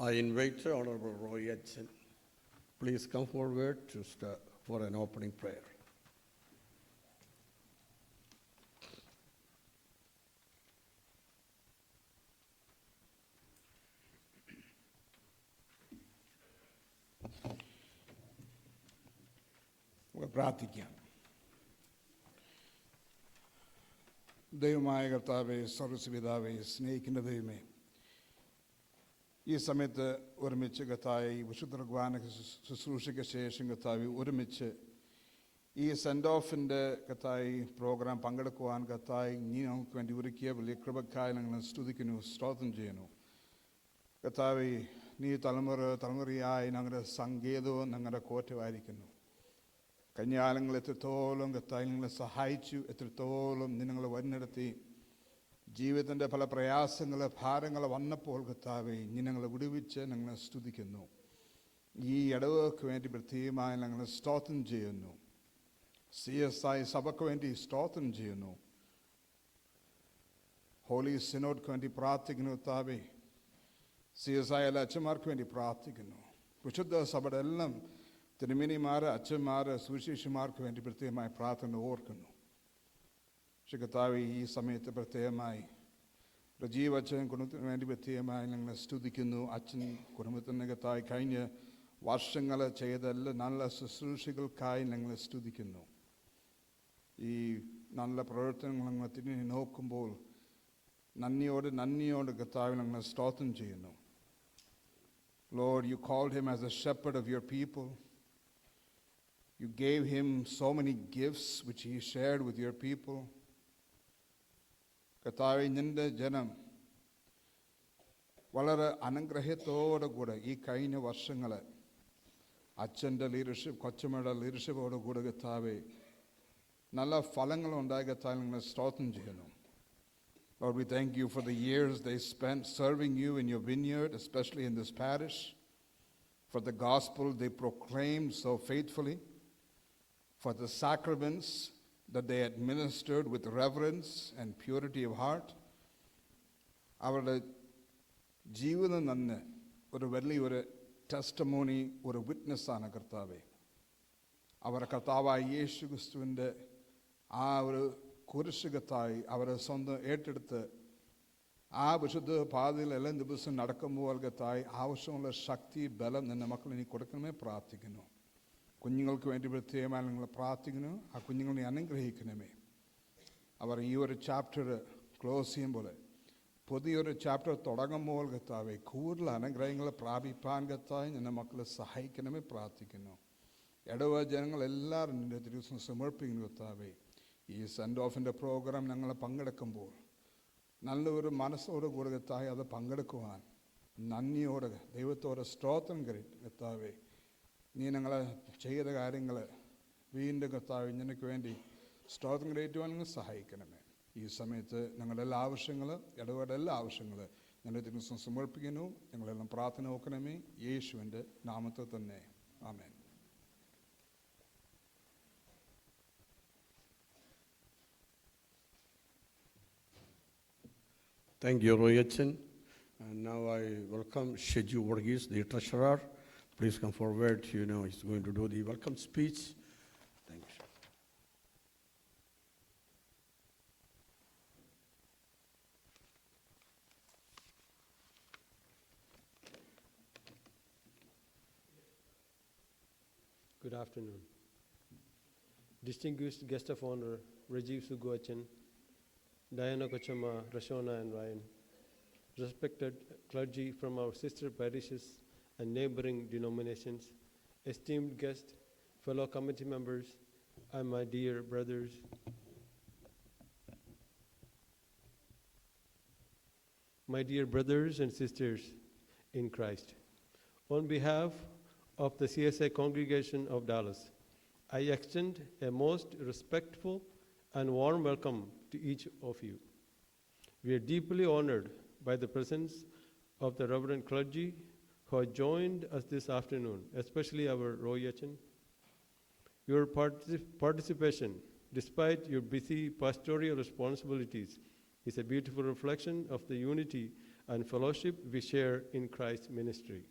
I invite Honorable Roy Hudson. Please come forward for an opening prayer. പ്രാർത്ഥിക്കാം. ദൈവമായ കർത്താവേ, സർവ്വപിതാവേ, സ്നേഹിക്കുന്ന ദൈവമേ, ഈ സമയത്ത് ഒരുമിച്ച് കർത്താവേ വിശുദ്ധ കുർബാന ശുശ്രൂഷയ്ക്ക് ശേഷം കർത്താവേ ഒരുമിച്ച് ഈ സെൻഡ് ഓഫിൻ്റെ കർത്താവേ പ്രോഗ്രാം പങ്കെടുക്കുവാൻ കർത്താവേ നീ നമുക്ക് വേണ്ടി ഒരുക്കിയ വലിയ കൃപക്കായി ഞങ്ങൾ സ്തുതിക്കുന്നു, സ്തോത്രം ചെയ്യുന്നു. കർത്താവേ, നീ തലമുറയായി ഞങ്ങളുടെ സങ്കേതവും ഞങ്ങളുടെ കോറ്റമായിരിക്കുന്നു. കഴിഞ്ഞ കാലങ്ങൾ എത്രത്തോളം കർത്താവേ നിങ്ങളെ സഹായിച്ചു, എത്രത്തോളം നീ ഞങ്ങളെ വഴിനടത്തി. ജീവിതത്തിൻ്റെ പല പ്രയാസങ്ങൾ ഭാരങ്ങൾ വന്നപ്പോൾ കർത്താവേ നീ ഞങ്ങളെ വിടുവിച്ച് ഞങ്ങളെ സ്തുതിക്കുന്നു. ഈ ഇടവകൾക്ക് വേണ്ടി പ്രത്യേകമായി ഞങ്ങളെ സ്തോത്രം ചെയ്യുന്നു. CSI സഭയ്ക്ക് വേണ്ടി സ്തോത്രം ചെയ്യുന്നു. ഹോളി സിനോഡ്ക്ക് വേണ്ടി പ്രാർത്ഥിക്കുന്നു കർത്താവേ. CSI എല്ലാ അച്ഛന്മാർക്ക് വേണ്ടി പ്രാർത്ഥിക്കുന്നു. വിശുദ്ധ സഭയുടെ എല്ലാം തിരുമേനിമാർ, അച്ഛന്മാർ, സുവിശേഷന്മാർക്ക് വേണ്ടി പ്രത്യേകമായി പ്രാർത്ഥന ഓർക്കുന്നു. പക്ഷേ കർത്താവേ, ഈ സമയത്ത് പ്രത്യേകമായി റജീവ് അച്ഛൻ കുടുംബത്തിന് വേണ്ടി പ്രത്യേകമായി ഞങ്ങൾ സ്തുതിക്കുന്നു. അച്ഛൻ കുടുംബത്തിന് കർത്താവേ കഴിഞ്ഞ വർഷങ്ങൾ ചെയ്ത എല്ലാ നല്ല ശുശ്രൂഷകൾക്കായി ഞങ്ങൾ സ്തുതിക്കുന്നു. ഈ നല്ല പ്രവർത്തനങ്ങൾ ഞങ്ങൾ തിരിഞ്ഞ് നോക്കുമ്പോൾ നന്ദിയോട് കർത്താവേ ഞങ്ങൾ സ്തോത്രം ചെയ്യുന്നു. Lord, you called him as a shepherd of your people. You gave him so many gifts which he shared with your people. കർത്താവേ, നിന്റെ ജനം വളരെ അനുഗ്രഹത്തോടു കൂടെ ഈ കഴിഞ്ഞ വർഷങ്ങൾ അച്ഛൻ്റെ ലീഡർഷിപ്പ്, കൊച്ചമ്മയുടെ ലീഡർഷിപ്പോടു കൂടെ കർത്താവേ നല്ല ഫലങ്ങളുണ്ടായി. കർത്താവേ നിങ്ങൾ സ്തോത്രം ചെയ്യുന്നു. Lord, we thank you for the years they spent serving you in your vineyard, especially in this parish, for the gospel they proclaimed so faithfully, for the sacraments that they administered with reverence and purity of heart. അവരുടെ ജീവിതം തന്നെ ഒരു വലിയൊരു ടെസ്റ്റമോണി, ഒരു വിറ്റ്നസ്സാണ് കർത്താവേ. അവരുടെ കർത്താവായ യേശു ക്രിസ്തുവിൻ്റെ ആ ഒരു കുരിശുകത്തായി അവരെ സ്വന്തം ഏറ്റെടുത്ത് ആ വിശുദ്ധ പാതയിൽ എല്ലാ ദിവസവും നടക്കുമ്പോൾ കർത്താവേ ആവശ്യമുള്ള ശക്തി, ബലം നിന്റെ മക്കൾ ഇനി കൊടുക്കണമേ പ്രാർത്ഥിക്കുന്നു. കുഞ്ഞുങ്ങൾക്ക് വേണ്ടി പ്രത്യേകമായി നിങ്ങൾ പ്രാർത്ഥിക്കുന്നു. ആ കുഞ്ഞുങ്ങളെ അനുഗ്രഹിക്കണമേ. അവർ ഈ ഒരു ചാപ്റ്റർ ക്ലോസ് ചെയ്യുമ്പോൾ പുതിയൊരു ചാപ്റ്റർ തുടങ്ങുമ്പോൾ കർത്താവേ കൂടുതൽ അനുഗ്രഹങ്ങൾ പ്രാപിപ്പാൻ കർത്താവേ നിന്റെ മക്കളെ സഹായിക്കണമേ പ്രാർത്ഥിക്കുന്നു. ഇടവ ജനങ്ങളെല്ലാവരും നിന്റെ ദിവസം സമർപ്പിക്കുന്നു കർത്താവേ. ഈ സെൻഡ് ഓഫിൻ്റെ പ്രോഗ്രാം ഞങ്ങൾ പങ്കെടുക്കുമ്പോൾ നല്ലൊരു മനസ്സോട് കൂടെ കർത്താവേ അത് പങ്കെടുക്കുവാൻ നന്ദിയോടെ ദൈവത്തോടെ സ്തോത്രം കർത്താവേ. നീ ഞങ്ങളെ ചെയ്ത കാര്യങ്ങൾ വീണ്ടും കർത്താവേ നിനക്ക് വേണ്ടി സ്തോത്രം കരേറ്റുവാൻ നിങ്ങൾ സഹായിക്കണമേ. ഈ സമയത്ത് ഞങ്ങളുടെ എല്ലാ ആവശ്യങ്ങൾ, ഇടപെടൽ എല്ലാ ആവശ്യങ്ങൾ ഞങ്ങളുടെ ദിവസം സമർപ്പിക്കുന്നു. ഞങ്ങളെല്ലാം പ്രാർത്ഥന നോക്കണമേ, യേശുവിൻ്റെ നാമത്തിൽ തന്നെ. ആമേൻ. Thank you, Roy Hudson. And now I welcome Sheju Varghese, the treasurer. Please come forward. He's going to do the welcome speech. Thank you. Good afternoon. Distinguished guest of honor, Rajiv Sugochan, Diana Kochama, Rashona and Ryan, respected clergy from our sister parishes and neighboring denominations, esteemed guests, fellow committee members, and my dear brothers. My dear brothers and sisters in Christ, on behalf of the CSI congregation of Dallas, I extend a most respectful and warm welcome to each of you. We are deeply honored by the presence of the Reverend clergy who have joined us this afternoon, especially our Roy Hudson. Your participation, despite your busy pastoral responsibilities, is a beautiful reflection of the unity and fellowship we share in Christ's ministry.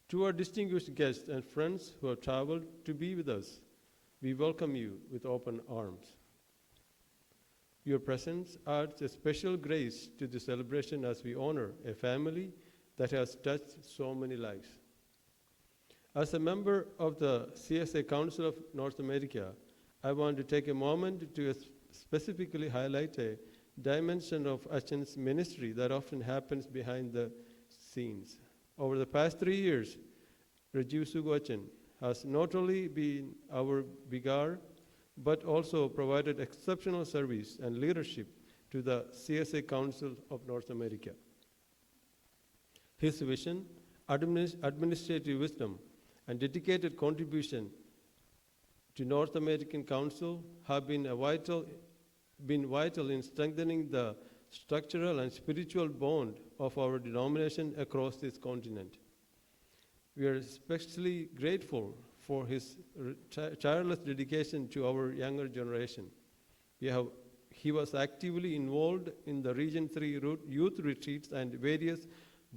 To our distinguished guests and friends who have traveled to be with us, we welcome you with open arms. Your presence adds a special grace to the celebration as we honor a family that has touched so many lives. As a member of the CSA Council of North America, I want to take a moment to specifically highlight a dimension of Achan's ministry that often happens behind the scenes. Over the past 3 years, Rajiv Sugu Achan has not only been our vicar, but also provided exceptional service and leadership to the CSA Council of North America. His vision, administrative wisdom, and dedicated contribution to North American Council have been vital in strengthening the structural and spiritual bond of our denomination across this continent. We are especially grateful for his tireless dedication to our younger generation. He was actively involved in the Region 3 youth retreats and various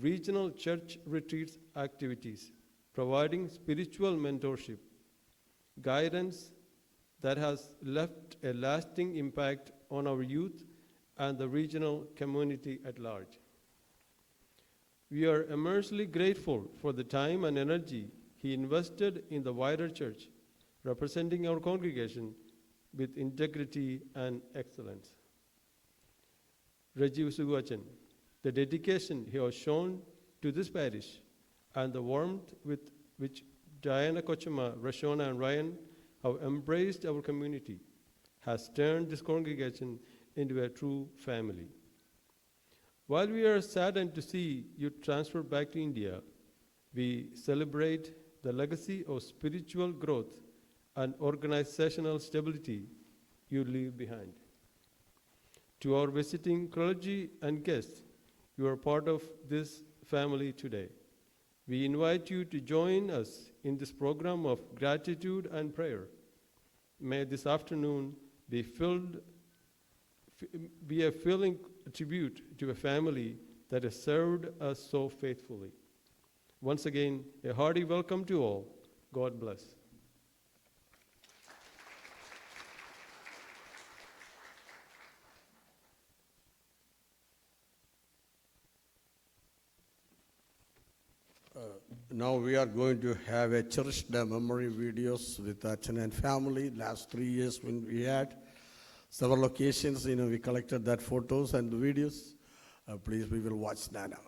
regional church retreats activities, providing spiritual mentorship, guidance that has left a lasting impact on our youth and the regional community at large. We are immensely grateful for the time and energy he invested in the wider church, representing our congregation with integrity and excellence. Rajiv Sugu Achan, the dedication he has shown to this parish and the warmth with which Diana Kochama, Rashona, and Ryan have embraced our community has turned this congregation into a true family. While we are saddened to see you transfer back to India, we celebrate the legacy of spiritual growth and organizational stability you leave behind. To our visiting clergy and guests, you are part of this family today. We invite you to join us in this program of gratitude and prayer. May this afternoon be a filling tribute to a family that has served us so faithfully. Once again, a hearty welcome to all. God bless. Now we are going to have a cherished memory videos with Achan and family. Last 3 years when we had several occasions, we collected that photos and the videos. Please, we will watch that now.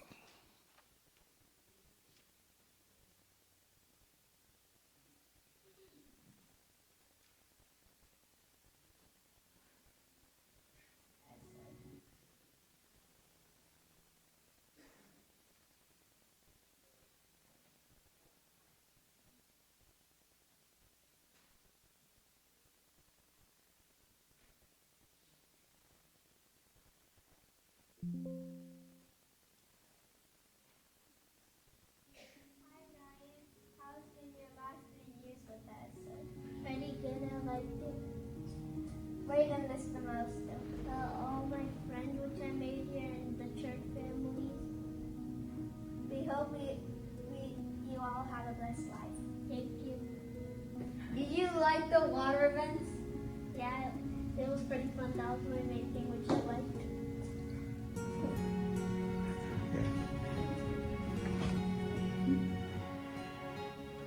Hi Ryan, how's been your last 3 years with us? Pretty good, I liked it. We're gonna miss the most all my friends which I made here in the church families. We hope you all have a blessed life. Thank you. Did you like the water events? Yeah, it was pretty fun. That was my main thing which I liked.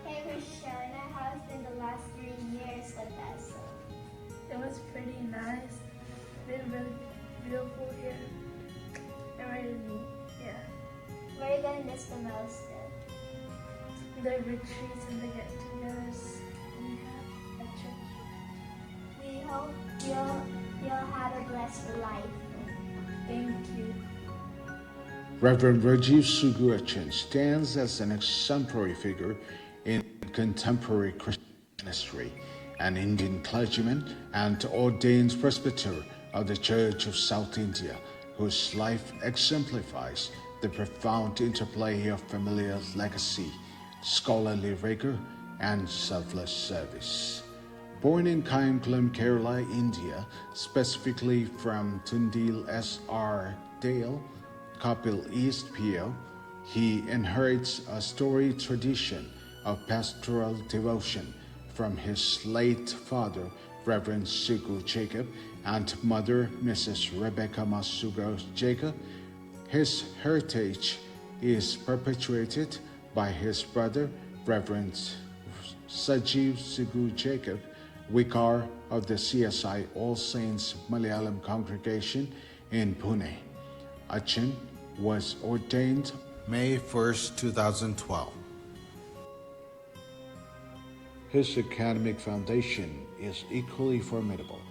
Hey Rashona, how's been the last 3 years with us? It was pretty nice. Been really beautiful here. And ready to meet. Yeah. What are you gonna miss the most? The retreats and the get-togethers we have at church. We hope you'll have a blessed life. Thank you. Reverend Rajiv Sugu Achan stands as an exemplary figure in contemporary Christian ministry, an Indian clergyman and ordained presbyter of the Church of South India, whose life exemplifies the profound interplay of familial legacy, scholarly rigor, and selfless service. Born in Kaimkulam, Kerala, India, specifically from Tundil S.R. Dale, Kapil East PO, he inherits a storied tradition of pastoral devotion from his late father, Reverend Sugu Jacob, and mother, Mrs. Rebecca Masugo Jacob. His heritage is perpetuated by his brother, Reverend Sajiv Sugu Jacob, Vicar of the CSI All Saints Malayalam congregation in Pune. Achan was ordained May 1st, 2012. His academic foundation is equally formidable,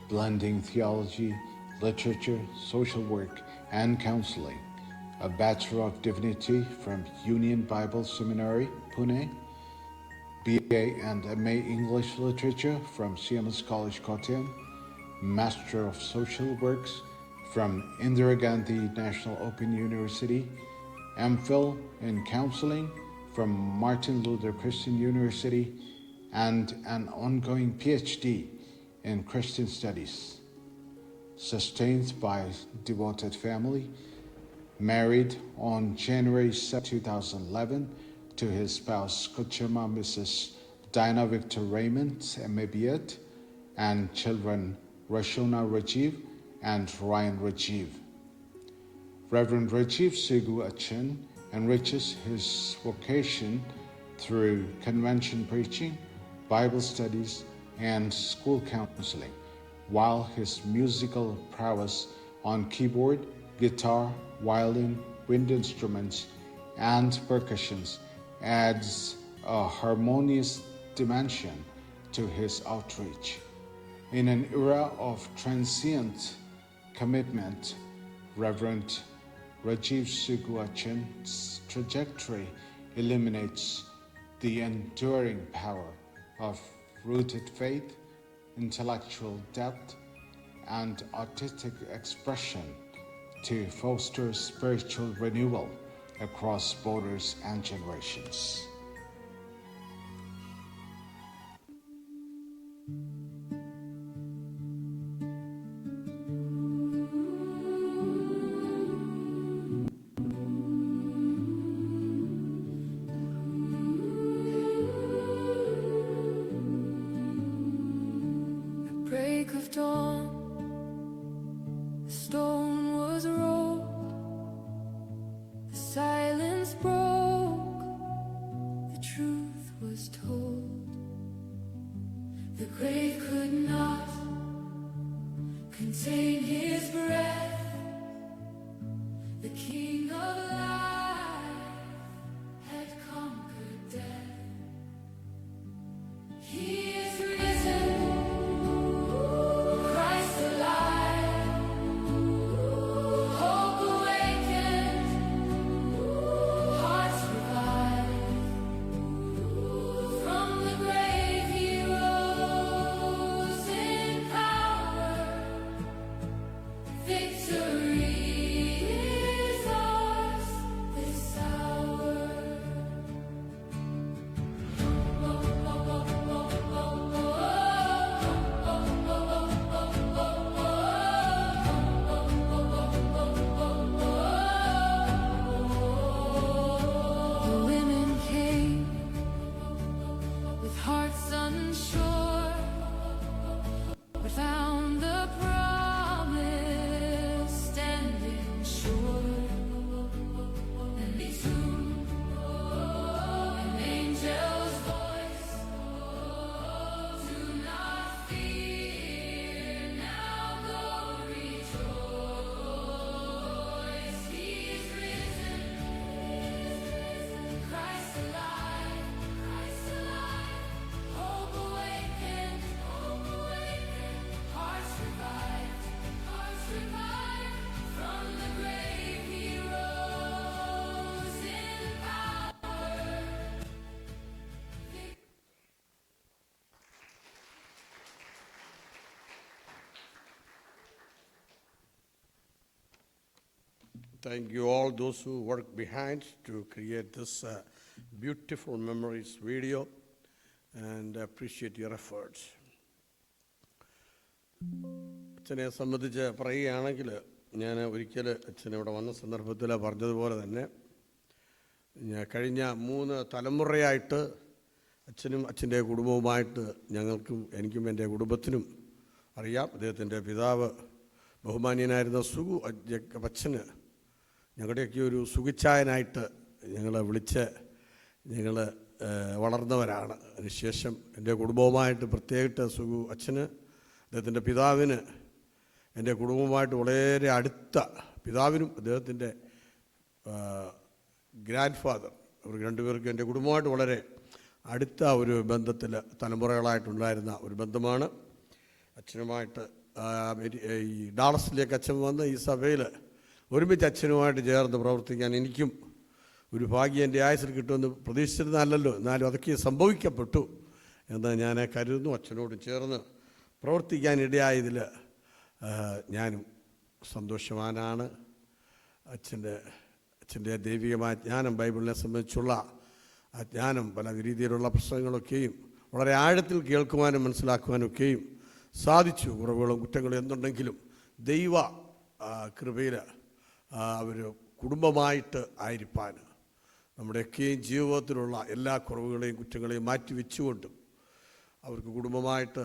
blending theology, literature, social work, and counseling. A Bachelor of Divinity from Union Bible Seminary, Pune, BA and MA English Literature from CMS College, Kottayam, Master of Social Works from Indira Gandhi National Open University, MPhil in Counseling from Martin Luther Christian University, and an ongoing PhD in Christian Studies. Sustained by devoted family, married on January 7, 2011 to his spouse Kuchama Mrs. Dinah Victor Raymond, MABEd, and children Rashona Rajiv and Ryan Rajiv. Reverend Rajiv Sugu Achan enriches his vocation through convention preaching, Bible studies, and school counseling, while his musical prowess on keyboard, guitar, violin, wind instruments, and percussions adds a harmonious dimension to his outreach. In an era of transient commitment, Reverend Rajiv Sugu Achan's trajectory illuminates the enduring power of rooted faith, intellectual depth, and artistic expression to foster spiritual renewal across borders and generations. Break of dawn, the stone was rolled, the silence broke, the truth was told. The grave could not contain his breath. The King of life had conquered death. He is risen. Thank you all those who worked behind to create this beautiful memories video, and appreciate your efforts. അച്ഛനെ സംബന്ധിച്ച് പറയുകയാണെങ്കിൽ ഞാൻ ഒരിക്കൽ അച്ഛൻ ഇവിടെ വന്ന സന്ദർഭത്തിൽ പറഞ്ഞതുപോലെ തന്നെ കഴിഞ്ഞ 3 തലമുറയായിട്ട് അച്ഛനും അച്ഛൻ്റെ കുടുംബവുമായിട്ട് ഞങ്ങൾക്കും എനിക്കും എൻ്റെ കുടുംബത്തിനും അറിയാം. അദ്ദേഹത്തിൻ്റെ പിതാവ് ബഹുമാന്യനായിരുന്ന സുഗു അച്ഛന് ഞങ്ങളുടെയൊക്കെ ഒരു സുഖിച്ചായനായിട്ട് ഞങ്ങളെ വിളിച്ച് ഞങ്ങൾ വളർന്നവരാണ്. അതിനുശേഷം എൻ്റെ കുടുംബവുമായിട്ട് പ്രത്യേകിച്ച് സുഗു അച്ഛന് അദ്ദേഹത്തിൻ്റെ പിതാവിന് എൻ്റെ കുടുംബവുമായിട്ട് വളരെ അടുത്ത, പിതാവിനും അദ്ദേഹത്തിൻ്റെ ഗ്രാൻഡ് ഫാദർ അവർക്ക് രണ്ടുപേർക്കും എൻ്റെ കുടുംബമായിട്ട് വളരെ അടുത്ത ഒരു ബന്ധത്തിൽ തലമുറകളായിട്ടുണ്ടായിരുന്ന ഒരു ബന്ധമാണ്. അച്ഛനുമായിട്ട് ഈ ഡാളസിലേക്ക് അച്ഛൻ വന്ന് ഈ സഭയിൽ ഒരുമിച്ച് അച്ഛനുമായിട്ട് ചേർന്ന് പ്രവർത്തിക്കാൻ എനിക്കും ഒരു ഭാഗ്യം എൻ്റെ ആയുസ്സിൽ കിട്ടുമെന്ന് പ്രതീക്ഷിച്ചിരുന്നല്ലോ. എന്നാലും അതൊക്കെ സംഭവിക്കപ്പെട്ടു എന്ന് ഞാൻ കരുതുന്നു. അച്ഛനോട് ചേർന്ന് പ്രവർത്തിക്കാനിടയായതിൽ ഞാനും സന്തോഷവാനാണ്. അച്ഛൻ്റെ ദൈവികമായ ജ്ഞാനം, ബൈബിളിനെ സംബന്ധിച്ചുള്ള ആ ജ്ഞാനം, പല രീതിയിലുള്ള പ്രസംഗങ്ങളൊക്കെയും വളരെ ആഴത്തിൽ കേൾക്കുവാനും മനസ്സിലാക്കുവാനൊക്കെയും സാധിച്ചു. കുറവുകളും കുറ്റങ്ങളും എന്തുണ്ടെങ്കിലും ദൈവ കൃപയിൽ അവർ കുടുംബമായിട്ട് ആയിരിക്കാൻ നമ്മുടെയൊക്കെയും ജീവിതത്തിലുള്ള എല്ലാ കുറവുകളെയും കുറ്റങ്ങളെയും മാറ്റി വെച്ചുകൊണ്ടും അവർക്ക് കുടുംബമായിട്ട്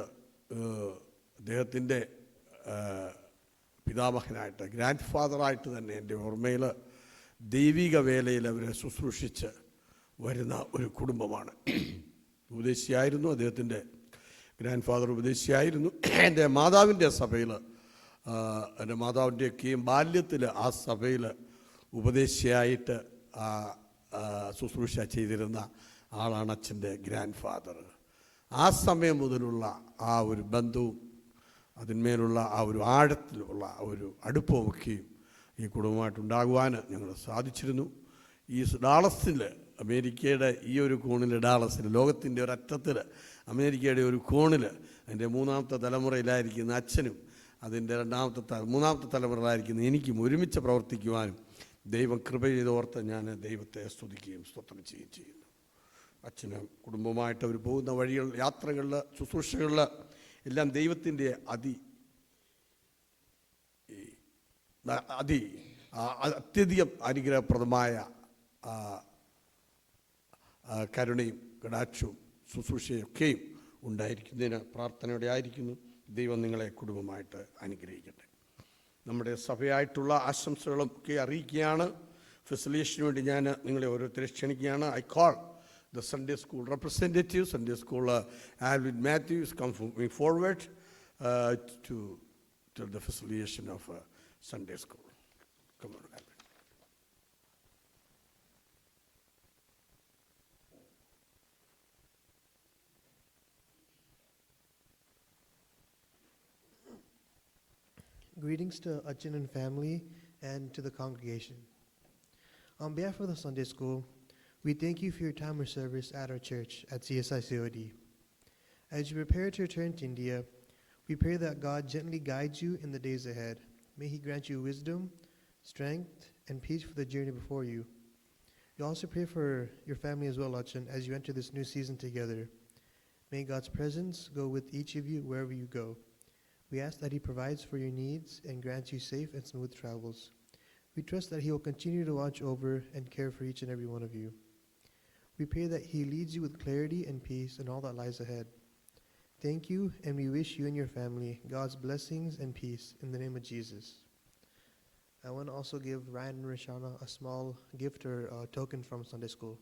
അദ്ദേഹത്തിൻ്റെ പിതാമഹനായിട്ട് ഗ്രാൻഡ് ഫാദറായിട്ട് തന്നെ എൻ്റെ ഓർമ്മയിൽ ദൈവിക വേലയിൽ അവരെ ശുശ്രൂഷിച്ച് വരുന്ന ഒരു കുടുംബമാണ്. ഉപദേശിയായിരുന്നു, അദ്ദേഹത്തിൻ്റെ ഗ്രാൻഡ് ഫാദർ ഉപദേശിയായിരുന്നു. എൻ്റെ മാതാവിൻ്റെ സഭയിൽ, എൻ്റെ മാതാവിൻ്റെയൊക്കെയും ബാല്യത്തിൽ ആ സഭയിൽ ഉപദേശിയായിട്ട് ശുശ്രൂഷ ചെയ്തിരുന്ന ആളാണ് അച്ഛൻ്റെ ഗ്രാൻഡ് ഫാദർ. ആ സമയം മുതലുള്ള ആ ഒരു ബന്ധവും അതിന്മേലുള്ള ആ ഒരു ആഴത്തിലുള്ള ആ ഒരു അടുപ്പവുമൊക്കെയും ഈ കുടുംബമായിട്ടുണ്ടാകുവാൻ ഞങ്ങൾ സാധിച്ചിരുന്നു. ഈ ഡാളസിൽ, അമേരിക്കയുടെ ഈ ഒരു കോണിൽ, ഡാളസിൽ, ലോകത്തിൻ്റെ ഒരറ്റത്തിൽ അമേരിക്കയുടെ ഒരു കോണിൽ അതിൻ്റെ 3ാമത്തെ തലമുറയിലായിരിക്കുന്ന അച്ഛനും അതിൻ്റെ 3ാമത്തെ തലമുറയിലായിരിക്കുന്ന എനിക്കും ഒരുമിച്ച് പ്രവർത്തിക്കുവാനും ദൈവം കൃപ ചെയ്തോർത്ത് ഞാൻ ദൈവത്തെ സ്തുതിക്കുകയും സ്തോത്രം ചെയ്യുകയും ചെയ്യുന്നു. അച്ഛന് കുടുംബമായിട്ട് അവർ പോകുന്ന വഴികൾ, യാത്രകളിൽ, ശുശ്രൂഷകളിൽ എല്ലാം ദൈവത്തിൻ്റെ അത്യധികം അനുഗ്രഹപ്രദമായ കരുണയും കടാക്ഷവും ശുശ്രൂഷയൊക്കെയും ഉണ്ടായിരിക്കുന്നതിന് പ്രാർത്ഥനയോടെ ആയിരിക്കുന്നു. ദൈവം നിങ്ങളെ കുടുംബമായിട്ട് അനുഗ്രഹിക്കട്ടെ. നമ്മുടെ സഭയായിട്ടുള്ള ആശംസകളും ഒക്കെ അറിയിക്കുകയാണ്. ഫെസിലിറ്റേഷന് വേണ്ടി ഞാൻ നിങ്ങളെ ഓരോരുത്തരെ ക്ഷണിക്കുകയാണ്. I call the Sunday school representative, Sunday school Alvin Matthews, come forward to the facilitation of Sunday school. Come on, Alvin. Greetings to Achin and family and to the congregation. On behalf of the Sunday school, we thank you for your time of service at our church at CSI COD. As you prepare to return to India, we pray that God gently guides you in the days ahead. May He grant you wisdom, strength, and peace for the journey before you. We also pray for your family as well, Achin, as you enter this new season together. May God's presence go with each of you wherever you go. We ask that He provides for your needs and grants you safe and smooth travels. We trust that He will continue to watch over and care for each and every one of you. We pray that He leads you with clarity and peace in all that lies ahead. Thank you, and we wish you and your family God's blessings and peace in the name of Jesus. I want to also give Ryan and Rashana a small gift or token from Sunday school.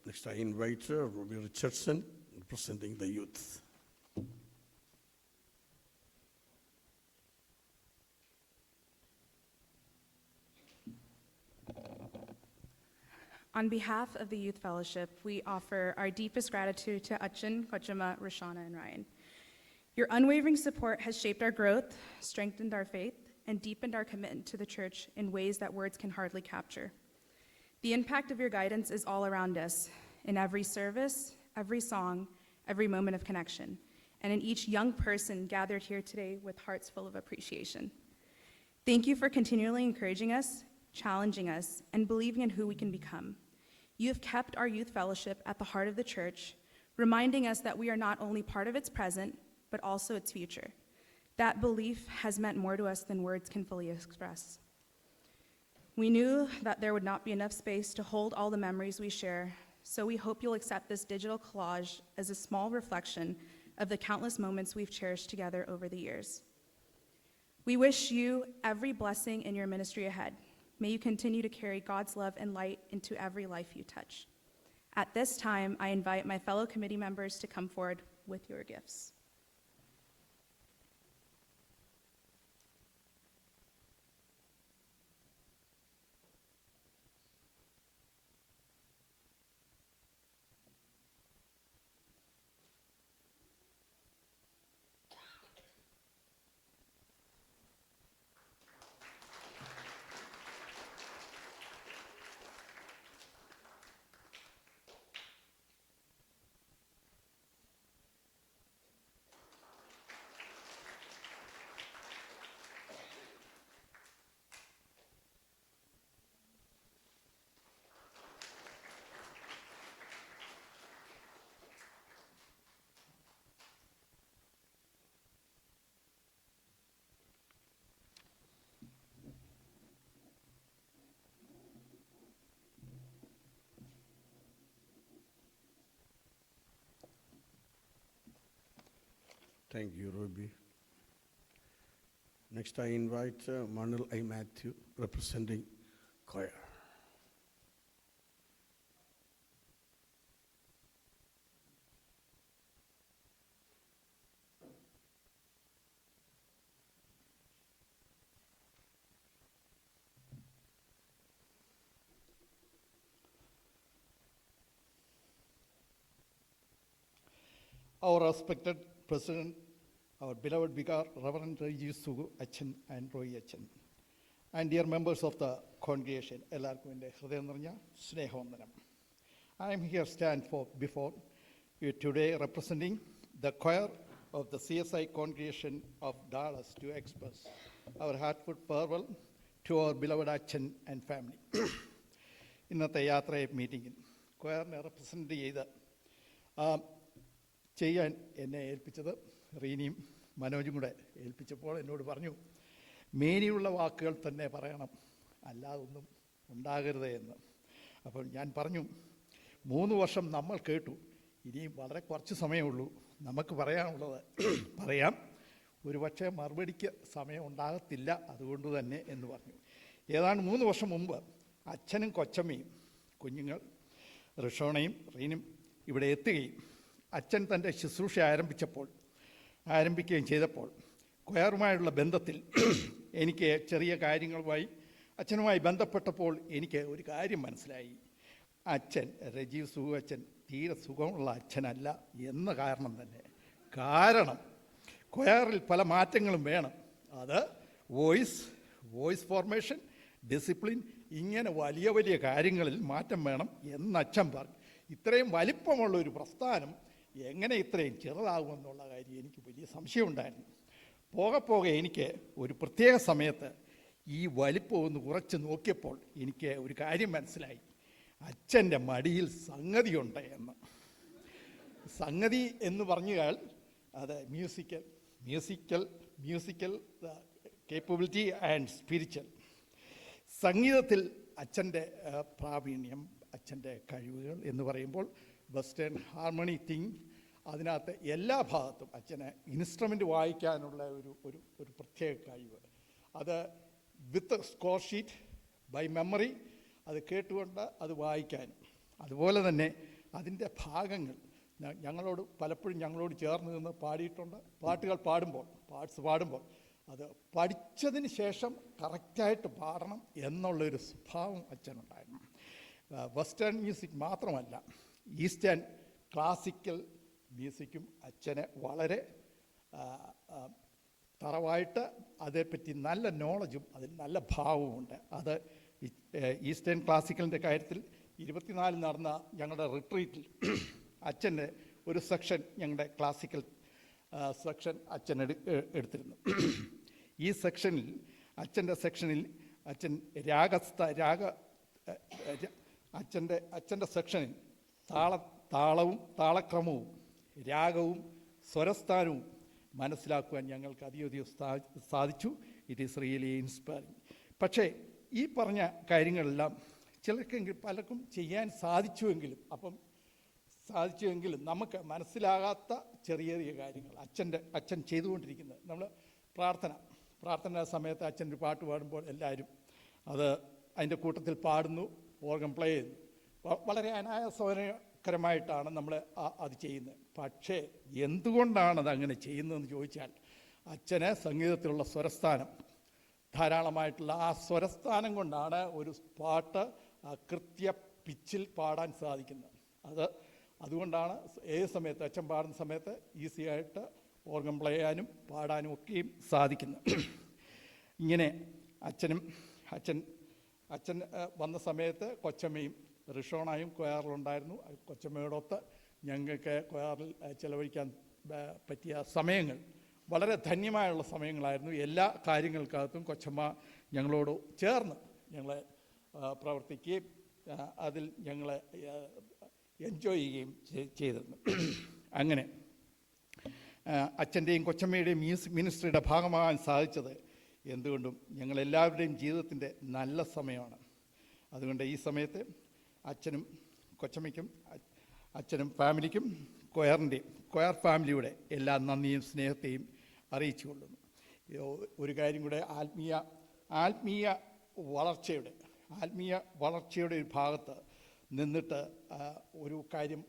Next, I invite Ruby Richardson, representing the youth. On behalf of the Youth Fellowship, we offer our deepest gratitude to Achin, Kochima, Rashana, and Ryan. Your unwavering support has shaped our growth, strengthened our faith, and deepened our commitment to the church in ways that words can hardly capture. The impact of your guidance is all around us, in every service, every song, every moment of connection. and in each young person gathered here today with hearts full of appreciation. Thank you for continually encouraging us, challenging us, and believing in who we can become. You have kept our youth fellowship at the heart of the church, reminding us that we are not only part of its present, but also its future. That belief has meant more to us than words can fully express. We knew that there would not be enough space to hold all the memories we share, so we hope you'll accept this digital collage as a small reflection of the countless moments we've cherished together over the years. We wish you every blessing in your ministry ahead. May you continue to carry God's love and light into every life you touch. At this time, I invite my fellow committee members to come forward with your gifts. Thank you, Ruby. Next, I invite Manuel I. Matthew, representing choir. Our respected President, our beloved Vicar, Reverend Reggie Sugu Achan and Roy Achan, and dear members of the congregation, എല്ലാവർക്കും എൻ്റെ ഹൃദയം നിറഞ്ഞ സ്നേഹവന്ദനം. I am here before you today representing the choir of the CSI congregation of Dallas to express our heartfelt farewell to our beloved Achan and family. ഇന്നത്തെ യാത്രയെ മീറ്റിങ്ങിൽ choirനെ represent ചെയ്ത് ചെയ്യാൻ എന്നെ ഏൽപ്പിച്ചത് റീനിയും മനോജും കൂടെ ഏൽപ്പിച്ചപ്പോൾ എന്നോട് പറഞ്ഞു, മേനിയുള്ള വാക്കുകൾ തന്നെ പറയണം, അല്ലാതൊന്നും ഉണ്ടാകരുത് എന്ന്. അപ്പോൾ ഞാൻ പറഞ്ഞു, 3 വർഷം നമ്മൾ കേട്ടു, ഇനിയും വളരെ കുറച്ച് സമയമുള്ളൂ, നമുക്ക് പറയാനുള്ളത് പറയാം, ഒരുപക്ഷെ മറുപടിക്ക് സമയം ഉണ്ടാകത്തില്ല, അതുകൊണ്ട് തന്നെ എന്ന് പറഞ്ഞു. ഏതാണ്ട് 3 വർഷം മുമ്പ് അച്ഛനും കൊച്ചമ്മയും കുഞ്ഞുങ്ങൾ റിഷോണയും റീനും ഇവിടെ എത്തുകയും അച്ഛൻ തൻ്റെ ശുശ്രൂഷ ആരംഭിക്കുകയും ചെയ്തപ്പോൾ കൊയറുമായുള്ള ബന്ധത്തിൽ എനിക്ക് ചെറിയ കാര്യങ്ങളുമായി അച്ഛനുമായി ബന്ധപ്പെട്ടപ്പോൾ എനിക്ക് ഒരു കാര്യം മനസ്സിലായി. അച്ഛൻ രജീവ് സുഗു അച്ഛൻ തീരെ സുഖമുള്ള അച്ഛനല്ല എന്ന കാരണം തന്നെ. കാരണം കൊയറിൽ പല മാറ്റങ്ങളും വേണം. അത് വോയിസ് ഫോർമേഷൻ, ഡിസിപ്ലിൻ, ഇങ്ങനെ വലിയ വലിയ കാര്യങ്ങളിൽ മാറ്റം വേണം എന്ന് അച്ഛൻ പറഞ്ഞു. ഇത്രയും വലിപ്പമുള്ള ഒരു പ്രസ്ഥാനം എങ്ങനെ ഇത്രയും ചെറുതാകുമെന്നുള്ള കാര്യം എനിക്ക് വലിയ സംശയമുണ്ടായിരുന്നു. പോകെ എനിക്ക് ഒരു പ്രത്യേക സമയത്ത് ഈ വലിപ്പം ഒന്ന് കുറച്ച് നോക്കിയപ്പോൾ എനിക്ക് ഒരു കാര്യം മനസ്സിലായി, അച്ഛൻ്റെ മടിയിൽ സംഗതിയുണ്ട് എന്ന്. സംഗതി എന്ന് പറഞ്ഞാൽ അത് മ്യൂസിക്കൽ കേപ്പബിലിറ്റി ആൻഡ് സ്പിരിച്വൽ. സംഗീതത്തിൽ അച്ഛൻ്റെ പ്രാവീണ്യം, അച്ഛൻ്റെ കഴിവുകൾ എന്ന് പറയുമ്പോൾ വെസ്റ്റേൺ ഹാർമണി തിങ്, അതിനകത്ത് എല്ലാ ഭാഗത്തും അച്ഛന് ഇൻസ്ട്രുമെൻ്റ് വായിക്കാനുള്ള ഒരു പ്രത്യേക കഴിവ്. അത് വിത്ത് സ്കോർ ഷീറ്റ് ബൈ മെമ്മറി, അത് കേട്ടുകൊണ്ട് അത് വായിക്കാനും, അതുപോലെ തന്നെ അതിൻ്റെ ഭാഗങ്ങൾ പലപ്പോഴും ഞങ്ങളോട് ചേർന്ന് നിന്ന് പാടിയിട്ടുണ്ട്. പാട്ട്സ് പാടുമ്പോൾ അത് പഠിച്ചതിന് ശേഷം കറക്റ്റായിട്ട് പാടണം എന്നുള്ളൊരു സ്വഭാവം അച്ഛനുണ്ടായിരുന്നു. വെസ്റ്റേൺ മ്യൂസിക് മാത്രമല്ല, ഈസ്റ്റേൺ ക്ലാസിക്കൽ മ്യൂസിക്കും അച്ഛന് വളരെ തറവായിട്ട് അതേപ്പറ്റി നല്ല നോളജും അതിൽ നല്ല ഭാവവുമുണ്ട്. അത് ഈസ്റ്റേൺ ക്ലാസിക്കലിൻ്റെ കാര്യത്തിൽ 24 നടന്ന ഞങ്ങളുടെ റിട്രീറ്റിൽ അച്ഛൻ്റെ ഒരു സെക്ഷൻ ഞങ്ങളുടെ ക്ലാസിക്കൽ സെക്ഷൻ അച്ഛൻ എടുത്തിരുന്നു. ഈ സെക്ഷനിൽ അച്ഛൻ അച്ഛൻ്റെ സെക്ഷനിൽ താളവും താളക്രമവും രാഗവും സ്വരസ്ഥാനവും മനസ്സിലാക്കുവാൻ ഞങ്ങൾക്ക് അധികം സാധിച്ചു. It is really inspiring. പക്ഷേ ഈ പറഞ്ഞ കാര്യങ്ങളെല്ലാം പലർക്കും ചെയ്യാൻ സാധിച്ചുവെങ്കിലും നമുക്ക് മനസ്സിലാകാത്ത ചെറിയ ചെറിയ കാര്യങ്ങൾ അച്ഛൻ ചെയ്തുകൊണ്ടിരിക്കുന്നത്. നമ്മൾ പ്രാർത്ഥന സമയത്ത് അച്ഛൻ ഒരു പാട്ട് പാടുമ്പോൾ എല്ലാവരും അതിൻ്റെ കൂട്ടത്തിൽ പാടുന്നു, ഓർഗൻ പ്ലേ ചെയ്യുന്നു. വളരെ അനായാസകരമായിട്ടാണ് നമ്മൾ അത് ചെയ്യുന്നത്. പക്ഷേ എന്തുകൊണ്ടാണ് അതങ്ങനെ ചെയ്യുന്നതെന്ന് ചോദിച്ചാൽ അച്ഛന് സംഗീതത്തിലുള്ള സ്വരസ്ഥാനം ധാരാളമായിട്ടുള്ള ആ സ്വരസ്ഥാനം കൊണ്ടാണ് ഒരു പാട്ട് കൃത്യ പിച്ചിൽ പാടാൻ സാധിക്കുന്നത്. അതുകൊണ്ടാണ് ഏത് സമയത്ത് അച്ഛൻ പാടുന്ന സമയത്ത് ഈസി ആയിട്ട് ഓർഗൻ പ്ലേ ചെയ്യാനും പാടാനും ഒക്കെയും സാധിക്കുന്നത്. ഇങ്ങനെ അച്ഛൻ വന്ന സമയത്ത് കൊച്ചമ്മയും റിഷോണയും കൊയറിലുണ്ടായിരുന്നു. കൊച്ചമ്മയോടൊത്ത് ഞങ്ങൾക്ക് കൊയറിൽ ചെലവഴിക്കാൻ പറ്റിയ സമയങ്ങൾ വളരെ ധന്യമായുള്ള സമയങ്ങളായിരുന്നു. എല്ലാ കാര്യങ്ങൾക്കകത്തും കൊച്ചമ്മ ഞങ്ങളോട് ചേർന്ന് ഞങ്ങളെ പ്രവർത്തിക്കുകയും അതിൽ ഞങ്ങളെ എൻജോയ് ചെയ്യുകയും ചെയ്തിരുന്നു. അങ്ങനെ അച്ഛൻ്റെയും കൊച്ചമ്മയുടെയും മ്യൂസിക് മിനിസ്ട്രിയുടെ ഭാഗമാകാൻ സാധിച്ചത് എന്തുകൊണ്ടും ഞങ്ങളെല്ലാവരുടെയും ജീവിതത്തിൻ്റെ നല്ല സമയമാണ്. അതുകൊണ്ട് ഈ സമയത്ത് അച്ഛനും കൊച്ചമ്മയ്ക്കും അച്ഛനും ഫാമിലിക്കും കൊയർ ഫാമിലിയുടെ എല്ലാ നന്ദിയും സ്നേഹത്തെയും അറിയിച്ചു കൊള്ളുന്നു. ഒരു കാര്യം കൂടെ, ആത്മീയ വളർച്ചയുടെ ഒരു ഭാഗത്ത് നിന്നിട്ട് ഒരു കാര്യം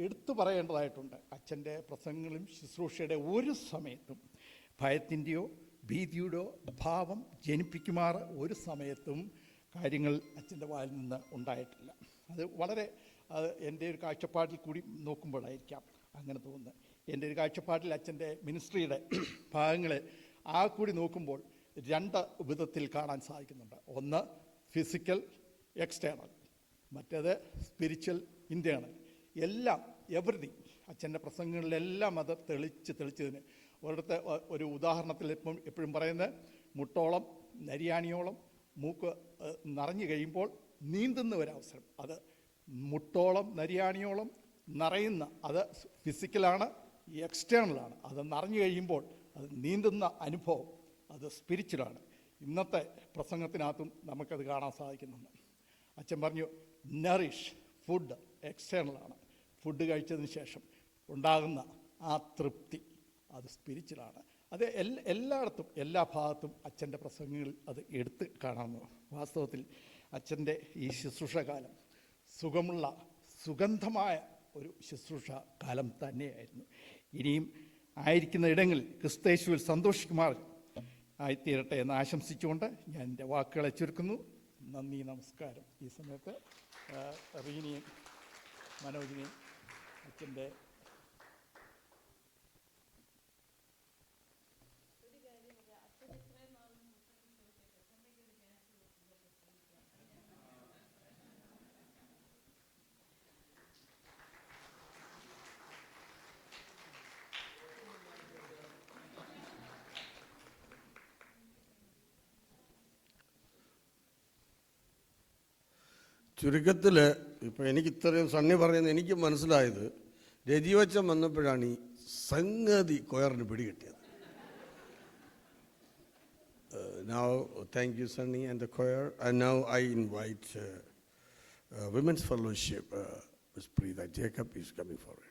എടുത്തു പറയേണ്ടതായിട്ടുണ്ട്. അച്ഛൻ്റെ പ്രസംഗങ്ങളും ശുശ്രൂഷയുടെ ഒരു സമയത്തും ഭയത്തിൻ്റെയോ ഭീതിയുടെയോ ഭാവം ജനിപ്പിക്കുമാറ് ഒരു സമയത്തും കാര്യങ്ങൾ അച്ഛൻ്റെ വായിൽ നിന്ന് ഉണ്ടായിട്ടില്ല. അത് എൻ്റെ ഒരു കാഴ്ചപ്പാടിൽ കൂടി നോക്കുമ്പോഴായിരിക്കാം അങ്ങനെ തോന്നുന്നത്. എൻ്റെ ഒരു കാഴ്ചപ്പാടിൽ അച്ഛൻ്റെ മിനിസ്ട്രിയുടെ ഭാഗങ്ങളെ കൂടി നോക്കുമ്പോൾ രണ്ട് വിധത്തിൽ കാണാൻ സാധിക്കുന്നുണ്ട്. ഒന്ന് ഫിസിക്കൽ എക്സ്റ്റേണൽ, മറ്റേത് സ്പിരിച്വൽ ഇൻറ്റേണൽ. എവറിഥിങ് അച്ഛൻ്റെ പ്രസംഗങ്ങളിലെല്ലാം അത് തെളിച്ചതിന് ഒരിടത്ത് ഒരു ഉദാഹരണത്തിൽ എപ്പോഴും പറയുന്നത്, മുട്ടോളം നരിയാണിയോളം മൂക്ക് നിറഞ്ഞു കഴിയുമ്പോൾ നീന്തുന്ന ഒരവസരം. അത് മുട്ടോളം നരിയാണിയോളം നിറയുന്ന അത് ഫിസിക്കലാണ്, എക്സ്റ്റേണലാണ്. അത് നിറഞ്ഞു കഴിയുമ്പോൾ അത് നീന്തുന്ന അനുഭവം അത് സ്പിരിച്വലാണ്. ഇന്നത്തെ പ്രസംഗത്തിനകത്തും നമുക്കത് കാണാൻ സാധിക്കുന്നുണ്ട്. അച്ഛൻ പറഞ്ഞു, നറിഷ് ഫുഡ് എക്സ്റ്റേണലാണ്, ഫുഡ് കഴിച്ചതിന് ശേഷം ഉണ്ടാകുന്ന ആ തൃപ്തി അത് സ്പിരിച്വലാണ്. അത് എല്ലായിടത്തും എല്ലാ ഭാഗത്തും അച്ഛൻ്റെ പ്രസംഗങ്ങളിൽ അത് എടുത്ത് കാണാവുന്നു. വാസ്തവത്തിൽ അച്ഛൻ്റെ ഈ ശുശ്രൂഷ കാലം സുഗന്ധമായ ഒരു ശുശ്രൂഷ കാലം തന്നെയായിരുന്നു. ഇനിയും ആയിരിക്കുന്ന ഇടങ്ങളിൽ ക്രിസ്തയേശുവിൽ സന്തോഷിക്കുമാർ ആയിത്തീരട്ടെ എന്ന് ആശംസിച്ചുകൊണ്ട് ഞാൻ എൻ്റെ വാക്കുകളെ ചുരുക്കുന്നു. നന്ദി, നമസ്കാരം. ഈ സമയത്ത് റീനിയും മനോജിനെയും അച്ഛൻ്റെ ചുരുക്കത്തിൽ ഇപ്പോൾ എനിക്ക് ഇത്രയും സണ്ണി പറയുന്നത് എനിക്ക് മനസ്സിലായത് രജിവച്ചൻ വന്നപ്പോഴാണ് ഈ സംഗതി കൊയറിന് പിടികിട്ടിയത്. Now, thank you, Sunny and the choir. And now I invite Women's Fellowship. Ms. Preetha Jacob is coming forward.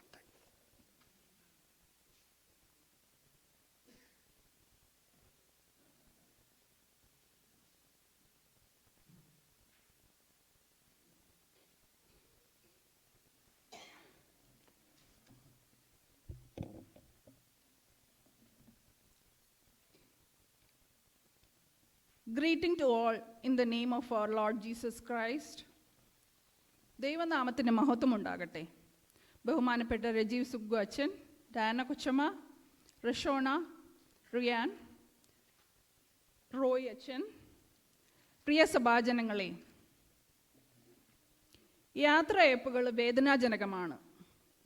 Greeting to all in the name of our Lord Jesus Christ. ദൈവനാമത്തിന് മഹത്വം ഉണ്ടാകട്ടെ. ബഹുമാനപ്പെട്ട രജീവ് സുഗ്ഗു അച്ഛൻ, ഡയാന കൊച്ചമ്മ, റിഷോണ, റിയാൻ, റോയ് അച്ഛൻ, പ്രിയ സഭാജനങ്ങളെ, യാത്രയയപ്പുകൾ വേദനാജനകമാണ്.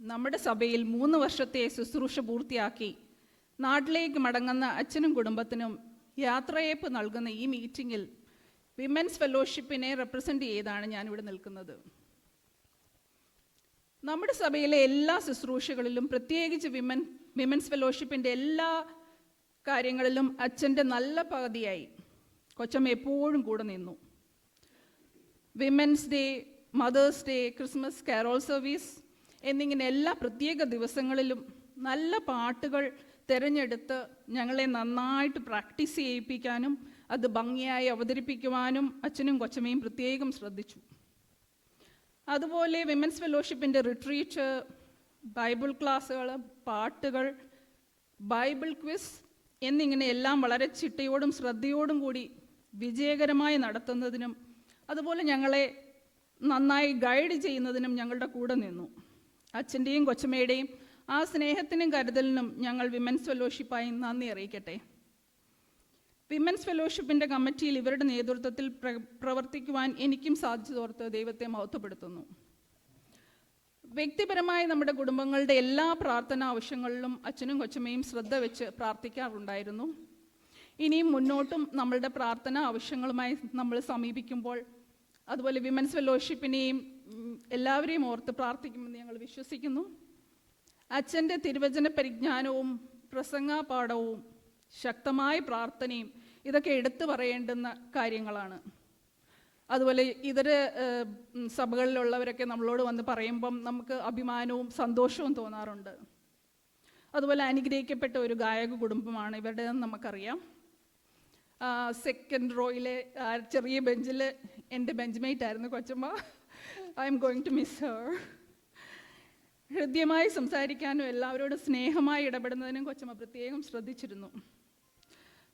നമ്മുടെ സഭയിൽ 3 വർഷത്തെ ശുശ്രൂഷ പൂർത്തിയാക്കി നാട്ടിലേക്ക് മടങ്ങുന്ന അച്ഛനും കുടുംബത്തിനും യാത്രയയപ്പ് നൽകുന്ന ഈ മീറ്റിങ്ങിൽ വിമൻസ് ഫെലോഷിപ്പിനെ റെപ്രസെൻ്റ് ചെയ്താണ് ഞാനിവിടെ നിൽക്കുന്നത്. നമ്മുടെ സഭയിലെ എല്ലാ ശുശ്രൂഷകളിലും, പ്രത്യേകിച്ച് വിമൻസ് ഫെലോഷിപ്പിൻ്റെ എല്ലാ കാര്യങ്ങളിലും അച്ഛൻ്റെ നല്ല പകുതിയായി കൊച്ചമ്മ എപ്പോഴും കൂടെ നിന്നു. Women's day, mother's day, Christmas carol service എന്നിങ്ങനെ എല്ലാ പ്രത്യേക ദിവസങ്ങളിലും നല്ല പാട്ടുകൾ തിരഞ്ഞെടുത്ത് ഞങ്ങളെ നന്നായിട്ട് പ്രാക്ടീസ് ചെയ്യിപ്പിക്കാനും അത് ഭംഗിയായി അവതരിപ്പിക്കുവാനും അച്ഛനും കൊച്ചമ്മയും പ്രത്യേകം ശ്രദ്ധിച്ചു. അതുപോലെ വിമൻസ് ഫെലോഷിപ്പിൻ്റെ റിട്രീറ്റ്, ബൈബിൾ ക്ലാസ്സുകൾ, പാട്ടുകൾ, ബൈബിൾ ക്വിസ് എന്നിങ്ങനെ എല്ലാം വളരെ ചിട്ടയോടും ശ്രദ്ധയോടും കൂടി വിജയകരമായി നടത്തുന്നതിനും അതുപോലെ ഞങ്ങളെ നന്നായി ഗൈഡ് ചെയ്യുന്നതിനും ഞങ്ങളുടെ കൂടെ നിന്നു. അച്ഛൻ്റെയും കൊച്ചമ്മയുടെയും ആ സ്നേഹത്തിനും കരുതലിനും ഞങ്ങൾ വിമൻസ് ഫെലോഷിപ്പായി നന്ദി അറിയിക്കട്ടെ. വിമൻസ് ഫെലോഷിപ്പിൻ്റെ കമ്മിറ്റിയിൽ ഇവരുടെ നേതൃത്വത്തിൽ പ്രവർത്തിക്കുവാൻ എനിക്കും സാധിച്ചതോർത്ത് ദൈവത്തെ മഹത്വപ്പെടുത്തുന്നു. വ്യക്തിപരമായി നമ്മുടെ കുടുംബങ്ങളുടെ എല്ലാ പ്രാർത്ഥനാ ആവശ്യങ്ങളിലും അച്ഛനും കൊച്ചമ്മയും ശ്രദ്ധ വെച്ച് പ്രാർത്ഥിക്കാറുണ്ടായിരുന്നു. ഇനിയും മുന്നോട്ടും നമ്മളുടെ പ്രാർത്ഥനാ ആവശ്യങ്ങളുമായി നമ്മൾ സമീപിക്കുമ്പോൾ അതുപോലെ വിമൻസ് ഫെലോഷിപ്പിനെയും എല്ലാവരെയും ഓർത്ത് പ്രാർത്ഥിക്കുമെന്ന് ഞങ്ങൾ വിശ്വസിക്കുന്നു. അച്ഛൻ്റെ തിരുവചന പരിജ്ഞാനവും പ്രസംഗപാഠവും ശക്തമായ പ്രാർത്ഥനയും ഇതൊക്കെ എടുത്തു പറയേണ്ടുന്ന കാര്യങ്ങളാണ്. അതുപോലെ ഇതര സഭകളിലുള്ളവരൊക്കെ നമ്മളോട് വന്ന് പറയുമ്പം നമുക്ക് അഭിമാനവും സന്തോഷവും തോന്നാറുണ്ട്. അതുപോലെ അനുഗ്രഹിക്കപ്പെട്ട ഒരു ഗായക കുടുംബമാണ് ഇവരുടേതെന്ന് നമുക്കറിയാം. സെക്കൻഡ് റോയിലെ ചെറിയ ബെഞ്ചിൽ എൻ്റെ ബെഞ്ച്മേറ്റ് ആയിരുന്നു കൊച്ചമ്മ. I am going to miss her. ഹൃദ്യമായി സംസാരിക്കാനും എല്ലാവരോടും സ്നേഹമായി ഇടപെടുന്നതിനും കൊച്ചമ്മ പ്രത്യേകം ശ്രദ്ധിച്ചിരുന്നു.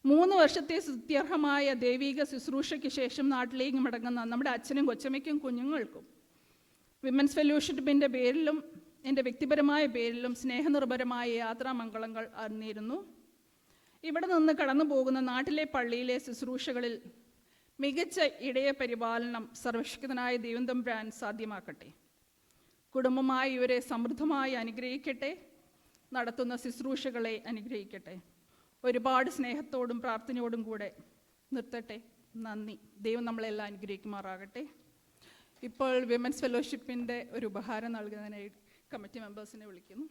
3 വർഷത്തെ സ്തുത്യർഹമായ ദൈവിക ശുശ്രൂഷയ്ക്ക് ശേഷം നാട്ടിലേക്ക് മടങ്ങുന്ന നമ്മുടെ അച്ഛനും കൊച്ചമ്മയ്ക്കും കുഞ്ഞുങ്ങൾക്കും വിമൻസ് ഫെലോഷിപ്പിൻ്റെ പേരിലും എൻ്റെ വ്യക്തിപരമായ പേരിലും സ്നേഹനിർഭരമായ യാത്രാമംഗളങ്ങൾ അറിഞ്ഞിരുന്നു. ഇവിടെ നിന്ന് കടന്നു പോകുന്ന നാട്ടിലെ പള്ളിയിലെ ശുശ്രൂഷകളിൽ മികച്ച ഇടയ പരിപാലനം സർവശക്തനായ ദൈവം തമ്പുരാൻ സാധ്യമാക്കട്ടെ. കുടുംബമായി ഇവരെ സമൃദ്ധമായി അനുഗ്രഹിക്കട്ടെ. നടത്തുന്ന ശുശ്രൂഷകളെ അനുഗ്രഹിക്കട്ടെ. ഒരുപാട് സ്നേഹത്തോടും പ്രാർത്ഥനയോടും കൂടെ നിർത്തട്ടെ. നന്ദി. ദൈവം നമ്മളെല്ലാം അനുഗ്രഹിക്കുമാറാകട്ടെ. ഇപ്പോൾ വിമൻസ് ഫെലോഷിപ്പിൻ്റെ ഒരു ഉപഹാരം നൽകുന്നതിനായി കമ്മിറ്റി മെമ്പേഴ്സിനെ വിളിക്കുന്നു.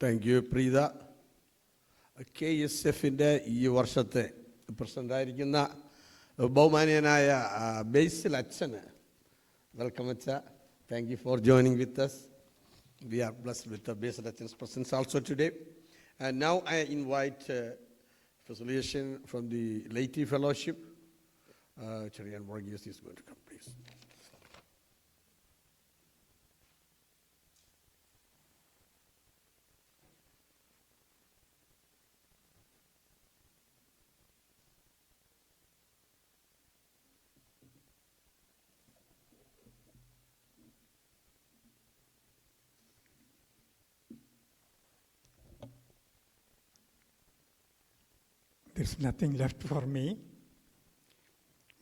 Thank you Preetha. KSF-ൻ്റെ ഈ വർഷത്തെ പ്രസിഡൻ്റായിരിക്കുന്ന ബഹുമാനീയനായ ബേസിൽ അച്ഛന് വെൽക്കം അച്ഛ. Thank you for joining with us. We are blessed with Basil Achan's presence also today. And now I invite facilitation from the Laity Fellowship. Cherian Varghese is going to come, please. There's nothing left for me.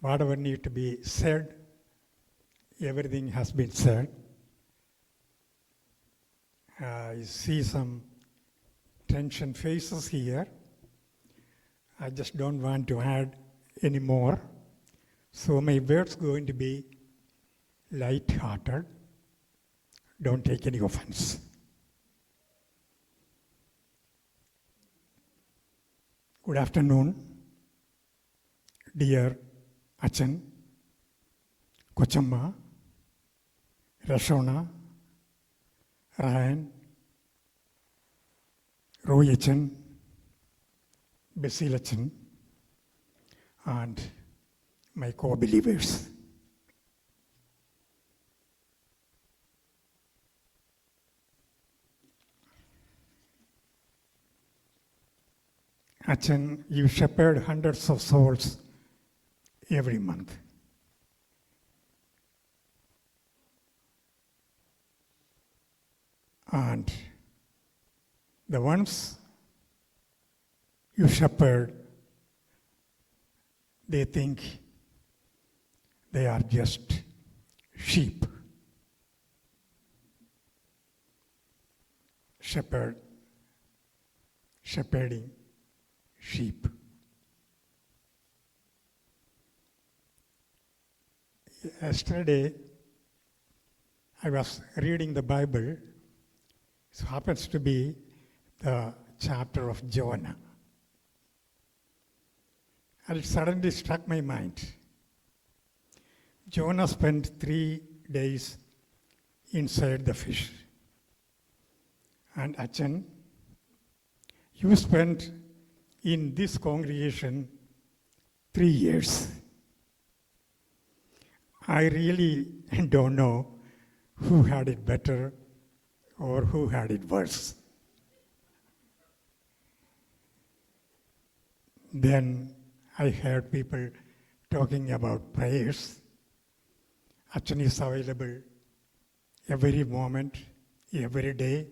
Whatever need to be said, everything has been said. I see some tension faces here. I just don't want to add any more. So my words going to be light-hearted. Don't take any offense. Good afternoon, dear Achan, Kochama, Rashona, Ryan, Roy Achan, Basil Achan, and my co-believers. Achan, you shepherd hundreds of souls every month. And the ones you shepherd, they think they are just sheep. Shepherding sheep. Yesterday, I was reading the Bible. It happens to be the chapter of Jonah. And it suddenly struck my mind. Jonah spent 3 days inside the fish. And Achan, you spent in this congregation 3 years. I really don't know who had it better or who had it worse. Then I heard people talking about prayers. Achan is available every moment, every day,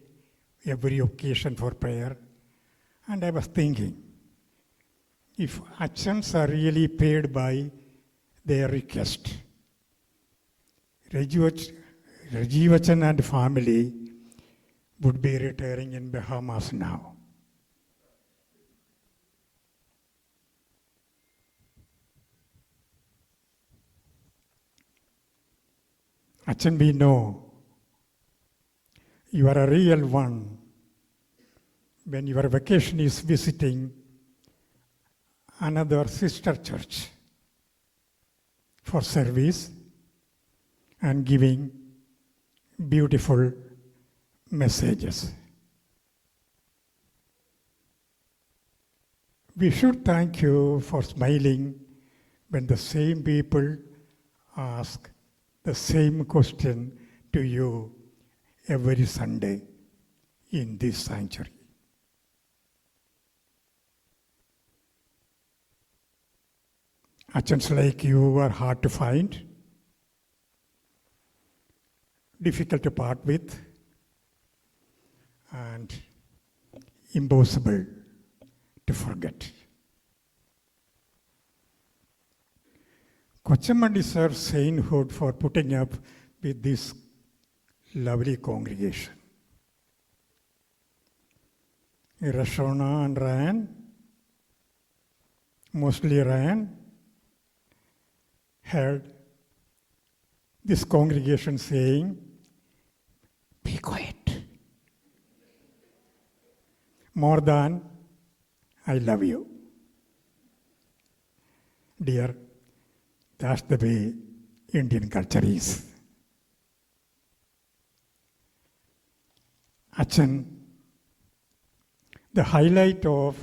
every occasion for prayer. And I was thinking, if Achans are really paid by their request, Rajiv Achan and family would be retiring in Bahamas now. Achan, we know you are a real one when your vacation is visiting another sister church for service and giving beautiful messages. We should thank you for smiling when the same people ask the same question to you every Sunday in this sanctuary. Achans like you are hard to find, difficult to part with, and impossible to forget. Kochama deserves sainthood for putting up with this lovely congregation. Rashona and Ryan, mostly Ryan, heard this congregation saying, "Be quiet," more than "I love you." Dear, that's the way Indian culture is. Achan, the highlight of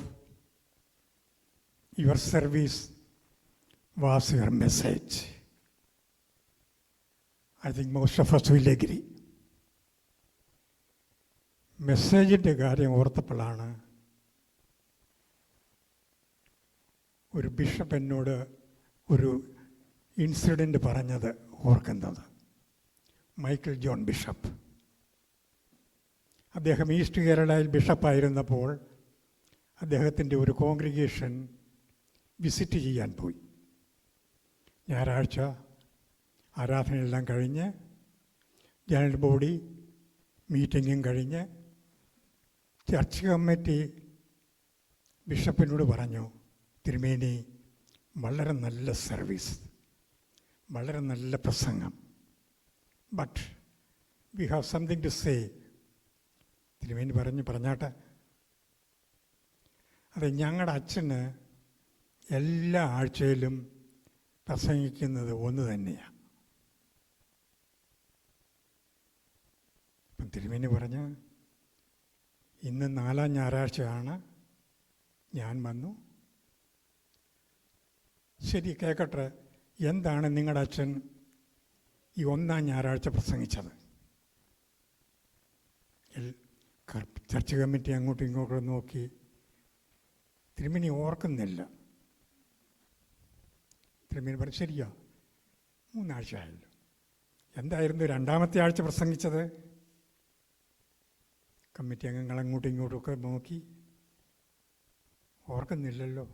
your service was your message. I think most of us will agree. മെസ്സേജിൻ്റെ കാര്യം ഓർത്തപ്പോഴാണ് ഒരു bishop എന്നോട് ഒരു incident പറഞ്ഞത് ഓർക്കുന്നത്. Michael John bishop, അദ്ദേഹം east കേരളയിൽ ബിഷപ്പായിരുന്നപ്പോൾ അദ്ദേഹത്തിൻ്റെ ഒരു കോൺഗ്രിഗേഷൻ വിസിറ്റ് ചെയ്യാൻ പോയി. ഞായറാഴ്ച ആരാധനയെല്ലാം കഴിഞ്ഞ് ജനറൽ ബോഡി മീറ്റിങ്ങും കഴിഞ്ഞ് ചർച്ച് കമ്മിറ്റി ബിഷപ്പിനോട് പറഞ്ഞു, തിരുമേനി വളരെ നല്ല സർവീസ്, വളരെ നല്ല പ്രസംഗം, but we have something to say. തിരുമേനി പറഞ്ഞാട്ടെ. അതെ, ഞങ്ങളുടെ അച്ഛന് എല്ലാ ആഴ്ചയിലും പ്രസംഗിക്കുന്നത് ഒന്ന് തന്നെയാണ്. അപ്പം തിരുമേനി പറഞ്ഞ, ഇന്ന് 4-ാം ഞായറാഴ്ചയാണ്. ഞാൻ വന്നു. ശരി, കേൾക്കട്ടെ, എന്താണ് നിങ്ങളുടെ അച്ഛൻ ഈ 1-ാം ഞായറാഴ്ച പ്രസംഗിച്ചത്? ചർച്ച് കമ്മിറ്റി അങ്ങോട്ടും ഇങ്ങോട്ടും നോക്കി. തിരുമേനി ഓർക്കുന്നില്ല. തിരുമേനി പറഞ്ഞു, ശരിയാ, 3 ആഴ്ച ആയല്ലോ. എന്തായിരുന്നു 2-ാമത്തെ ആഴ്ച പ്രസംഗിച്ചത്? കമ്മിറ്റി അംഗങ്ങൾ അങ്ങോട്ടും ഇങ്ങോട്ടുമൊക്കെ നോക്കി. ഓർക്കുന്നില്ലല്ലോ.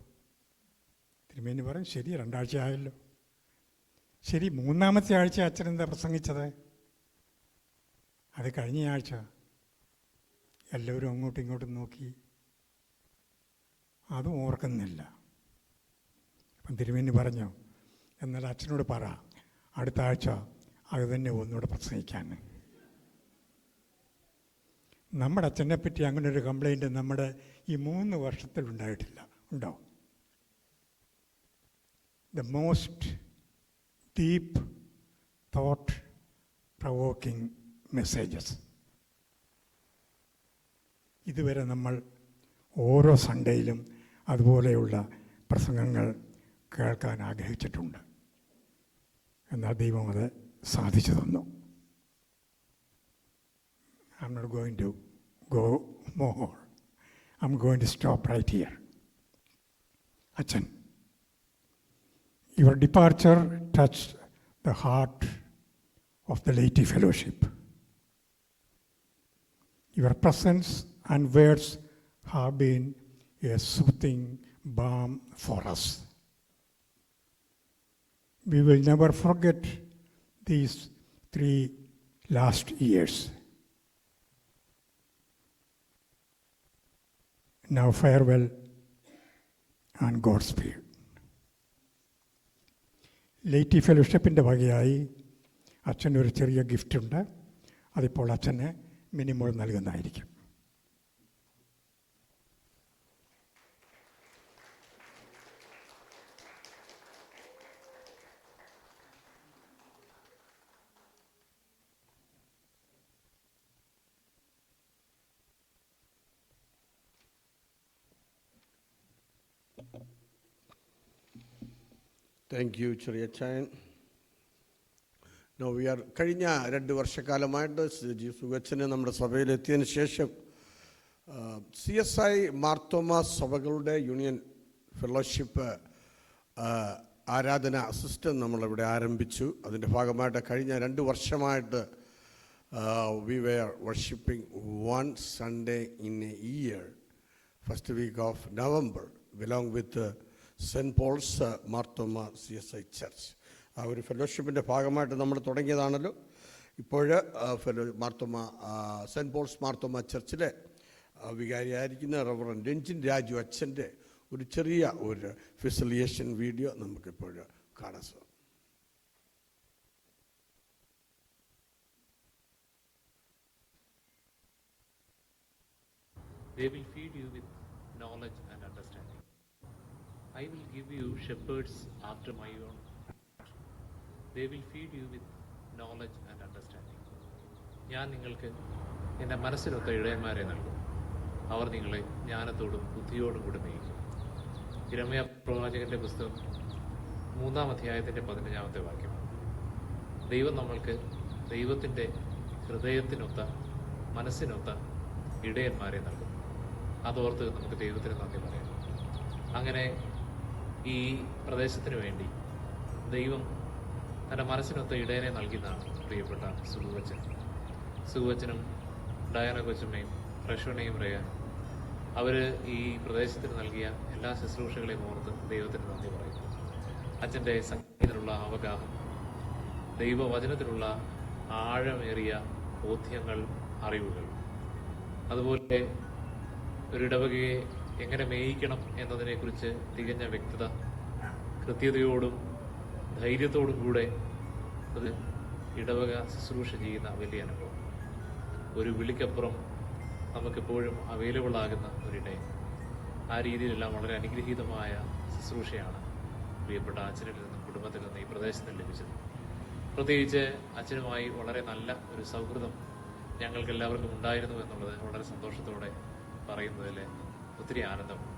തിരുമേനി പറയും, ശരി, 2 ആഴ്ച ആയല്ലോ. ശരി, 3-ാമത്തെ ആഴ്ച അച്ഛൻ എന്താ പ്രസംഗിച്ചത്? അത് കഴിഞ്ഞ ആഴ്ച. എല്ലാവരും അങ്ങോട്ടും ഇങ്ങോട്ടും നോക്കി. അതും ഓർക്കുന്നില്ല. അപ്പം തിരുമേനി പറഞ്ഞു, എന്നാൽ അച്ഛനോട് പറ, അടുത്ത ആഴ്ച അത് തന്നെ ഒന്നുകൂടെ പ്രസംഗിക്കാൻ. നമ്മുടെ അച്ഛനെ പറ്റി അങ്ങനെ ഒരു കംപ്ലൈൻറ്റ് നമ്മുടെ ഈ 3 വർഷത്തിൽ ഉണ്ടായിട്ടില്ല. ഉണ്ടോ? The most deep thought provoking messages. ഇതുവരെ നമ്മൾ ഓരോ സൺഡേയിലും അതുപോലെയുള്ള പ്രസംഗങ്ങൾ കേൾക്കാൻ ആഗ്രഹിച്ചിട്ടുണ്ട്. എന്നാൽ ദൈവം അത് സാധിച്ചു തന്നു. I'm not going to go more. I'm going to stop right here. Achan, your departure touched the heart of the Laity Fellowship. Your presence and words have been a soothing balm for us. We will never forget these 3 last years. Now farewell and Godspeed. Laity ഫെലോഷിപ്പിൻ്റെ വകയായി അച്ഛനൊരു ചെറിയ ഗിഫ്റ്റുണ്ട്. അതിപ്പോൾ അച്ഛന് മിനിമോൾ നൽകുന്നതായിരിക്കും. Thank you, Chariachan. Now we are കഴിഞ്ഞ 2 വർഷക്കാലമായിട്ട് G സുഗച്ചനെ നമ്മുടെ സഭയിലെത്തിയതിന് ശേഷം CSI മാർത്തോമ സഭകളുടെ യൂണിയൻ ഫെലോഷിപ്പ് ആരാധന സിസ്റ്റം നമ്മളിവിടെ ആരംഭിച്ചു. അതിൻ്റെ ഭാഗമായിട്ട് കഴിഞ്ഞ 2 വർഷമായിട്ട് we were worshipping one Sunday in a year, first week of November, along with St. Paul's Marthoma CSI Church. ആ ഒരു ഫെലോഷിപ്പിൻ്റെ ഭാഗമായിട്ട് നമ്മൾ തുടങ്ങിയതാണല്ലോ. ഇപ്പോൾ മാർത്തോമ സെൻറ്റ് പോൾസ് മാർത്തോമ ചർച്ചിലെ വികാരിയായിരിക്കുന്ന റവറൻഡ് രഞ്ജിൻ രാജു അച്ഛൻ്റെ ഒരു ചെറിയ ഒരു ഫെസിലിയേഷൻ വീഡിയോ നമുക്കിപ്പോൾ കാണാൻ സാധിക്കും. They will feed you with knowledge and understanding. I will give you shepherds after my own heart. They will feed you with knowledge and understanding. ഞാൻ നിങ്ങൾക്ക് എൻ്റെ മനസ്സിനൊത്ത ഇടയന്മാരെ നൽകും. അവർ നിങ്ങളെ ജ്ഞാനത്തോടും ബുദ്ധിയോടും കൂടെ നയിക്കും. യിരെമ്യാ പ്രവാചകന്റെ പുസ്തകം 3-ാം അധ്യായത്തിൻ്റെ 15-ാമത്തെ വാക്യം. ദൈവം നമ്മൾക്ക് ദൈവത്തിൻ്റെ ഹൃദയത്തിനൊത്ത മനസ്സിനൊത്ത ഇടയന്മാരെ നൽകും. അതോർത്ത് നമുക്ക് ദൈവത്തിന് നന്ദി പറയാം. അങ്ങനെ ഈ പ്രദേശത്തിന് വേണ്ടി ദൈവം തൻ്റെ മനസ്സിനൊത്ത ഇടയനെ നൽകിയതാണ് പ്രിയപ്പെട്ട സുഗുവച്ചനും ഡയാന കൊച്ചമ്മയും റഷോണയും റയാനും. അവർ ഈ പ്രദേശത്തിന് നൽകിയ എല്ലാ ശുശ്രൂഷകളെയും ഓർത്ത് ദൈവത്തിന് നന്ദി പറയുന്നു. അച്ഛൻ്റെ സംഗീതത്തിലുള്ള അവഗാഹം, ദൈവവചനത്തിലുള്ള ആഴമേറിയ ബോധ്യങ്ങൾ, അറിവുകൾ, അതുപോലെ ഒരിടവകയെ എങ്ങനെ മേയിക്കണം എന്നതിനെക്കുറിച്ച് തികഞ്ഞ വ്യക്തത, കൃത്യതയോടും ധൈര്യത്തോടും കൂടെ അത് ഇടവക ശുശ്രൂഷ ചെയ്യുന്ന വലിയ അനുഭവം. ഒരു വിളിക്കപ്പുറം നമുക്കെപ്പോഴും അവൈലബിൾ ആകുന്ന ഒരിടയൻ. ആ രീതിയിലെല്ലാം വളരെ അനുഗ്രഹീതമായ ശുശ്രൂഷയാണ് പ്രിയപ്പെട്ട അച്ഛനിൽ നിന്നും കുടുംബത്തിൽ നിന്നും ഈ പ്രദേശത്ത് ലഭിച്ചത്. പ്രത്യേകിച്ച് അച്ഛനുമായി വളരെ നല്ല ഒരു സൗഹൃദം ഞങ്ങൾക്ക് എല്ലാവർക്കും ഉണ്ടായിരുന്നു എന്നുള്ളത് വളരെ സന്തോഷത്തോടെ പറയുന്നതിൽ ഒത്തിരി ആനന്ദമുണ്ട്.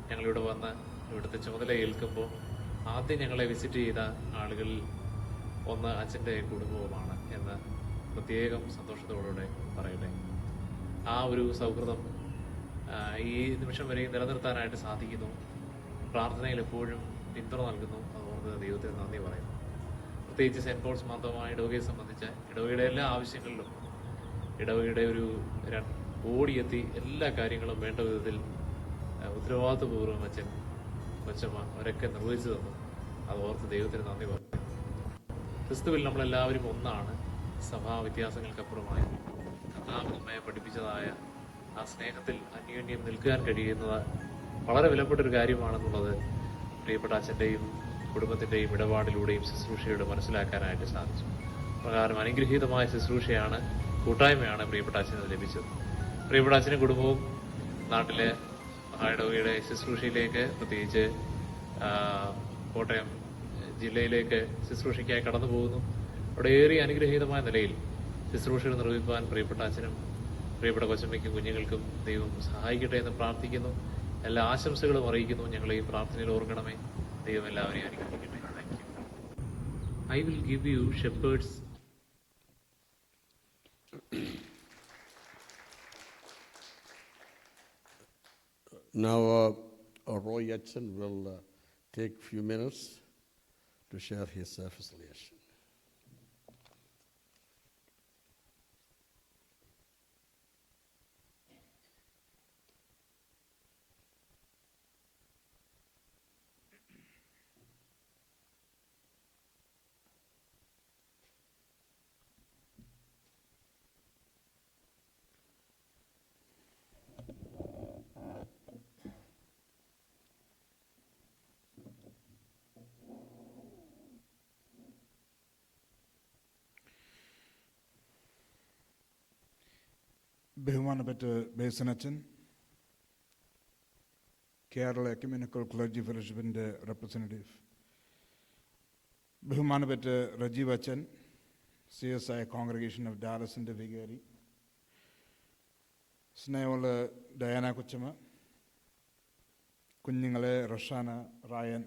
ഞങ്ങളിവിടെ വന്ന് ഇവിടുത്തെ ചുമതല ഏൽക്കുമ്പോൾ ആദ്യം ഞങ്ങളെ വിസിറ്റ് ചെയ്ത ആളുകളിൽ ഒന്ന് അച്ഛൻ്റെ കുടുംബവുമാണ് എന്ന് പ്രത്യേകം സന്തോഷത്തോടുകൂടെ പറയട്ടെ. ആ ഒരു സൗഹൃദം ഈ നിമിഷം വരെയും നിലനിർത്താനായിട്ട് സാധിക്കുന്നു. പ്രാർത്ഥനയിൽ എപ്പോഴും പിന്തുണ നൽകുന്നു. അതുകൊണ്ട് ദൈവത്തിന് നന്ദി പറയുന്നു. പ്രത്യേകിച്ച് സെൻറ്റ് പോൾസ് മാർത്തോമാ ഇടവകയെ സംബന്ധിച്ച് ഇടവകയുടെ എല്ലാ ആവശ്യങ്ങളിലും ഇടവകയുടെ ഒരു ഓടിയെത്തി എല്ലാ കാര്യങ്ങളും വേണ്ട വിധത്തിൽ ഉത്തരവാദിത്വപൂർവ്വം അച്ഛൻ കൊച്ചമ്മ അവരൊക്കെ നിർവഹിച്ചു തന്നു. അത് ഓർത്ത് ദൈവത്തിന് നന്ദി പറഞ്ഞു. ക്രിസ്തുവിൽ നമ്മളെല്ലാവരും ഒന്നാണ്. സഭാ വ്യത്യാസങ്ങൾക്കപ്പുറമായി കർത്താവ് നമ്മെ പഠിപ്പിച്ചതായ ആ സ്നേഹത്തിൽ അന്യോന്യം നിൽക്കാൻ കഴിയുന്നത് വളരെ വിലപ്പെട്ടൊരു കാര്യമാണെന്നുള്ളത് പ്രിയപ്പെട്ട അച്ഛൻ്റെയും കുടുംബത്തിൻ്റെയും ഇടപാടിലൂടെയും ശുശ്രൂഷയോടെ മനസ്സിലാക്കാനായിട്ട് സാധിച്ചു. പ്രകാരം അനുഗ്രഹീതമായ ശുശ്രൂഷയാണ്, കൂട്ടായ്മയാണ് പ്രിയപ്പെട്ട അച്ഛന് ലഭിച്ചത്. പ്രിയപ്പെട്ട അച്ഛനും കുടുംബവും നാട്ടിലെ മഹായിടവകയുടെ ശുശ്രൂഷയിലേക്ക്, പ്രത്യേകിച്ച് കോട്ടയം ജില്ലയിലേക്ക് ശുശ്രൂഷയ്ക്കായി കടന്നു പോകുന്നു. അവിടെ ഏറെ അനുഗ്രഹീതമായ നിലയിൽ ശുശ്രൂഷകൾ നിർവഹിക്കാൻ പ്രിയപ്പെട്ട അച്ഛനും പ്രിയപ്പെട്ട കൊച്ചമ്മയ്ക്കും കുഞ്ഞുങ്ങൾക്കും ദൈവം സഹായിക്കട്ടെ എന്ന് പ്രാർത്ഥിക്കുന്നു. എല്ലാ ആശംസകളും അറിയിക്കുന്നു. ഞങ്ങളെ ഈ പ്രാർത്ഥനയിൽ ഓർക്കണമേ. ദൈവം എല്ലാവരെയും അനുഗ്രഹിക്കട്ടെ. Thank you. I will give you shepherd's. Now, Roy Yatchen will take few minutes to share his affiliation. ബഹുമാനപ്പെട്ട ബേസനച്ചൻ, കേരള എക്യുമെനിക്കൽ ക്ലർജി ഫെലോഷിപ്പിൻ്റെ റെപ്രസെൻറ്റേറ്റീവ്, ബഹുമാനപ്പെട്ട റജീവ് അച്ഛൻ, CSI കോൺഗ്രിഗേഷൻ ഓഫ് ഡാലസിൻ്റെ വികാരി, സ്നേഹമുള്ള ഡയാന കൊച്ചമ്മ, കുഞ്ഞുങ്ങളെ റഷാന, റായൻ,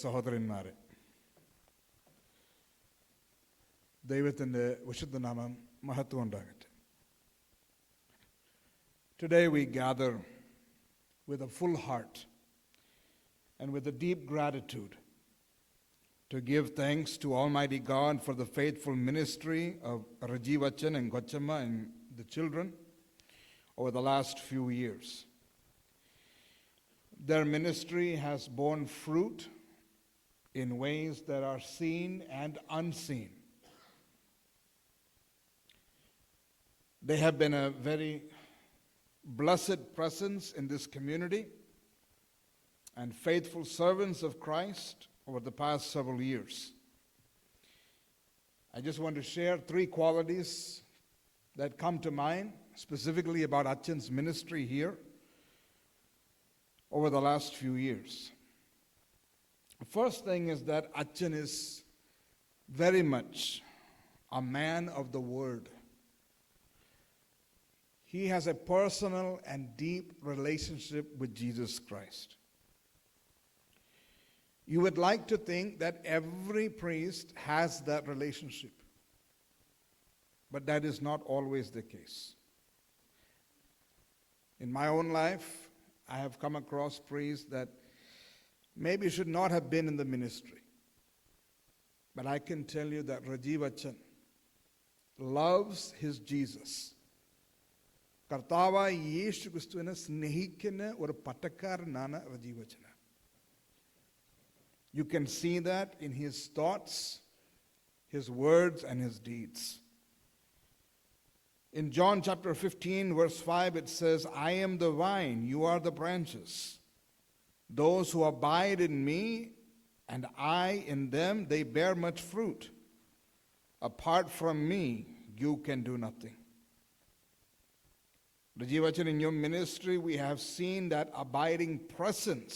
സഹോദരന്മാരെ, ദൈവത്തിൻ്റെ വിശുദ്ധനാമം മഹത്വം ഉണ്ടാകട്ടെ. Today we gather with a full heart and with a deep gratitude to give thanks to Almighty God for the faithful ministry of Rajiv Achan and Kochama and the children over the last few years. Their ministry has borne fruit in ways that are seen and unseen. They have been a very blessed presence in this community and faithful servants of Christ over the past several years. I just want to share 3 qualities that come to mind specifically about Achan's ministry here over the last few years. The first thing is that Achan is very much a man of the word. He has a personal and deep relationship with Jesus Christ. You would like to think that every priest has that relationship, but that is not always the case. In my own life, I have come across priests that maybe should not have been in the ministry. But I can tell you that Rajiv Achan loves his Jesus. കർത്താവായ യേശു ക്രിസ്തുവിനെ സ്നേഹിക്കുന്ന ഒരു പട്ടക്കാരനാണ് റജീവ് അച്ഛൻ. You can see that in his thoughts, his words, and his deeds. In John chapter 15, verse 5, it says, I am the vine, you are the branches. Those who abide in me, and I in them, they bear much fruit. Apart from me, you can do nothing. Rajiv Achan, in your ministry, we have seen that abiding presence,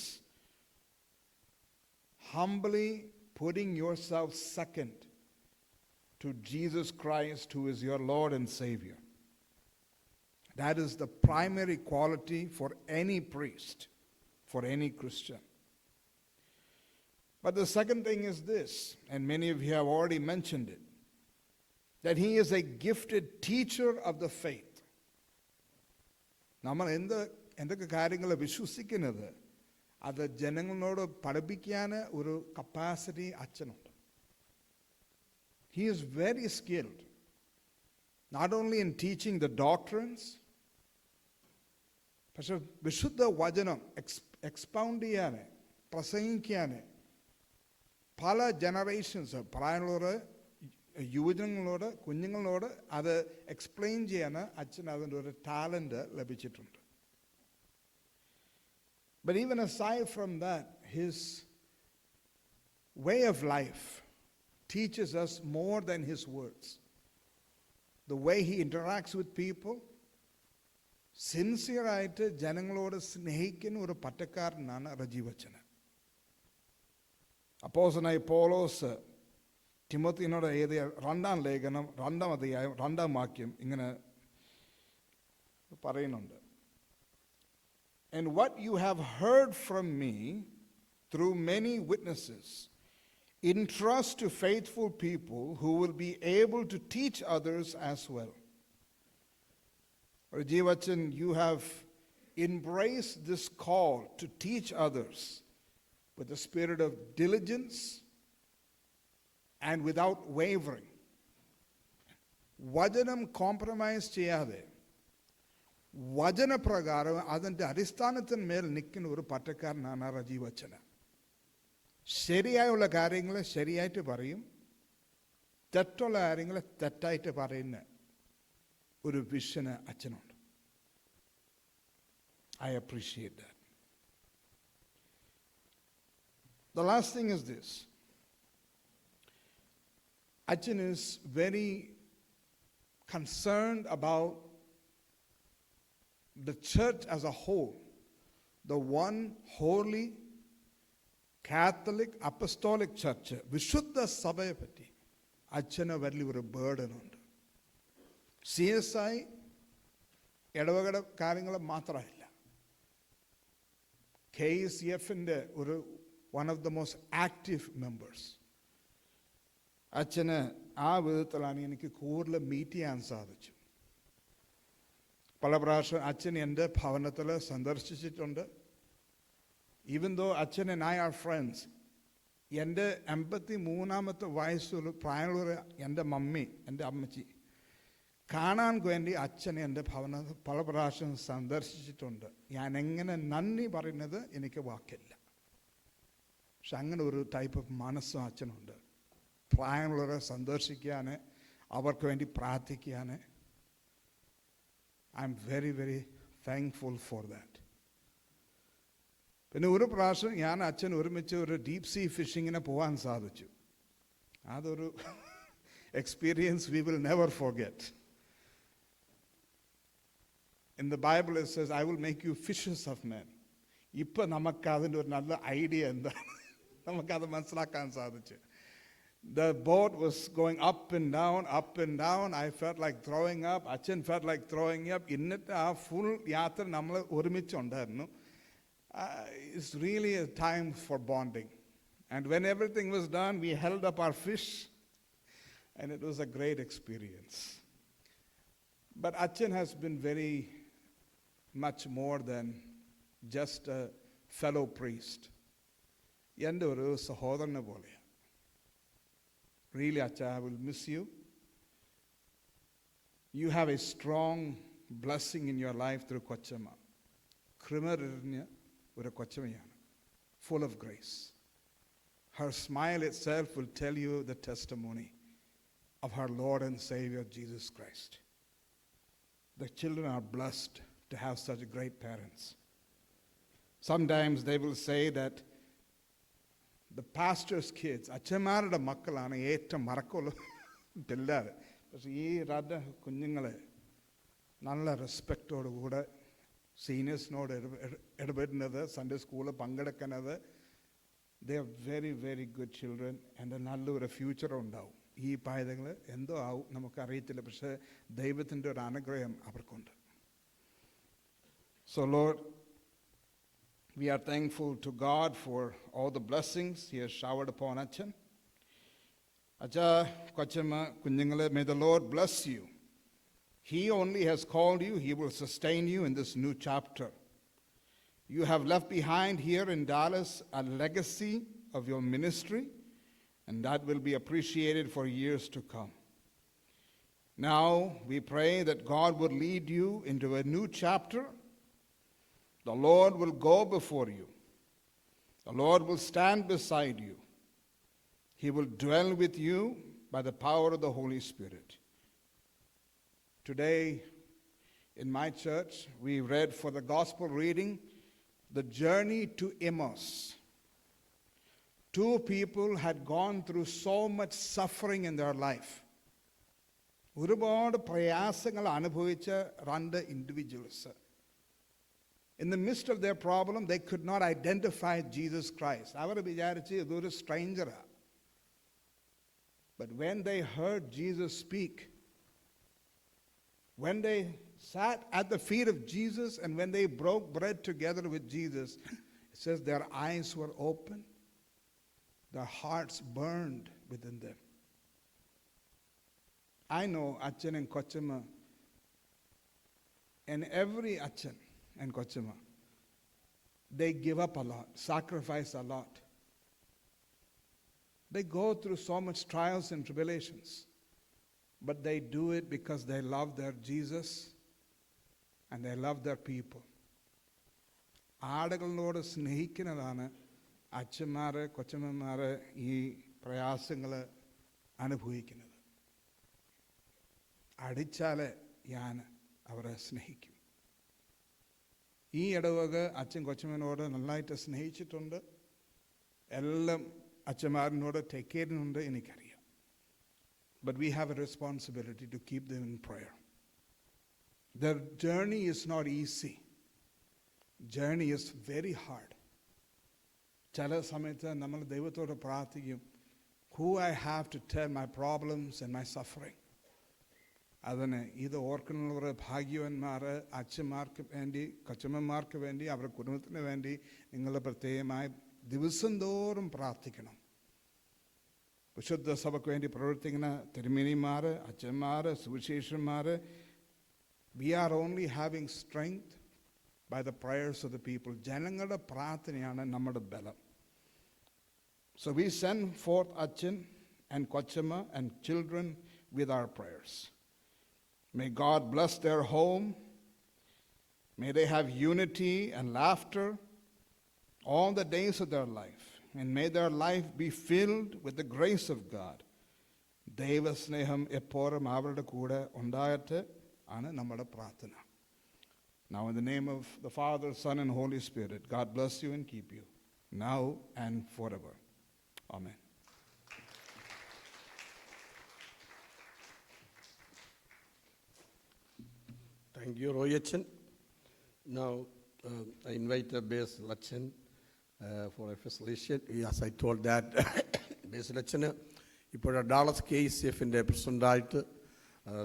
humbly putting yourself second to Jesus Christ, who is your Lord and Savior. That is the primary quality for any priest, for any Christian. But the second thing is this, and many of you have already mentioned it, that he is a gifted teacher of the faith. നമ്മൾ എന്തൊക്കെ കാര്യങ്ങൾ വിശ്വസിക്കുന്നത് അത് ജനങ്ങളോട് പഠിപ്പിക്കാൻ ഒരു capacity അച്ഛനുണ്ട്. He is very skilled, not only in teaching the doctrines, പക്ഷെ വിശുദ്ധ വചനം എക്സ്പൗണ്ട് ചെയ്യാൻ, പ്രസംഗിക്കാൻ പല ജനറേഷൻസ് പ്രായമുള്ളവർ, യുവജനങ്ങളോട്, കുഞ്ഞുങ്ങളോട് അത് എക്സ്പ്ലെയിൻ ചെയ്യാൻ അച്ഛൻ അതിൻ്റെ ഒരു ടാലൻറ്റ് ലഭിച്ചിട്ടുണ്ട്. But even aside from that, his way of life teaches us more than his words. The way he interacts with people, സിൻസിയറായിട്ട് ജനങ്ങളോട് സ്നേഹിക്കുന്ന ഒരു പട്ടക്കാരനാണ് റജീവ് അച്ഛൻ. അപ്പോസ്തലനായ പൗലോസ് തിമോത്തിയോട് എഴുതിയ 2-ാം ലേഖനം 2-ാം അധ്യായം 2-ാം വാക്യം ഇങ്ങനെ പറയുന്നുണ്ട്. And what you have heard from me through many witnesses, entrust to faithful people who will be able to teach others as well. Rajivachan, you have embraced this call to teach others with a spirit of diligence and without wavering. വചനം compromise ചെയ്യാതെ വചനപ്രകാരം അതിൻ്റെ അടിസ്ഥാനത്തിന്മേൽ നിൽക്കുന്ന ഒരു പട്ടക്കാരനാണ് റജീവ് അച്ഛന്. ശരിയായുള്ള കാര്യങ്ങൾ ശരിയായിട്ട് പറയും, തെറ്റുള്ള കാര്യങ്ങൾ തെറ്റായിട്ട് പറയുന്ന ഒരു വിഷന് അച്ഛനുണ്ട്. I appreciate that. The last thing is this. Achan is very concerned about the church as a whole, the one holy Catholic Apostolic Church, വിശുദ്ധ സഭയെ പറ്റി അച്ഛന് വലിയൊരു ബേർഡൻ ഉണ്ട്. CSI ഇടവകട കാര്യങ്ങൾ മാത്രമല്ല, KECFിൻ്റെ ഒരു one of the most active members. അച്ഛന് ആ വിധത്തിലാണ് എനിക്ക് കൂടുതൽ മീറ്റ് ചെയ്യാൻ സാധിച്ചു. പല പ്രാവശ്യം അച്ഛൻ എൻ്റെ ഭവനത്തിൽ സന്ദർശിച്ചിട്ടുണ്ട്. ഈവൻ ദോ അച്ഛൻ and I are friends, എൻ്റെ 83-ാമത്തെ വയസ്സിൽ പ്രായമുള്ള എൻ്റെ മമ്മി, എൻ്റെ അമ്മച്ചി കാണാൻ വേണ്ടി അച്ഛൻ എൻ്റെ ഭവനത്തിൽ പല പ്രാവശ്യം സന്ദർശിച്ചിട്ടുണ്ട്. ഞാൻ എങ്ങനെ നന്ദി പറയുന്നത് എനിക്ക് വാക്കില്ല. പക്ഷെ അങ്ങനെ ഒരു ടൈപ്പ് ഓഫ് മനസ്സും അച്ഛനുണ്ട്. പ്രായമുള്ളവരെ സന്ദർശിക്കാൻ, അവർക്ക് വേണ്ടി പ്രാർത്ഥിക്കാൻ. I am very very thankful for that. പിന്നെ ഒരു പ്രാവശ്യം ഞാൻ അച്ഛൻ ഒരുമിച്ച് ഒരു ഡീപ് സീ ഫിഷിങ്ങിന് പോകാൻ സാധിച്ചു. അതൊരു experience we will never forget. In the Bible it says, I will make you fishers of men. ഇപ്പം നമുക്ക് അതിൻ്റെ ഒരു നല്ല ഐഡിയ എന്താണ് നമുക്കത് മനസ്സിലാക്കാൻ സാധിച്ചു. The boat was going up and down. I felt like throwing up. Achan felt like throwing up. എന്നിട്ട് ആ ഫുൾ യാത്ര നമ്മൾ ഒരുമിച്ചുണ്ടായിരുന്നു. It's really a time for bonding. And when everything was done, we held up our fish, and it was a great experience. But Achan has been very much more than just a fellow priest. എൻ്റെ ഒരു സഹോദരനെ പോലെയാണ്. Really, Acha, I will miss you. You have a strong blessing in your life through Kochama. Krimarnya ഒരു കൊച്ചമ്മയാണ്, full of grace. Her smile itself will tell you the testimony of her Lord and Savior Jesus Christ. The children are blessed to have such great parents. Sometimes they will say that the pastor's kids, അച്ഛന്മാരുടെ മക്കളാണ് ഏറ്റവും മറക്കുള്ള പിള്ളേർ. പക്ഷേ ഈ രണ്ട് കുഞ്ഞുങ്ങളെ നല്ല റെസ്പെക്റ്റോടുകൂടെ സീനിയേഴ്സിനോട് ഇടപെടുന്നത്, Sunday സ്കൂളിൽ പങ്കെടുക്കുന്നത്, they are very very good children. എൻ്റെ നല്ലൊരു ഫ്യൂച്ചർ ഉണ്ടാവും. ഈ പൈതങ്ങൾ എന്തോ ആവും നമുക്കറിയത്തില്ല, പക്ഷേ ദൈവത്തിൻ്റെ ഒരു അനുഗ്രഹം അവർക്കുണ്ട്. So, Lord, we are thankful to God for all the blessings He has showered upon Achan. Acha, Kochama, Kunjingale, may the Lord bless you. He only has called you, He will sustain you in this new chapter. You have left behind here in Dallas a legacy of your ministry, and that will be appreciated for years to come. Now, we pray that God would lead you into a new chapter. The Lord will go before you. The Lord will stand beside you. He will dwell with you by the power of the Holy Spirit. Today, in my church, we read for the gospel reading, the journey to Emmaus. Two people had gone through so much suffering in their life. ഒരുപാട് പ്രയാസങ്ങൾ അനുഭവിച്ച രണ്ട് individuals. In the midst of their problem, they could not identify Jesus Christ. അവർ വിചാരിച്ച് ഇതൊരു സ്ട്രേഞ്ചറാണ്. But when they heard Jesus speak, when they sat at the feet of Jesus and when they broke bread together with Jesus, it says their eyes were open, their hearts burned within them. I know Achan and Kochama, and every Achan and Kochama, they give up a lot, sacrifice a lot. They go through so much trials and tribulations, but they do it because they love their Jesus and they love their people. ആടുകളോട് സ്നേഹിക്കുന്നതാണ് അച്ഛന്മാർ കൊച്ചമ്മമാർ ഈ പ്രയാസങ്ങൾ അനുഭവിക്കുന്നത്. അടിച്ചാൽ ഞാൻ അവരെ സ്നേഹിക്കും. ഈ ഇടവക അച്ഛൻ കൊച്ചമ്മനോട് നന്നായിട്ട് സ്നേഹിച്ചിട്ടുണ്ട്. എല്ലാം അച്ഛന്മാരനോട് ടേക്ക് കെയർ ചെയ്യുന്നുണ്ട്, എനിക്കറിയാം. But we have a responsibility to keep them in prayer. Their journey is not easy. Journey is very hard. ചില സമയത്ത് നമ്മൾ ദൈവത്തോട് പ്രാർത്ഥിക്കും, who I have to tell my problems and my suffering. അതിന് ഇത് ഓർക്കുന്നുള്ള ഭാഗ്യവാന്മാർ അച്ഛന്മാർക്ക് വേണ്ടി കൊച്ചമ്മമാർക്ക് വേണ്ടി അവരുടെ കുടുംബത്തിന് വേണ്ടി നിങ്ങൾ പ്രത്യേകമായി ദിവസം തോറും പ്രാർത്ഥിക്കണം. വിശുദ്ധ സഭയ്ക്ക് വേണ്ടി പ്രവർത്തിക്കുന്ന തിരുമേനിമാർ, അച്ഛന്മാർ, സുവിശേഷന്മാർ, we are only having strength by the prayers of the people. ജനങ്ങളുടെ പ്രാർത്ഥനയാണ് നമ്മുടെ ബലം. So we send forth Achan and Kochama and children with our prayers. May God bless their home. May they have unity and laughter all the days of their life. And may their life be filled with the grace of God. ദൈവസ്നേഹം എപ്പോഴും അവരുടെ കൂടെ ഉണ്ടായിട്ട് ആണ് നമ്മുടെ പ്രാർത്ഥന. Now in the name of the Father, Son and Holy Spirit, God bless you and keep you, now and forever. Amen. Thank you, Roy Achan. Now, I invite Basil Achan for a facilitation. As I told that, Basil Achan, ഇപ്പോൾ Dallas KCF-ന്റെ പ്രസിഡന്റായിട്ട്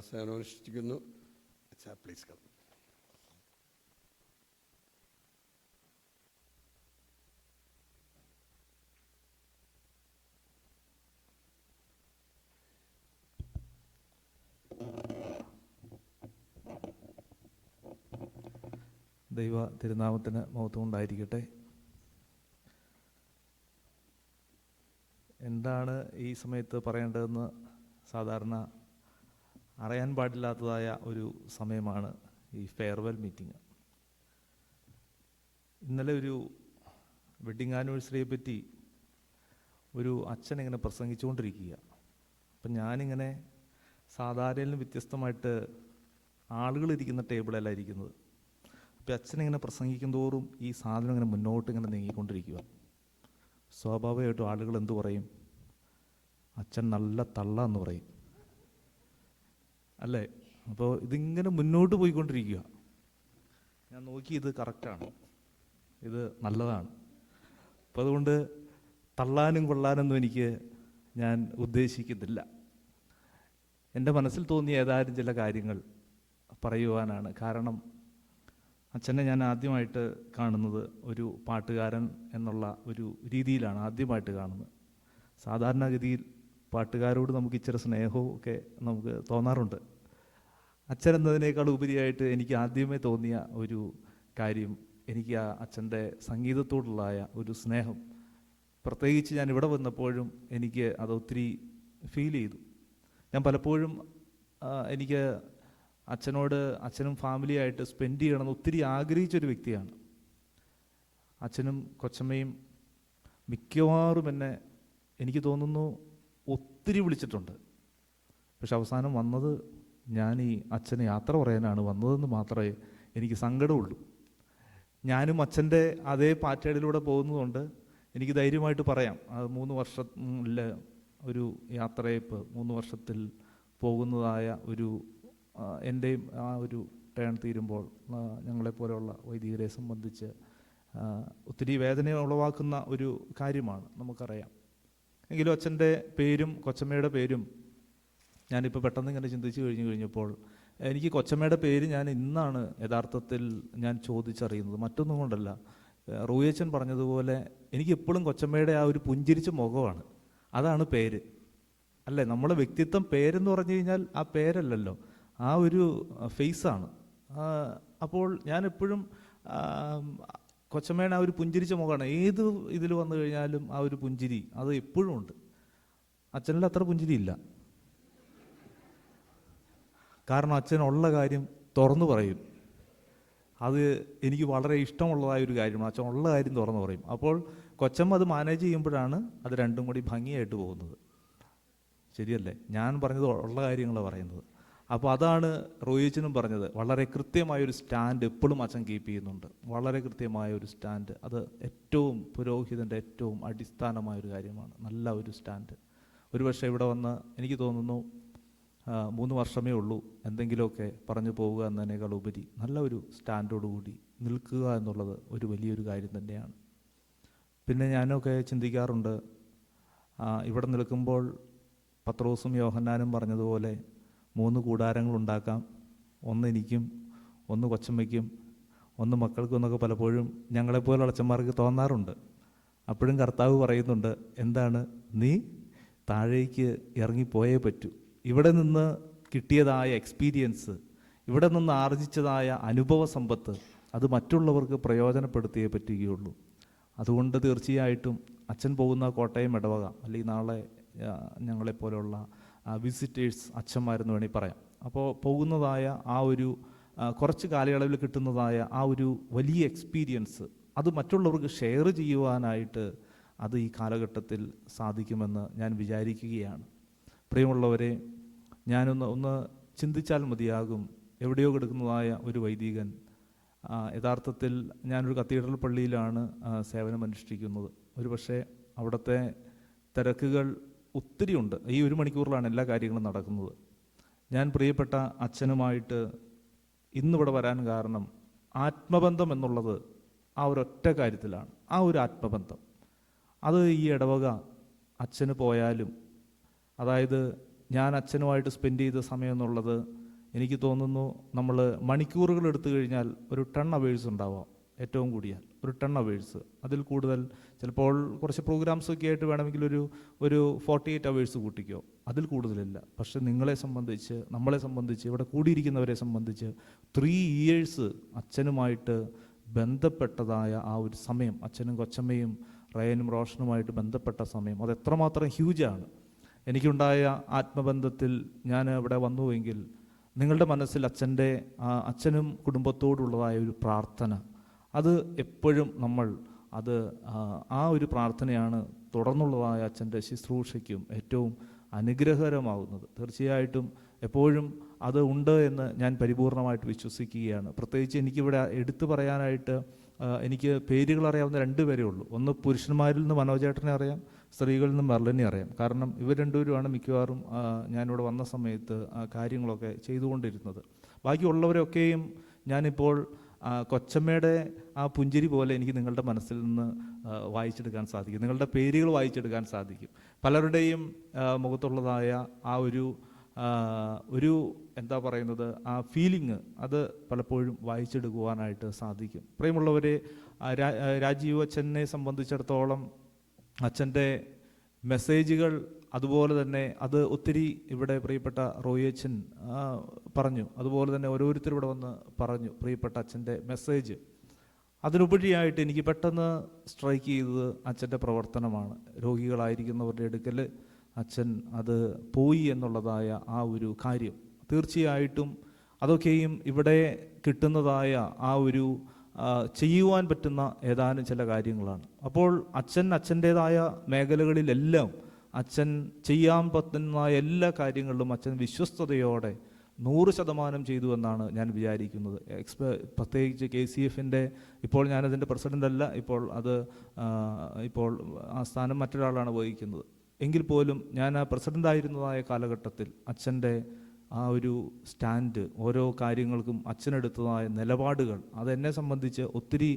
സേവനമനുഷ്ഠിക്കുന്നു. Please come. ദൈവ തിരുനാമത്തിന് മഹത്വം ഉണ്ടായിരിക്കട്ടെ. എന്താണ് ഈ സമയത്ത് പറയേണ്ടതെന്ന് സാധാരണ അറിയാൻ പാടില്ലാത്തതായ ഒരു സമയമാണ് ഈ ഫെയർവെൽ മീറ്റിംഗ്. ഇന്നലെ ഒരു വെഡ്ഡിങ് ആനിവേഴ്സറിയെ പറ്റി ഒരു അച്ഛൻ ഇങ്ങനെ പ്രസംഗിച്ചുകൊണ്ടിരിക്കുക. അപ്പം ഞാനിങ്ങനെ സാധാരണയിൽ നിന്ന് വ്യത്യസ്തമായിട്ട് ആളുകളിരിക്കുന്ന ടേബിളല്ല ഇരിക്കുന്നത്. അപ്പോൾ അച്ഛനിങ്ങനെ പ്രസംഗിക്കും തോറും ഈ സാധനം ഇങ്ങനെ മുന്നോട്ട് ഇങ്ങനെ നീങ്ങിക്കൊണ്ടിരിക്കുക. സ്വാഭാവികമായിട്ടും ആളുകൾ എന്തു പറയും? അച്ഛൻ നല്ല തള്ള എന്ന് പറയും, അല്ലേ? അപ്പോൾ ഇതിങ്ങനെ മുന്നോട്ട് പോയിക്കൊണ്ടിരിക്കുക. ഞാൻ നോക്കി, ഇത് കറക്റ്റാണ്, ഇത് നല്ലതാണ്. അപ്പോൾ അതുകൊണ്ട് തള്ളാനും കൊള്ളാനൊന്നും എനിക്ക് ഞാൻ ഉദ്ദേശിക്കുന്നില്ല. എൻ്റെ മനസ്സിൽ തോന്നിയ ഏതായാലും ചില കാര്യങ്ങൾ പറയുവാനാണ്. കാരണം അച്ഛനെ ഞാൻ ആദ്യമായിട്ട് കാണുന്നത് ഒരു പാട്ടുകാരൻ എന്നുള്ള ഒരു രീതിയിലാണ് ആദ്യമായിട്ട് കാണുന്നത്. സാധാരണഗതിയിൽ പാട്ടുകാരോട് നമുക്ക് ഇച്ചിരി സ്നേഹവും ഒക്കെ നമുക്ക് തോന്നാറുണ്ട്. അച്ഛൻ എന്നതിനേക്കാൾ ഉപരിയായിട്ട് എനിക്ക് ആദ്യമേ തോന്നിയ ഒരു കാര്യം, എനിക്ക് ആ അച്ഛൻ്റെ സംഗീതത്തോടുള്ള ഒരു സ്നേഹം, പ്രത്യേകിച്ച് ഞാൻ ഇവിടെ വന്നപ്പോഴും എനിക്ക് അത് ഒത്തിരി ഫീൽ ചെയ്തു. ഞാൻ പലപ്പോഴും എനിക്ക് അച്ഛനും ഫാമിലിയായിട്ട് സ്പെൻഡ് ചെയ്യണമെന്ന് ഒത്തിരി ആഗ്രഹിച്ചൊരു വ്യക്തിയാണ്. അച്ഛനും കൊച്ചമ്മയും മിക്കവാറും എന്നെ എനിക്ക് തോന്നുന്നു ഒത്തിരി വിളിച്ചിട്ടുണ്ട്. പക്ഷെ അവസാനം വന്നത് ഞാൻ ഈ അച്ഛന് യാത്ര പറയാനാണ് വന്നതെന്ന് മാത്രമേ എനിക്ക് സങ്കടമുള്ളൂ. ഞാനും അച്ഛൻ്റെ അതേ പാറ്റേണിലൂടെ പോകുന്നതുകൊണ്ട് എനിക്ക് ധൈര്യമായിട്ട് പറയാം, അത് 3 വർഷത്തിൽ ഒരു യാത്രയപ്പ് 3 വർഷത്തിൽ പോകുന്നതായ ഒരു എൻ്റെയും ആ ഒരു ടേൺ തീരുമ്പോൾ ഞങ്ങളെപ്പോലെയുള്ള വൈദികരെ സംബന്ധിച്ച് ഒത്തിരി വേദന ഉളവാക്കുന്ന ഒരു കാര്യമാണ്, നമുക്കറിയാം. എങ്കിലും അച്ഛൻ്റെ പേരും കൊച്ചമ്മയുടെ പേരും ഞാനിപ്പോൾ പെട്ടെന്ന് ഇങ്ങനെ ചിന്തിച്ച് കഴിഞ്ഞപ്പോൾ എനിക്ക് കൊച്ചമ്മയുടെ പേര് ഞാൻ ഇന്നാണ് യഥാർത്ഥത്തിൽ ഞാൻ ചോദിച്ചറിയുന്നത്. മറ്റൊന്നും കൊണ്ടല്ല, റൂയച്ചൻ പറഞ്ഞതുപോലെ എനിക്ക് എപ്പോഴും കൊച്ചമ്മയുടെ ആ ഒരു പുഞ്ചിരിച്ച മുഖമാണ്, അതാണ് പേര്. അല്ലേ, നമ്മളെ വ്യക്തിത്വം പേരെന്ന് പറഞ്ഞു കഴിഞ്ഞാൽ ആ പേരല്ലല്ലോ, ആ ഒരു ഫേസാണ്. അപ്പോൾ ഞാനെപ്പോഴും കൊച്ചമ്മയുടെ ആ ഒരു പുഞ്ചിരിച്ച മുഖമാണ്. ഏത് ഇതിൽ വന്നു കഴിഞ്ഞാലും ആ ഒരു പുഞ്ചിരി അത് എപ്പോഴും ഉണ്ട്. അച്ഛനിൽ അത്ര പുഞ്ചിരി ഇല്ല. കാരണം അച്ഛനുള്ള കാര്യം തുറന്നു പറയും. അത് എനിക്ക് വളരെ ഇഷ്ടമുള്ളതായ ഒരു കാര്യമാണ്. അച്ഛൻ ഉള്ള കാര്യം തുറന്നു പറയും. അപ്പോൾ കൊച്ചമ്മ അത് മാനേജ് ചെയ്യുമ്പോഴാണ് അത് രണ്ടും കൂടി ഭംഗിയായിട്ട് പോകുന്നത്. ശരിയല്ലേ? ഞാൻ പറഞ്ഞത് ഉള്ള കാര്യങ്ങളാണ് പറയുന്നത്. അപ്പോൾ അതാണ് റോയിച്ചനും പറഞ്ഞത്. വളരെ കൃത്യമായൊരു സ്റ്റാൻഡ് എപ്പോഴും അച്ഛൻ കീപ്പ് ചെയ്യുന്നുണ്ട്. വളരെ കൃത്യമായ ഒരു സ്റ്റാൻഡ്. അത് ഏറ്റവും പുരോഹിതൻ്റെ ഏറ്റവും അടിസ്ഥാനമായൊരു കാര്യമാണ്, നല്ല ഒരു സ്റ്റാൻഡ്. ഒരുപക്ഷെ ഇവിടെ വന്ന് എനിക്ക് തോന്നുന്നു 3 വർഷമേ ഉള്ളൂ എന്തെങ്കിലുമൊക്കെ പറഞ്ഞു പോവുക എന്നതിനേക്കാൾ ഉപരി നല്ല ഒരു സ്റ്റാൻഡോടുകൂടി നിൽക്കുക എന്നുള്ളത് ഒരു വലിയൊരു കാര്യം തന്നെയാണ്. പിന്നെ ഞാനൊക്കെ ചിന്തിക്കാറുണ്ട്, ഇവിടെ നിൽക്കുമ്പോൾ പത്രോസും യോഹന്നാനും പറഞ്ഞതുപോലെ 3 കൂടാരങ്ങൾ ഉണ്ടാക്കാം. ഒന്ന് എനിക്കും, ഒന്ന് കൊച്ചമ്മയ്ക്കും, ഒന്ന് മക്കൾക്കും എന്നൊക്കെ പലപ്പോഴും ഞങ്ങളെപ്പോലുള്ള അച്ഛന്മാർക്ക് തോന്നാറുണ്ട്. അപ്പോഴും കർത്താവ് പറയുന്നുണ്ട്, എന്താണ്, നീ താഴേക്ക് ഇറങ്ങിപ്പോയേ പറ്റൂ. ഇവിടെ നിന്ന് കിട്ടിയതായ എക്സ്പീരിയൻസ്, ഇവിടെ നിന്ന് ആർജിച്ചതായ അനുഭവ സമ്പത്ത്, അത് മറ്റുള്ളവർക്ക് പ്രയോജനപ്പെടുത്തിയേ പറ്റുകയുള്ളൂ. അതുകൊണ്ട് തീർച്ചയായിട്ടും അച്ഛൻ പോകുന്ന കോട്ടയം ഇടവക, അല്ലെങ്കിൽ നാളെ ഞങ്ങളെപ്പോലെയുള്ള വിസിറ്റേഴ്സ് അച്ഛന്മാരെന്ന് വേണമെങ്കിൽ പറയാം. അപ്പോൾ പോകുന്നതായ ആ ഒരു കുറച്ച് കാലയളവിൽ കിട്ടുന്നതായ ആ ഒരു വലിയ എക്സ്പീരിയൻസ്, അത് മറ്റുള്ളവർക്ക് ഷെയർ ചെയ്യുവാനായിട്ട് അത് ഈ കാലഘട്ടത്തിൽ സാധിക്കുമെന്ന് ഞാൻ വിചാരിക്കുകയാണ്. പ്രിയമുള്ളവരെ, ഒന്ന് ചിന്തിച്ചാൽ മതിയാകും. എവിടെയോ കിടക്കുന്നതായ ഒരു വൈദികൻ, യഥാർത്ഥത്തിൽ ഞാനൊരു കത്തീഡ്രൽ പള്ളിയിലാണ് സേവനം അനുഷ്ഠിക്കുന്നത്. ഒരു പക്ഷേ അവിടുത്തെ തിരക്കുകൾ ഒത്തിരി ഉണ്ട്. ഈ 1 മണിക്കൂറിലാണ് എല്ലാ കാര്യങ്ങളും നടക്കുന്നത്. ഞാൻ പ്രിയപ്പെട്ട അച്ഛനുമായിട്ട് ഇന്നിവിടെ വരാൻ കാരണം ആത്മബന്ധം എന്നുള്ളത് ആ ഒരൊറ്റ കാര്യത്തിലാണ്. ആ ഒരു ആത്മബന്ധം അത് ഈ ഇടവക അച്ഛന് പോയാലും, അതായത് ഞാൻ അച്ഛനുമായിട്ട് സ്പെൻഡ് ചെയ്ത സമയം എന്നുള്ളത് എനിക്ക് തോന്നുന്നു നമ്മൾ മണിക്കൂറുകൾ എടുത്തു കഴിഞ്ഞാൽ ഒരു 10 അവേഴ്സ് ഉണ്ടാവാം, ഏറ്റവും കൂടിയാൽ ഒരു 10 അവേഴ്സ്. അതിൽ കൂടുതൽ ചിലപ്പോൾ കുറച്ച് പ്രോഗ്രാംസൊക്കെ ആയിട്ട് വേണമെങ്കിൽ ഒരു 48 അവേഴ്സ് കൂട്ടിക്കോ, അതിൽ കൂടുതലില്ല. പക്ഷെ നമ്മളെ സംബന്ധിച്ച് ഇവിടെ കൂടിയിരിക്കുന്നവരെ സംബന്ധിച്ച് 3 ഇയേഴ്സ് അച്ഛനുമായിട്ട് ബന്ധപ്പെട്ടതായ ആ ഒരു സമയം, അച്ഛനും കൊച്ചമ്മയും റയനും റോഷനുമായിട്ട് ബന്ധപ്പെട്ട സമയം, അത് എത്രമാത്രം ഹ്യൂജാണ്. എനിക്കുണ്ടായ ആത്മബന്ധത്തിൽ ഞാൻ ഇവിടെ വന്നുവെങ്കിൽ നിങ്ങളുടെ മനസ്സിൽ അച്ഛനും കുടുംബത്തോടുള്ളതായ ഒരു പ്രാർത്ഥന, അത് എപ്പോഴും ആ ഒരു പ്രാർത്ഥനയാണ് തുടർന്നുള്ളതായ അച്ഛൻ്റെ ശുശ്രൂഷയ്ക്കും ഏറ്റവും അനുഗ്രഹകരമാകുന്നത്. തീർച്ചയായിട്ടും എപ്പോഴും അത് ഉണ്ട് എന്ന് ഞാൻ പരിപൂർണമായിട്ട് വിശ്വസിക്കുകയാണ്. പ്രത്യേകിച്ച് എനിക്കിവിടെ എടുത്തു പറയാനായിട്ട് എനിക്ക് പേരുകൾ അറിയാവുന്ന 2 പേരേ ഉള്ളൂ. ഒന്ന് പുരുഷന്മാരിൽ നിന്ന് മനോജേട്ടനെ അറിയാം, സ്ത്രീകളിൽ നിന്ന് മെർലിനെ അറിയാം. കാരണം ഇവർ 2 പേരുമാണ് മിക്കവാറും ഞാനിവിടെ വന്ന സമയത്ത് കാര്യങ്ങളൊക്കെ ചെയ്തുകൊണ്ടിരുന്നത്. ബാക്കിയുള്ളവരൊക്കെയും ഞാനിപ്പോൾ കൊച്ചമ്മയുടെ ആ പുഞ്ചിരി പോലെ എനിക്ക് നിങ്ങളുടെ മനസ്സിൽ നിന്ന് വായിച്ചെടുക്കാൻ സാധിക്കും, നിങ്ങളുടെ പേരുകൾ വായിച്ചെടുക്കാൻ സാധിക്കും. പലരുടെയും മുഖത്തുള്ളതായ ആ ഒരു ഒരു എന്താ പറയുന്നത് ആ ഫീലിംഗ് അത് പലപ്പോഴും വായിച്ചെടുക്കുവാനായിട്ട് സാധിക്കും. പ്രിയമുള്ളവരെ, രാജീവ് അച്ഛനെ സംബന്ധിച്ചിടത്തോളം അച്ഛൻ്റെ മെസ്സേജുകൾ അതുപോലെ തന്നെ അത് ഒത്തിരി ഇവിടെ പ്രിയപ്പെട്ട റോയി അച്ഛൻ പറഞ്ഞു, അതുപോലെ തന്നെ ഓരോരുത്തരും ഇവിടെ വന്ന് പറഞ്ഞു പ്രിയപ്പെട്ട അച്ഛൻ്റെ മെസ്സേജ്. അതിനുപരിയായിട്ട് എനിക്ക് പെട്ടെന്ന് സ്ട്രൈക്ക് ചെയ്തത് അച്ഛൻ്റെ പ്രവർത്തനമാണ്. രോഗികളായിരിക്കുന്നവരുടെ അടുക്കൽ അച്ഛൻ അത് പോയി എന്നുള്ളതായ ആ ഒരു കാര്യം തീർച്ചയായിട്ടും അതൊക്കെയും ഇവിടെ കിട്ടുന്നതായ ആ ഒരു ചെയ്യുവാൻ പറ്റുന്ന ഏതാനും ചില കാര്യങ്ങളാണ്. അപ്പോൾ അച്ഛൻ്റേതായ മേഖലകളിലെല്ലാം അച്ഛൻ ചെയ്യാൻ പറ്റുന്ന എല്ലാ കാര്യങ്ങളിലും അച്ഛൻ വിശ്വസ്തയോടെ 100% ചെയ്തു എന്നാണ് ഞാൻ വിചാരിക്കുന്നത്. പ്രത്യേകിച്ച് KCF-ൻ്റെ ഇപ്പോൾ ഞാനതിൻ്റെ പ്രസിഡൻ്റല്ല, ഇപ്പോൾ ആ സ്ഥാനം മറ്റൊരാളാണ് വഹിക്കുന്നത്. എങ്കിൽ പോലും ഞാൻ ആ പ്രസിഡൻ്റായിരുന്നതായ കാലഘട്ടത്തിൽ അച്ഛൻ്റെ ആ ഒരു സ്റ്റാൻഡ്, ഓരോ കാര്യങ്ങൾക്കും അച്ഛനെടുത്തതായ നിലപാടുകൾ അതെന്നെ സംബന്ധിച്ച് ഒത്തിരി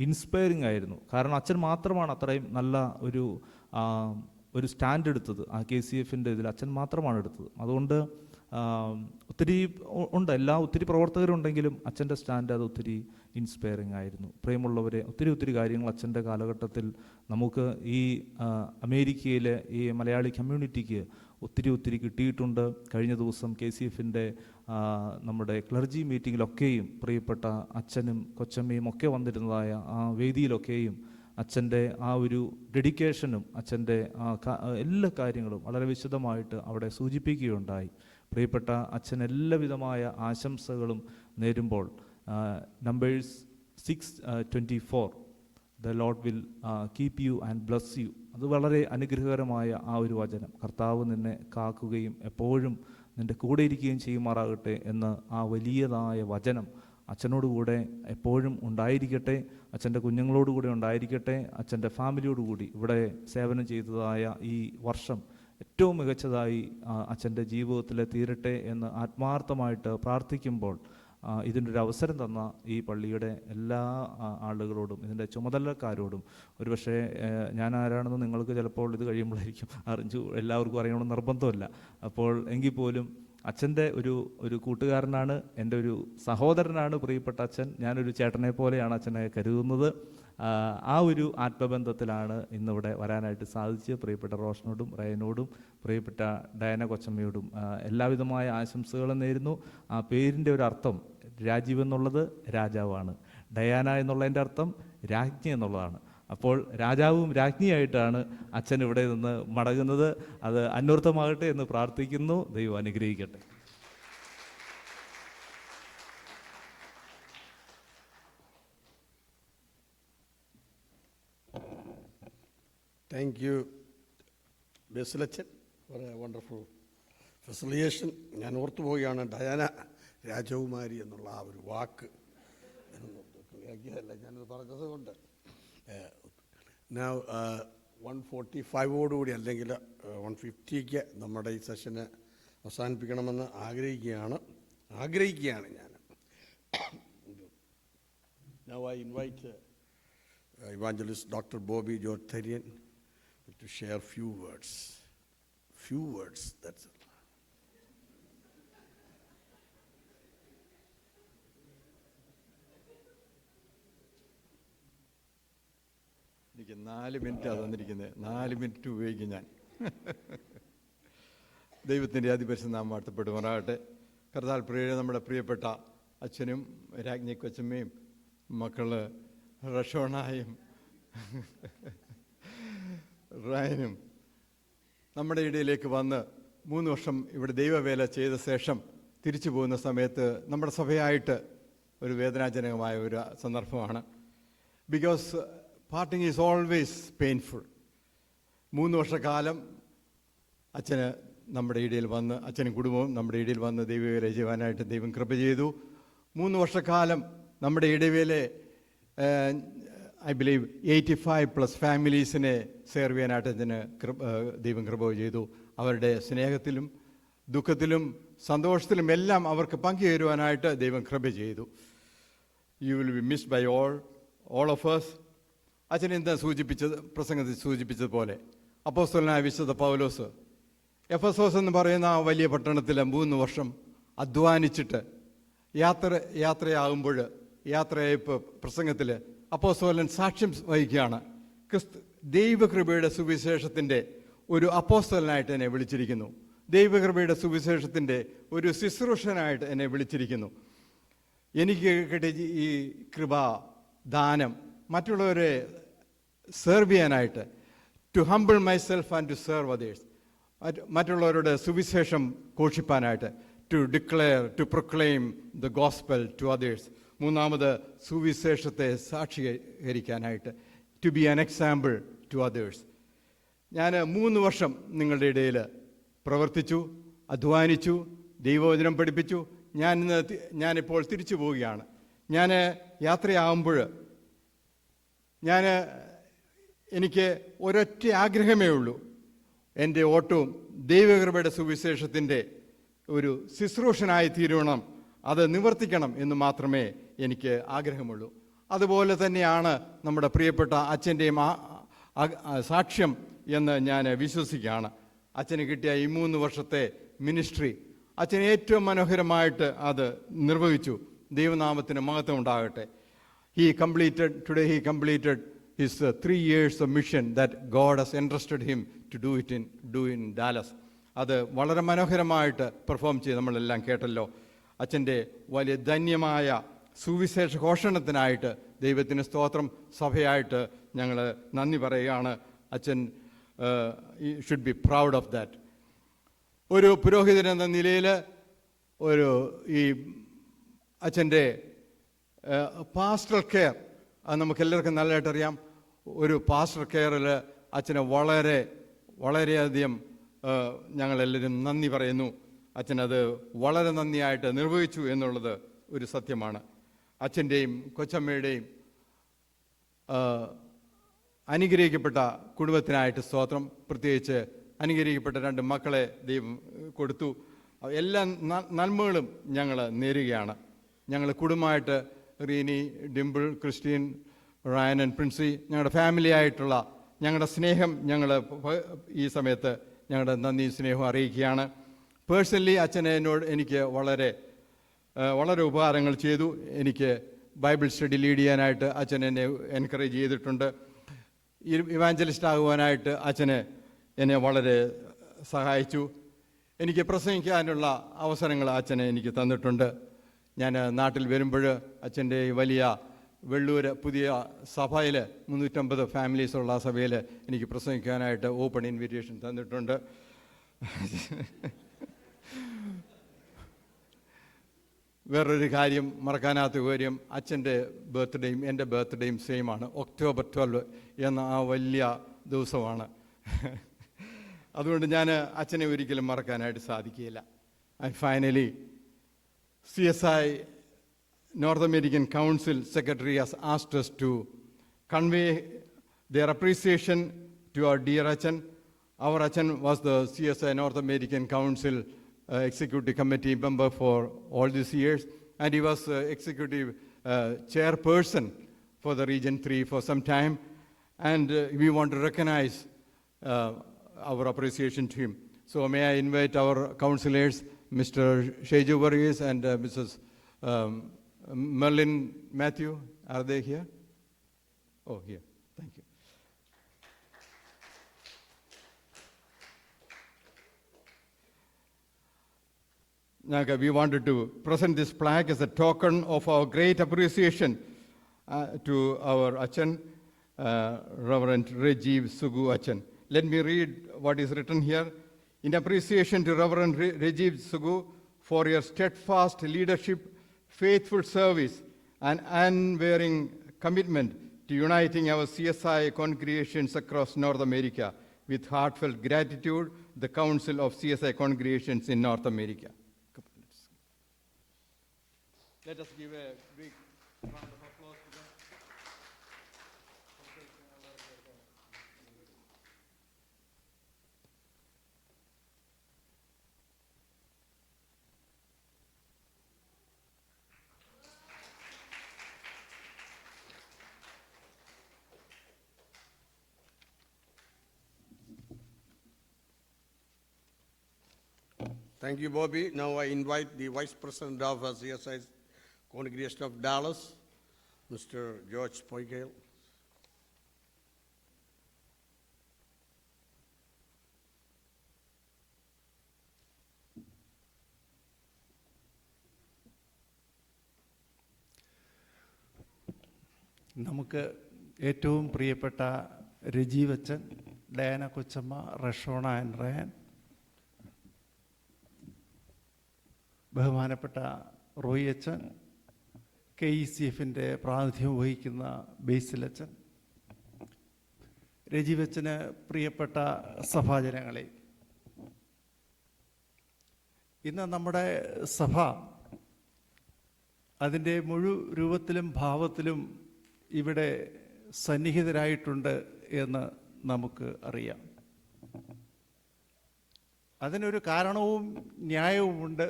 ഇൻസ്പയറിംഗ് ആയിരുന്നു. കാരണം അച്ഛൻ മാത്രമാണ് അത്രയും നല്ല ഒരു സ്റ്റാൻഡ് എടുത്തത്. ആ KCF-ൻ്റെ ഇതിൽ അച്ഛൻ മാത്രമാണ് എടുത്തത്. അതുകൊണ്ട് ഒത്തിരി ഉണ്ട്, ഒത്തിരി പ്രവർത്തകരുണ്ടെങ്കിലും അച്ഛൻ്റെ സ്റ്റാൻഡ് അത് ഒത്തിരി ഇൻസ്പയറിംഗ് ആയിരുന്നു. പ്രിയമുള്ളവരെ, ഒത്തിരി കാര്യങ്ങൾ അച്ഛൻ്റെ കാലഘട്ടത്തിൽ നമുക്ക് ഈ അമേരിക്കയിലെ ഈ മലയാളി കമ്മ്യൂണിറ്റിക്ക് ഒത്തിരി കിട്ടിയിട്ടുണ്ട്. കഴിഞ്ഞ ദിവസം KCF-ൻ്റെ നമ്മുടെ ക്ലർജി മീറ്റിങ്ങിലൊക്കെയും പ്രിയപ്പെട്ട അച്ഛനും കൊച്ചമ്മയും ഒക്കെ വന്നിരുന്നതായ ആ വേദിയിലൊക്കെയും അച്ഛൻ്റെ ആ ഒരു ഡെഡിക്കേഷനും അച്ഛൻ്റെ എല്ലാ കാര്യങ്ങളും വളരെ വിശദമായിട്ട് അവിടെ സൂചിപ്പിക്കുകയുണ്ടായി. പ്രിയപ്പെട്ട അച്ഛൻ എല്ലാവിധമായ ആശംസകളും നേരുമ്പോൾ numbers 6:24 the lord will keep you and bless you, അത് വളരെ അനുഗ്രഹകരമായ ആ ഒരു വചനം. കർത്താവ് നിന്നെ കാക്കുകയും എപ്പോഴും നിൻ്റെ കൂടെ ഇരിക്കുകയും ചെയ്യുമാറാകട്ടെ എന്ന ആ വലിയതായ വചനം അച്ഛനോടുകൂടെ എപ്പോഴും ഉണ്ടായിരിക്കട്ടെ, അച്ഛൻ്റെ കുഞ്ഞുങ്ങളോടുകൂടെ ഉണ്ടായിരിക്കട്ടെ, അച്ഛൻ്റെ ഫാമിലിയോടുകൂടി ഇവിടെ സേവനം ചെയ്തതായ ഈ വർഷം ഏറ്റവും മികച്ചതായി അച്ഛൻ്റെ ജീവിതത്തിൽ തീരട്ടെ എന്ന് ആത്മാർത്ഥമായിട്ട് പ്രാർത്ഥിക്കുമ്പോൾ ഇതിൻ്റെ ഒരു അവസരം തന്ന ഈ പള്ളിയുടെ എല്ലാ ആളുകളോടും ഇതിൻ്റെ ചുമതലക്കാരോടും, ഒരുപക്ഷെ ഞാൻ ആരാണെന്ന് നിങ്ങൾക്ക് ചിലപ്പോൾ ഇത് കഴിയുമ്പോഴായിരിക്കും എല്ലാവർക്കും അറിയണമെന്ന് നിർബന്ധമില്ല. അപ്പോൾ എങ്കിൽ പോലും അച്ഛൻ്റെ ഒരു കൂട്ടുകാരനാണ്, എൻ്റെ ഒരു സഹോദരനാണ് പ്രിയപ്പെട്ട അച്ഛൻ. ഞാനൊരു ചേട്ടനെ പോലെയാണ് അച്ഛനെ കരുതുന്നത്. ആ ഒരു ആത്മബന്ധത്തിലാണ് ഇന്നിവിടെ വരാനായിട്ട് സാധിച്ച്. പ്രിയപ്പെട്ട റോഷനോടും റയനോടും പ്രിയപ്പെട്ട ഡയന കൊച്ചമ്മയോടും എല്ലാവിധമായ ആശംസകളും നേരുന്നു. ആ പേരിൻ്റെ ഒരു അർത്ഥം രാജീവ് എന്നുള്ളത് രാജാവാണ്, ഡയാന എന്നുള്ളതിൻ്റെ അർത്ഥം രാജ്ഞി എന്നുള്ളതാണ്. അപ്പോൾ രാജാവും രാജ്ഞിയായിട്ടാണ് അച്ഛൻ ഇവിടെ നിന്ന് മടങ്ങുന്നത്. അത് അന്വർത്ഥമാകട്ടെ എന്ന് പ്രാർത്ഥിക്കുന്നു. ദൈവം അനുഗ്രഹിക്കട്ടെ. Thank you, ബെസിലച്ചൻ, for a wonderful facilitation. ഞാൻ ഓർത്തുപോവുകയാണ് ഡയാന രാജകുമാരി എന്നുള്ള ആ ഒരു വാക്ക് ഞാനത് പറഞ്ഞത് കൊണ്ട്. Now 1:45 അല്ലെങ്കിൽ 1:50 നമ്മുടെ ഈ സെഷന് അവസാനിപ്പിക്കണമെന്ന് ആഗ്രഹിക്കുകയാണ് ഞാൻ. Now I invite Evangelist Dr. Bobby George Therian to share few words, that's it. എനിക്ക് 4 മിനിറ്റാണ് തന്നിരിക്കുന്നത്. 4 മിനിറ്റ് ഉപയോഗിക്കും ഞാൻ. ദൈവത്തിൻ്റെ അതിപരിശുദ്ധ നാമം വാഴ്ത്തപ്പെടുമാറാകട്ടെ. കർത്താൽ നമ്മുടെ പ്രിയപ്പെട്ട അച്ഛനും രാജ്ഞി കൊച്ചമ്മയും മക്കള് റഷോണായും റയനും നമ്മുടെ ഇടയിലേക്ക് വന്ന് 3 വർഷം ഇവിടെ ദൈവവേല ചെയ്ത ശേഷം തിരിച്ചു പോകുന്ന സമയത്ത് നമ്മുടെ സഭയായിട്ട് ഒരു വേദനാജനകമായ ഒരു സന്ദർഭമാണ്. Because parting is always painful. 3 വർഷക്കാലം അച്ഛന് നമ്മുടെ ഇടയിൽ വന്ന്, അച്ഛനും കുടുംബവും നമ്മുടെ ഇടയിൽ വന്ന് ദൈവവേല ചെയ്യുവാനായിട്ട് ദൈവം കൃപ ചെയ്തു. 3 വർഷക്കാലം നമ്മുടെ ഇടവേലെ ഐ ബിലീവ് 85+ ഫാമിലീസിനെ സെർവ് ചെയ്യാനായിട്ട് അച്ഛന് ദൈവം കൃപ ചെയ്തു. അവരുടെ സ്നേഹത്തിലും ദുഃഖത്തിലും സന്തോഷത്തിലും എല്ലാം അവർക്ക് പങ്കുചേരുവാനായിട്ട് ദൈവം കൃപ ചെയ്തു. You will be missed by all of us. അച്ഛൻ എന്താ പ്രസംഗത്തിൽ സൂചിപ്പിച്ചതുപോലെ അപ്പോസ്തലനായ വിശുദ്ധ പൗലോസ് എഫെസോസ് എന്ന് പറയുന്ന ആ വലിയ പട്ടണത്തിൽ 3 വർഷം അധ്വാനിച്ചിട്ട് യാത്രയാകുമ്പോൾ യാത്രയയപ്പ് പ്രസംഗത്തിൽ അപ്പോസ്തലൻ സാക്ഷ്യം വഹിക്കുകയാണ്. ദൈവകൃപയുടെ സുവിശേഷത്തിൻ്റെ ഒരു അപ്പോസ്തലനായിട്ട് എന്നെ വിളിച്ചിരിക്കുന്നു. ദൈവകൃപയുടെ സുവിശേഷത്തിൻ്റെ ഒരു ശുശ്രൂഷനായിട്ട് എന്നെ വിളിച്ചിരിക്കുന്നു. എനിക്ക് കിട്ടിയ ഈ കൃപാദാനം മറ്റുള്ളവരെ സെർവ് ചെയ്യാനായിട്ട്, to humble myself and to serve others, മറ്റുള്ളവരുടെ സുവിശേഷം ഘോഷിപ്പാനായിട്ട്, to declare, to proclaim the gospel to others. മൂന്നാമത് സുവിശേഷത്തെ സാക്ഷീകരിക്കാനായിട്ട്, to be an example to others. ഞാൻ 3 വർഷം നിങ്ങളുടെ ഇടയിൽ പ്രവർത്തിച്ചു, അധ്വാനിച്ചു, ദൈവവചനം പഠിപ്പിച്ചു. ഞാനിപ്പോൾ തിരിച്ചു പോവുകയാണ്. ഞാൻ യാത്രയാകുമ്പോൾ എനിക്ക് ഒരൊറ്റ ആഗ്രഹമേ ഉള്ളൂ. എൻ്റെ ഓട്ടവും ദൈവകൃപയുടെ സുവിശേഷത്തിൻ്റെ ഒരു ശുശ്രൂഷനായി തീരണം, അത് നിവർത്തിക്കണം എന്ന് മാത്രമേ എനിക്ക് ആഗ്രഹമുള്ളൂ. അതുപോലെ തന്നെയാണ് നമ്മുടെ പ്രിയപ്പെട്ട അച്ഛൻ്റെയും സാക്ഷ്യം എന്ന് ഞാൻ വിശ്വസിക്കുകയാണ്. അച്ഛന് കിട്ടിയ ഈ 3 വർഷത്തെ മിനിസ്ട്രി അച്ഛൻ ഏറ്റവും മനോഹരമായിട്ട് അത് നിർവഹിച്ചു. ദൈവനാമത്തിന് മഹത്വം ഉണ്ടാകട്ടെ. Today he completed his 3 years of mission that God has entrusted him to do in Dallas. അത് വളരെ മനോഹരമായിട്ട് പെർഫോം ചെയ്ത് നമ്മളെല്ലാം കേട്ടല്ലോ. അച്ഛൻ്റെ വലിയ ധന്യമായ സുവിശേഷ ഘോഷണത്തിനായിട്ട് ദൈവത്തിന് സ്തോത്രം. സഭയായിട്ട് ഞങ്ങൾ നന്ദി പറയുകയാണ്. അച്ഛൻ should be proud of that. ഒരു പുരോഹിതൻ എന്ന നിലയിൽ ഈ അച്ഛൻ്റെ പാസ്റ്ററൽ കെയർ, അത് നമുക്കെല്ലാവർക്കും നല്ലതായിട്ടറിയാം. ഒരു പാസ്റ്റർ കെയറിൽ അച്ഛന് വളരെയധികം ഞങ്ങളെല്ലാവരും നന്ദി പറയുന്നു. അച്ഛനത് വളരെ നന്ദിയായിട്ട് നിർവഹിച്ചു എന്നുള്ളത് ഒരു സത്യമാണ്. അച്ഛൻ്റെയും കൊച്ചമ്മയുടെയും അനുഗ്രഹിക്കപ്പെട്ട കുടുംബത്തിനായിട്ട് സ്തോത്രം. പ്രത്യേകിച്ച് അനുഗ്രഹിക്കപ്പെട്ട 2 മക്കളെ ദൈവം കൊടുത്തു. എല്ലാ നന്മകളും ഞങ്ങൾ നേരുകയാണ്. ഞങ്ങൾ കുടുംബമായിട്ട് റീനി, ഡിംപിൾ, ക്രിസ്റ്റീൻ, റയൻ ആൻഡ് പ്രിൻസി, ഞങ്ങളുടെ ഫാമിലി ആയിട്ടുള്ള ഞങ്ങളുടെ സ്നേഹം ഈ സമയത്ത് ഞങ്ങളുടെ നന്ദി സ്നേഹവും അറിയിക്കുകയാണ്. പേഴ്സണലി അച്ഛനെ എനിക്ക് വളരെ ഉപകാരങ്ങൾ ചെയ്തു. എനിക്ക് ബൈബിൾ സ്റ്റഡി ലീഡ് ചെയ്യാനായിട്ട് അച്ഛൻ എന്നെ എൻകറേജ് ചെയ്തിട്ടുണ്ട്. ഇവാഞ്ചലിസ്റ്റ് ആകുവാനായിട്ട് അച്ഛന് എന്നെ വളരെ സഹായിച്ചു. എനിക്ക് പ്രസംഗിക്കാനുള്ള അവസരങ്ങൾ അച്ഛനെ എനിക്ക് തന്നിട്ടുണ്ട്. ഞാൻ നാട്ടിൽ വരുമ്പോൾ അച്ഛൻ്റെ വലിയ വെള്ളൂർ പുതിയ സഭയിൽ 350 ഫാമിലീസുള്ള സഭയിൽ എനിക്ക് പ്രസംഗിക്കാനായിട്ട് ഓപ്പൺ ഇൻവിറ്റേഷൻ തന്നിട്ടുണ്ട്. വേറൊരു കാര്യം, മറക്കാനാത്ത കാര്യം, അച്ഛൻ്റെ ബർത്ത്ഡേയും എൻ്റെ ബർത്ത്ഡേയും സെയിമാണ്. October 12 എന്ന ആ വലിയ ദിവസമാണ്. അതുകൊണ്ട് ഞാൻ അച്ഛനെ ഒരിക്കലും മറക്കാനായിട്ട് സാധിക്കുകയില്ല. And finally CSI North American Council Secretary has asked us to convey their appreciation to our dear Achan. Our Achan was the CSI North American Council Executive Committee member for all these years, and he was executive chairperson for the Region 3 for some time, and we want to recognize our appreciation to him. So may I invite our councillors, Mr. Sheju Varghese and Mrs. Merlin Matthew. Are they here? Oh, here. Thank you. We wanted to present this plaque as a token of our great appreciation to our Achan, Reverend Rajiv Sugu Achan. Let me read what is written here. In appreciation to Reverend Rajiv Sugu for your steadfast leadership, faithful service, and unwavering commitment to uniting our CSI congregations across North America, with heartfelt gratitude, the Council of CSI Congregations in North America. Let us give a big round of applause to them. Thank you, Bobby. Now I invite the Vice President of CSI Congregation of Dallas, Mr. George Poigel. നമുക്ക് ഏറ്റവും പ്രിയപ്പെട്ട രജീവ് അച്ഛൻ, Diana കൊച്ചമ്മ, റഷോണ and Ryan, ബഹുമാനപ്പെട്ട റോയി അച്ഛൻ, KECF-ൻ്റെ പ്രാതിനിധ്യം വഹിക്കുന്ന ബേസിൽ അച്ഛൻ, രജീവ് അച്ഛന് പ്രിയപ്പെട്ട സഭാജനങ്ങളെ, ഇന്ന് നമ്മുടെ സഭ അതിൻ്റെ രൂപത്തിലും ഭാവത്തിലും ഇവിടെ സന്നിഹിതരായിട്ടുണ്ട് എന്ന് നമുക്ക് അറിയാം. അതിനൊരു കാരണവും ന്യായവുമുണ്ട്.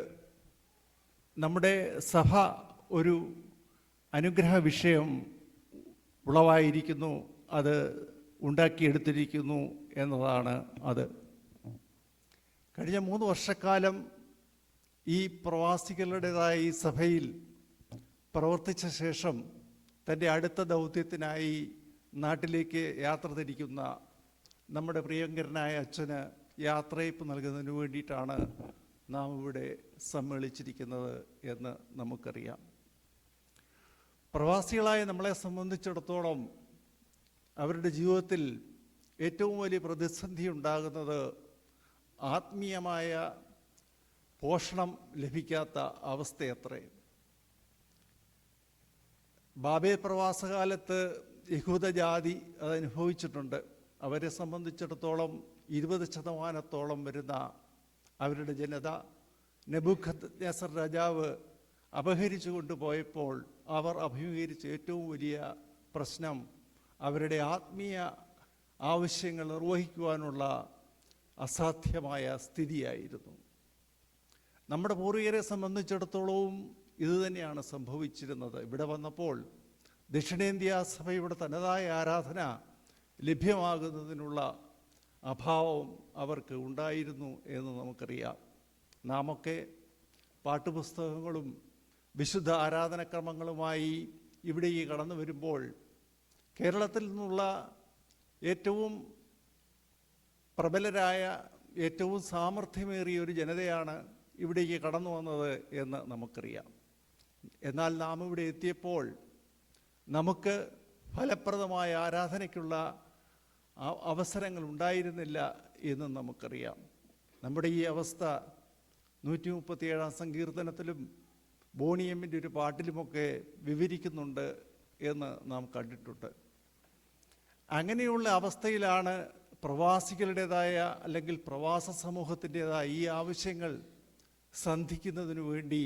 നമ്മുടെ സഭ ഒരു അനുഗ്രഹ വിഷയം ഉളവായിരിക്കുന്നു, അത് ഉണ്ടാക്കിയെടുത്തിരിക്കുന്നു എന്നതാണ് അത്. കഴിഞ്ഞ 3 വർഷക്കാലം ഈ പ്രവാസികളുടേതായ ഈ സഭയിൽ പ്രവർത്തിച്ച ശേഷം തൻ്റെ അടുത്ത ദൗത്യത്തിനായി നാട്ടിലേക്ക് യാത്ര തിരിക്കുന്ന നമ്മുടെ പ്രിയങ്കരനായ അച്ഛന് യാത്രയപ്പ് നൽകുന്നതിന് വേണ്ടിയിട്ടാണ് നാം ഇവിടെ സമ്മേളിച്ചിരിക്കുന്നത് എന്ന് നമുക്കറിയാം. പ്രവാസികളായ നമ്മളെ സംബന്ധിച്ചിടത്തോളം അവരുടെ ജീവിതത്തിൽ ഏറ്റവും വലിയ പ്രതിസന്ധി ഉണ്ടാകുന്നത് ആത്മീയമായ പോഷണം ലഭിക്കാത്ത അവസ്ഥയത്രേ. ബാബേൽ പ്രവാസകാലത്ത് യഹൂദജാതി അതനുഭവിച്ചിട്ടുണ്ട്. അവരെ സംബന്ധിച്ചിടത്തോളം 20% വരുന്ന അവരുടെ ജനത നെബൂഖദ്നേസർ രാജാവ് അപഹരിച്ചു കൊണ്ടുപോയപ്പോൾ അവർ അഭിമുഖീകരിച്ച ഏറ്റവും വലിയ പ്രശ്നം അവരുടെ ആത്മീയ ആവശ്യങ്ങൾ നിർവഹിക്കുവാനുള്ള അസാധ്യമായ സ്ഥിതിയായിരുന്നു. നമ്മുടെ പൂർവികരെ സംബന്ധിച്ചിടത്തോളവും ഇതുതന്നെയാണ് സംഭവിച്ചിരുന്നത്. ഇവിടെ വന്നപ്പോൾ ദക്ഷിണേന്ത്യാ സഭയുടെ തനതായ ആരാധന ലഭ്യമാകുന്നതിനുള്ള അഭാവം അവർക്ക് ഉണ്ടായിരുന്നു എന്ന് നമുക്കറിയാം. നാമൊക്കെ പാട്ടുപുസ്തകങ്ങളും വിശുദ്ധ ആരാധനക്രമങ്ങളുമായി ഇവിടേക്ക് കടന്നു വരുമ്പോൾ കേരളത്തിൽ നിന്നുള്ള ഏറ്റവും പ്രബലരായ, ഏറ്റവും സാമർഥ്യമേറിയ ഒരു ജനതയാണ് ഇവിടേക്ക് കടന്നു വന്നത് എന്ന് നമുക്കറിയാം. എന്നാൽ നാം ഇവിടെ എത്തിയപ്പോൾ നമുക്ക് ഫലപ്രദമായ ആരാധനയ്ക്കുള്ള അവസരങ്ങൾ ഉണ്ടായിരുന്നില്ല എന്ന് നമുക്കറിയാം. നമ്മുടെ ഈ അവസ്ഥ 137 സങ്കീർത്തനത്തിലും ബോണിയമ്മിൻ്റെ ഒരു പാട്ടിലുമൊക്കെ വിവരിക്കുന്നുണ്ട് എന്ന് നാം കണ്ടിട്ടുണ്ട്. അങ്ങനെയുള്ള അവസ്ഥയിലാണ് പ്രവാസികളുടേതായ അല്ലെങ്കിൽ പ്രവാസ സമൂഹത്തിൻ്റെതായ ഈ ആവശ്യങ്ങൾ സന്ധിക്കുന്നതിനു വേണ്ടി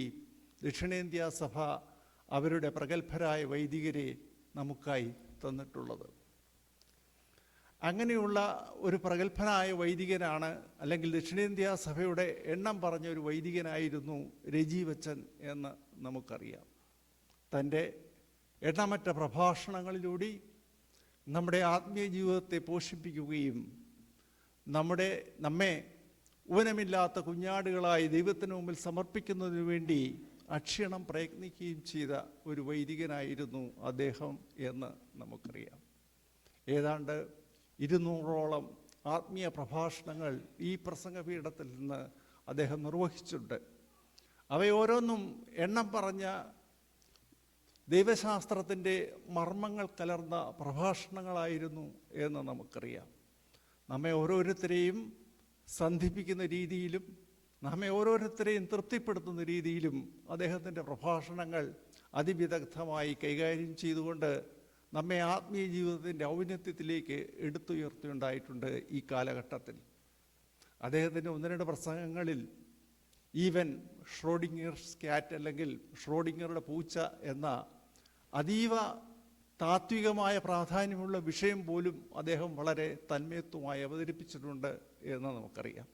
ദക്ഷിണേന്ത്യാ സഭ അവരുടെ പ്രഗത്ഭരായ വൈദികരെ നമുക്കായി തന്നിട്ടുള്ളത്. അങ്ങനെയുള്ള ഒരു പ്രഗത്ഭനായ വൈദികനാണ്, അല്ലെങ്കിൽ ദക്ഷിണേന്ത്യാ സഭയുടെ എണ്ണം പറഞ്ഞ ഒരു വൈദികനായിരുന്നു രജീവ് അച്ഛൻ എന്ന് നമുക്കറിയാം. തൻ്റെ എണ്ണമറ്റ പ്രഭാഷണങ്ങളിലൂടെ നമ്മുടെ ആത്മീയ ജീവിതത്തെ പോഷിപ്പിക്കുകയും നമ്മെ ഊനമില്ലാത്ത കുഞ്ഞാടുകളായി ദൈവത്തിന് മുമ്പിൽ സമർപ്പിക്കുന്നതിനു വേണ്ടി അക്ഷീണം പ്രയത്നിക്കുകയും ചെയ്ത ഒരു വൈദികനായിരുന്നു അദ്ദേഹം എന്ന് നമുക്കറിയാം. ഏതാണ്ട് 200ഓളം ആത്മീയ പ്രഭാഷണങ്ങൾ ഈ പ്രസംഗപീഠത്തിൽ നിന്ന് അദ്ദേഹം നിർവഹിച്ചിട്ടുണ്ട്. അവയോരോന്നും എണ്ണം പറഞ്ഞ ദൈവശാസ്ത്രത്തിൻ്റെ മർമ്മങ്ങൾ കലർന്ന പ്രഭാഷണങ്ങളായിരുന്നു എന്ന് നമുക്കറിയാം. നമ്മെ ഓരോരുത്തരെയും സന്ധിപ്പിക്കുന്ന രീതിയിലും നമ്മെ ഓരോരുത്തരെയും തൃപ്തിപ്പെടുത്തുന്ന രീതിയിലും അദ്ദേഹത്തിൻ്റെ പ്രഭാഷണങ്ങൾ അതിവിദഗ്ധമായി കൈകാര്യം ചെയ്തുകൊണ്ട് നമ്മെ ആത്മീയ ജീവിതത്തിൻ്റെ ഔന്നത്യത്തിലേക്ക് എടുത്തുയർത്തിയുണ്ടായിട്ടുണ്ട് ഈ കാലഘട്ടത്തിൽ. അദ്ദേഹത്തിൻ്റെ 1-2 പ്രസംഗങ്ങളിൽ ഈവൻ ഷ്രോഡിംഗേഴ്സ് ക്യാറ്റ് അല്ലെങ്കിൽ ഷ്രോഡിംഗറുടെ പൂച്ച എന്ന അതീവ താത്വികമായ പ്രാധാന്യമുള്ള വിഷയം പോലും അദ്ദേഹം വളരെ തന്മയത്വമായി അവതരിപ്പിച്ചിട്ടുണ്ട് എന്ന് നമുക്കറിയാം.